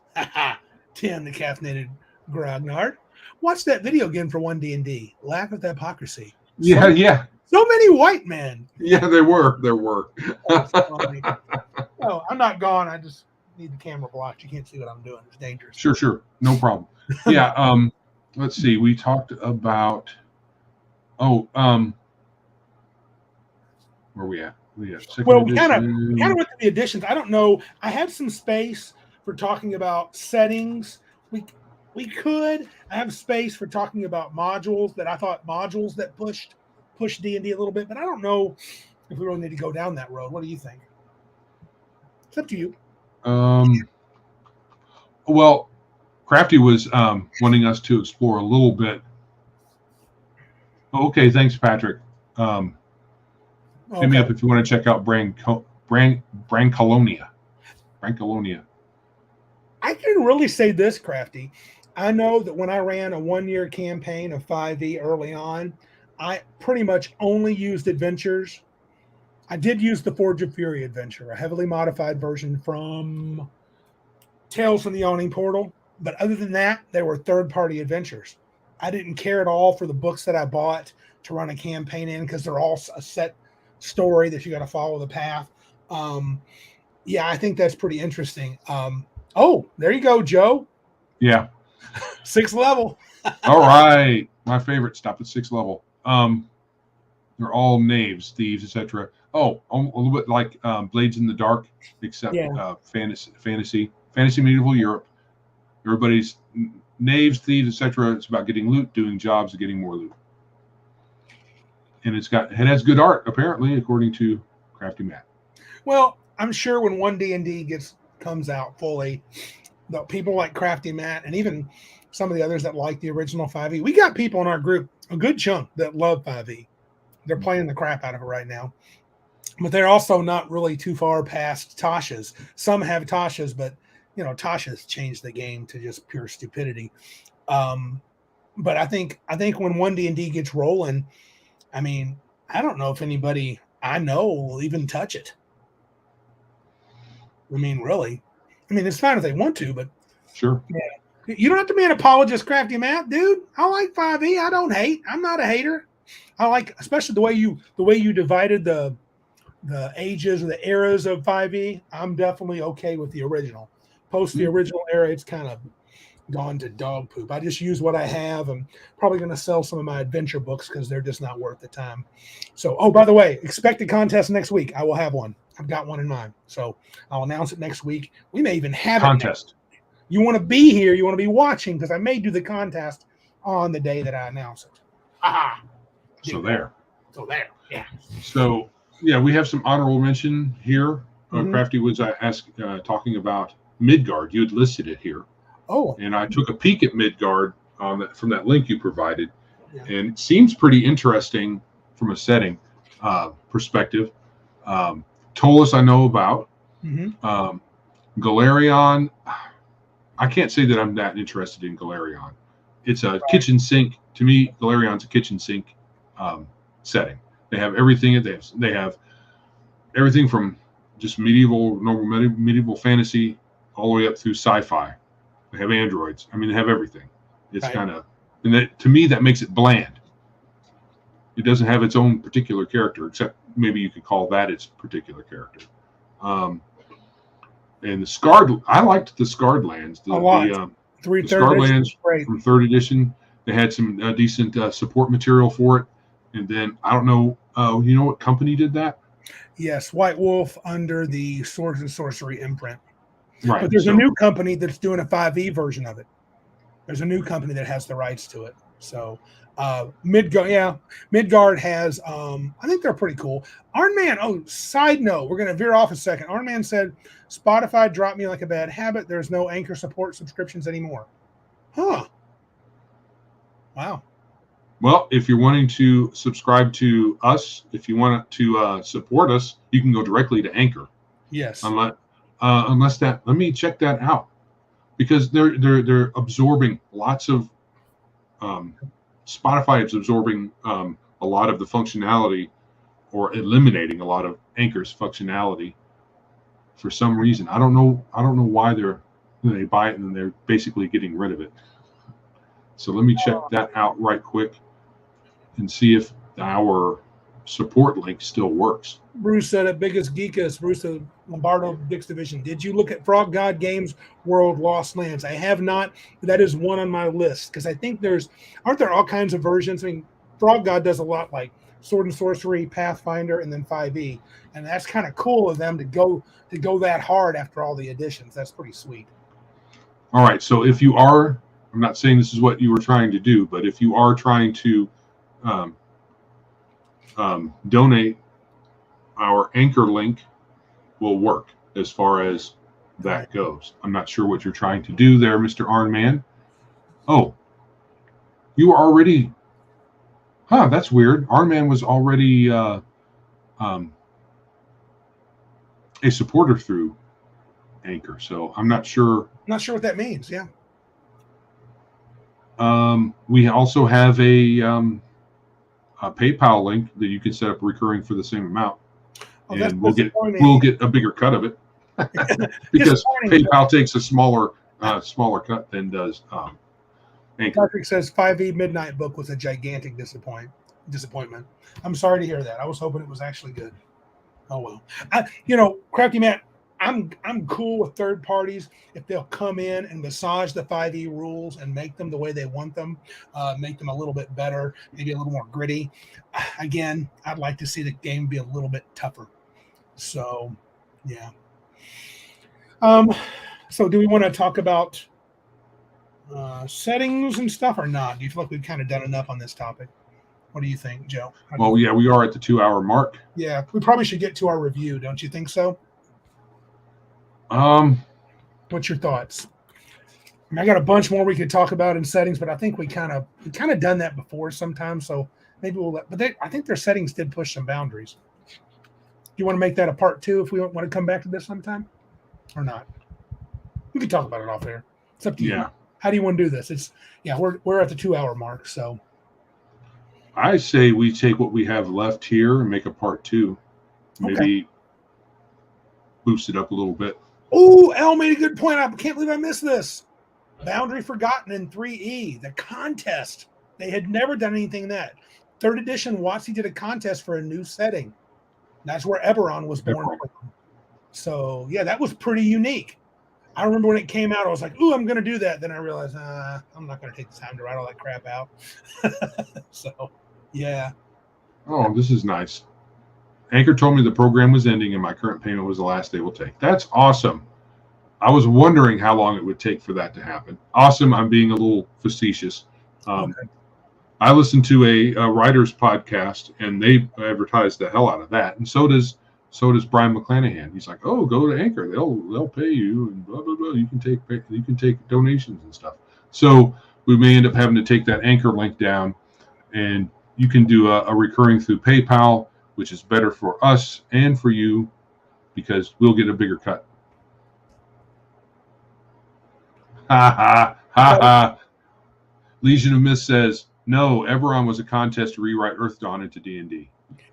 10, the caffeinated grognard. Watch that video again for 1D&D. Laugh at the hypocrisy. Yeah. So many white men. Yeah, there were. Oh, I'm not gone. I just need the camera blocked. You can't see what I'm doing. It's dangerous. Sure. No problem. Yeah. Let's see. We talked about. Where are we at? We kind of went to the additions. I don't know. I have some space for talking about settings. We could. I have space for talking about modules that I thought that pushed D&D a little bit, but I don't know if we really need to go down that road. What do you think? It's up to you. Well, Crafty was wanting us to explore a little bit. Okay, thanks, Patrick. Hit me up if you want to check out Brancalonia. I can really say this, Crafty. I know that when I ran a 1-year campaign of 5e early on, I pretty much only used adventures. I did use the Forge of Fury adventure, a heavily modified version from Tales from the Yawning Portal. But other than that, they were third-party adventures. I didn't care at all for the books that I bought to run a campaign in because they're all a set story that you got to follow the path. Yeah, I think that's pretty interesting. Oh, there you go, Joe. Yeah. 6th level. All right. My favorite. Stop at 6th level. They're all knaves, thieves, etc. Oh, a little bit like Blades in the Dark, except fantasy medieval Europe. Everybody's knaves, thieves, etc. It's about getting loot, doing jobs, and getting more loot. And it has good art, apparently, according to Crafty Matt. Well, I'm sure when 1D&D comes out fully, the people like Crafty Matt and even some of the others that like the original 5e, we got people in our group, a good chunk, that love 5e. They're playing the crap out of it right now. But they're also not really too far past Tasha's. Some have Tasha's, but Tasha's changed the game to just pure stupidity. But I think when 1D&D gets rolling, I mean, I don't know if anybody I know will even touch it. I mean, really. I mean, it's fine if they want to, but sure. Yeah. You don't have to be an apologist, Crafty Matt, dude. I like 5e. I don't hate. I'm not a hater. I like, especially the way you divided the ages or the eras of 5e. I'm definitely okay with the original. Post the original era, it's kind of gone to dog poop. I just use what I have. I'm probably going to sell some of my adventure books because they're just not worth the time. So, oh, by the way, expect a contest next week. I will have one. I've got one in mind. So I'll announce it next week. We may even have contest. You want to be here. You want to be watching because I may do the contest on the day that I announce it. Aha. So there. Yeah. So, yeah, we have some honorable mention here. Crafty was talking about Midgard. You had listed it here. Oh. And I took a peek at Midgard from that link you provided. Yeah. And it seems pretty interesting from a setting perspective. Tolus I know about. Galarion, I can't say that I'm that interested in Galarion. It's a kitchen sink. To me, Galarion's a kitchen sink setting. They have everything. They have everything from just normal medieval fantasy all the way up through sci-fi. They have androids. I mean, they have everything. It's kind of, and that, to me, that makes it bland. It doesn't have its own particular character, except maybe you could call that its particular character. And the Scarred, I liked the Scarred Lands. The Scarred Lands from 3rd edition. They had some decent support material for it. And then I don't know, you know what company did that? Yes, White Wolf under the Swords and Sorcery imprint. Right. But there's a new company that's doing a 5e version of it. There's a new company that has the rights to it. So Midgard has I think they're pretty cool. Arnman, side note, we're gonna veer off a second. Arnman said Spotify dropped me like a bad habit. There's no Anchor support subscriptions anymore. Huh. Wow. Well, if you're wanting to subscribe to us, if you want to support us, you can go directly to Anchor. Yes. Unless that, let me check that out, because they're absorbing lots of Spotify is absorbing a lot of the functionality, or eliminating a lot of Anchor's functionality for some reason. I don't know why they buy it and then they're basically getting rid of it. So let me check that out right quick and see if our support link still works. Bruce said it, biggest geekus, Bruce Lombardo Dix Division. Did you look at Frog God Games World Lost Lands? I have not. That is one on my list, because I think aren't there all kinds of versions? I mean, Frog God does a lot, like Sword and Sorcery, Pathfinder, and then 5e, and that's kind of cool of them to go that hard after all the additions. That's pretty sweet. All right, so if you are, I'm not saying this is what you were trying to do, but if you are trying to donate, our Anchor link will work as far as that goes. I'm not sure what you're trying to do there, Mr. Arnman. Oh, you are already, that's weird. Arnman was already a supporter through Anchor, so I'm not sure. Not sure what that means. Yeah. We also have a PayPal link that you can set up recurring for the same amount, and we'll get a bigger cut of it because PayPal takes a smaller cut than does Anchor. Patrick says 5e Midnight Book was a gigantic disappointment. I'm sorry to hear that. I was hoping it was actually good. Oh well. Crafty Matt, I'm cool with third parties if they'll come in and massage the 5e rules and make them the way they want them, make them a little bit better, maybe a little more gritty. Again, I'd like to see the game be a little bit tougher. So, yeah. So do we want to talk about settings and stuff or not? Do you feel like we've kind of done enough on this topic? What do you think, Joe? Well, yeah, we are at the 2-hour mark. Yeah, we probably should get to our review. Don't you think so? What's your thoughts? I mean, I got a bunch more we could talk about in settings, but I think we kind of done that before sometimes. So maybe I think their settings did push some boundaries. Do you want to make that a part 2 if we want to come back to this sometime, or not? We can talk about it off air. It's up to you. How do you want to do this? We're at the 2-hour mark, so I say we take what we have left here and make a part 2. Maybe boost it up a little bit. Oh, El made a good point. I can't believe I missed this. Boundary Forgotten in 3E, the contest. They had never done anything in that. 3rd edition WoTC did a contest for a new setting. That's where Eberron was born from. So, yeah, that was pretty unique. I remember when it came out, I was like, ooh, I'm going to do that. Then I realized, I'm not going to take the time to write all that crap out. So, yeah. Oh, this is nice. Anchor told me the program was ending and my current payment was the last they will take. That's awesome. I was wondering how long it would take for that to happen. Awesome. I'm being a little facetious. I listen to a writer's podcast, and they advertise the hell out of that. And so does Brian McClanahan. He's like, oh, go to Anchor. They'll pay you and blah, blah, blah. You can take donations and stuff. So we may end up having to take that Anchor link down, and you can do a recurring through PayPal, which is better for us and for you because we'll get a bigger cut. Ha ha ha ha. Legion of Mist says, no, Eberron was a contest to rewrite Earth Dawn into D&D.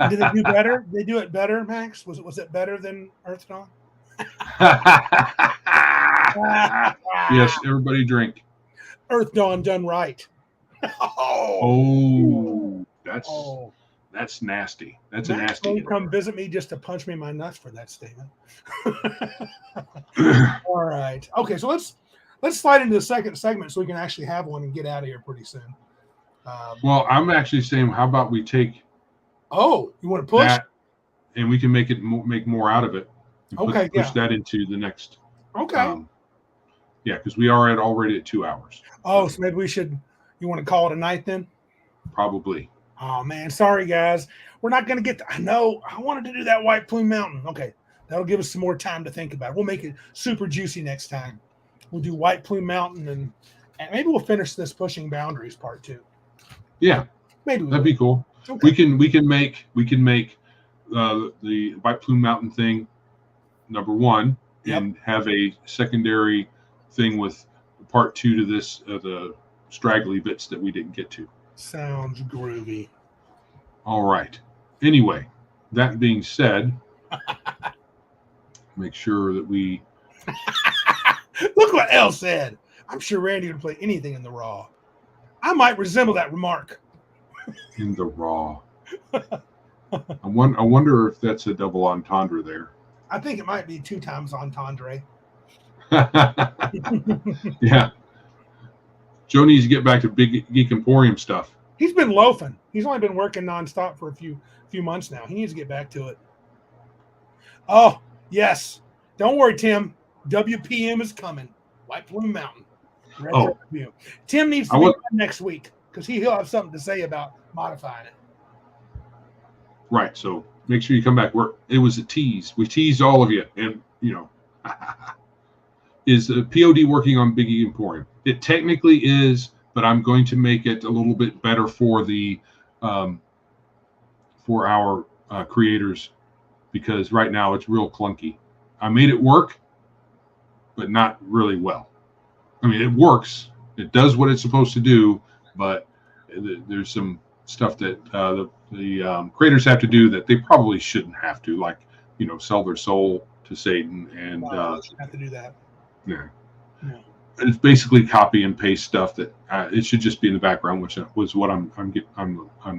Did they do better? They do it better, Max? Was it better than Earth Dawn? Yes, everybody drink. Earth Dawn done right. That's nasty. That's Max a nasty. Come visit me just to punch me in my nuts for that statement. All right. Okay, so let's slide into the second segment so we can actually have one and get out of here pretty soon. Well, I'm actually saying, how about we take? Oh, you want to push? and we can make more out of it. Okay, push that into the next. Okay. Yeah, because we are already at 2 hours. Oh, so maybe we should. You want to call it a night then? Probably. Oh man, sorry guys, we're not going to get. I know I wanted to do that White Plume Mountain. Okay, that'll give us some more time to think about it. We'll make it super juicy next time. We'll do White Plume Mountain, and maybe we'll finish this Pushing Boundaries part 2. Yeah, maybe that'd be cool. Okay. We can make the White Plume Mountain thing number 1, and have a secondary thing with part 2 to this, the straggly bits that we didn't get to. Sounds groovy. All right. Anyway, that being said, make sure that we look what Elle said. I'm sure Randy would play anything in the Raw. I might resemble that remark. In the Raw. I wonder if that's a double entendre there. I think it might be 2 times entendre. Yeah. Joe needs to get back to Big Geek Emporium stuff. He's been loafing. He's only been working nonstop for a few months now. He needs to get back to it. Oh, yes. Don't worry, Tim. WPM is coming. White Plume Mountain. Review. Tim needs to be on next week because he'll have something to say about modifying it. Right. So make sure you come back. It was a tease. We teased all of you. And, is POD working on Big Geek Emporium? It technically is, but I'm going to make it a little bit better for the for our creators, because right now it's real clunky. I made it work, but not really well. I mean, it works. It does what it's supposed to do, but there's some stuff that the creators have to do that they probably shouldn't have to, like, sell their soul to Satan, and have to do that. Yeah. It's basically copy and paste stuff that it should just be in the background, which was what I'm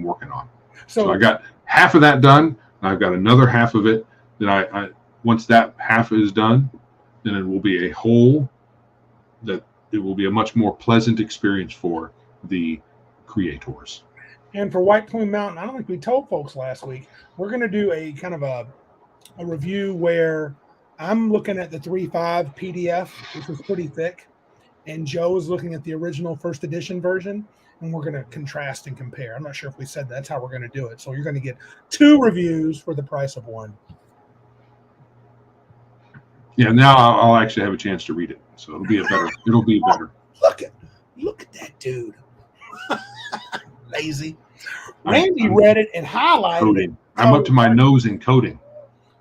working on. So I got half of that done, and I've got another half of it that I once that half is done, then it will be a whole that it will be a much more pleasant experience for the creators. And for White Plume Mountain, I don't think we told folks last week, we're going to do a kind of a review where I'm looking at the 3.5 PDF, which is pretty thick, and Joe is looking at the original first edition version, and we're going to contrast and compare. I'm not sure if we said that's how we're going to do it. So you're going to get 2 reviews for the price of 1. Yeah, now I'll actually have a chance to read it, so it'll be better. Look at that dude. Lazy. Randy read it and highlighted it. I'm up to my nose in coding.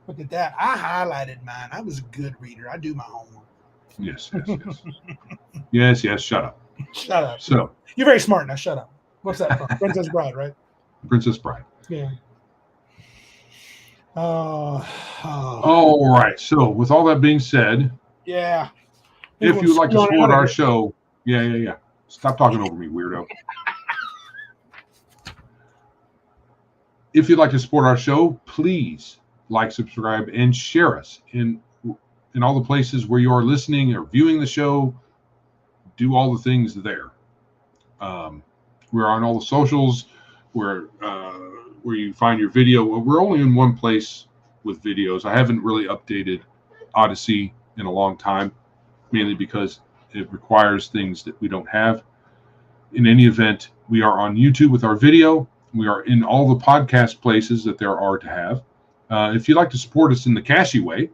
Look at that. I highlighted mine. I was a good reader. I do my homework. Yes. Yes, shut up. Shut up. So you're very smart now. Shut up. What's that from? Princess Bride, right? Princess Bride. Yeah. All right. So with all that being said, yeah. If you would like to support our show, yeah. Stop talking over me, weirdo. If you'd like to support our show, please like, subscribe, and share us in all the places where you are listening or viewing the show. Do all the things there. We're on all the socials where you find your video. We're only in one place with videos. I haven't really updated Odyssey in a long time, mainly because it requires things that we don't have. In any event, we are on YouTube with our video. We are in all the podcast places that there are to have. If you'd like to support us in the cashy way,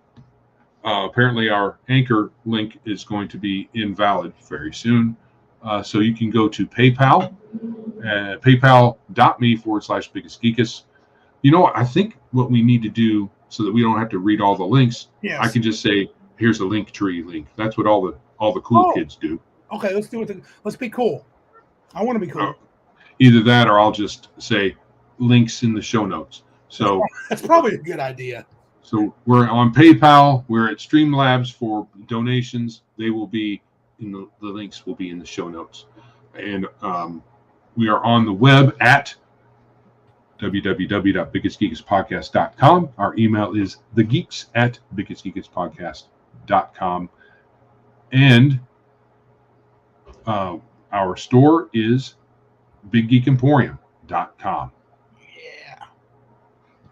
apparently our Anchor link is going to be invalid very soon. So you can go to PayPal, paypal.me/biggestgeekus. I think what we need to do so that we don't have to read all the links, I can just say, here's a link tree link. That's what all the cool kids do. Okay, let's do it. Let's be cool. I want to be cool. Either that or I'll just say links in the show notes. So that's probably a good idea. So we're on PayPal. We're at Streamlabs for donations. They will be in the links will be in the show notes. And we are on the web at www.biggestgeekuspodcast.com. Our email is thegeeks@biggestgeekuspodcast.com. And our store is biggeekemporium.com. Yeah.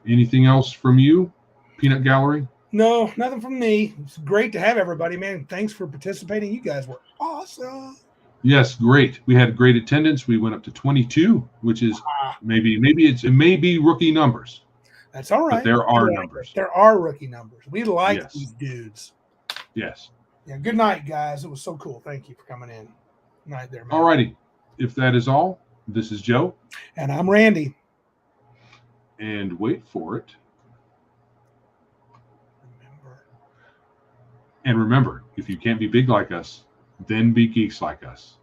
Anything else from you, Peanut Gallery? No, nothing from me. It's great to have everybody, man. Thanks for participating. You guys were awesome. Yes, great. We had great attendance. We went up to 22, which is it may be rookie numbers. That's all right. But there are numbers. There are rookie numbers. We like Yes. these dudes. Yes. Yeah. Good night, guys. It was so cool. Thank you for coming in. Night there, man. All righty. If that is all, this is Joe. And I'm Randy. And wait for it. And remember, if you can't be big like us, then be geeks like us.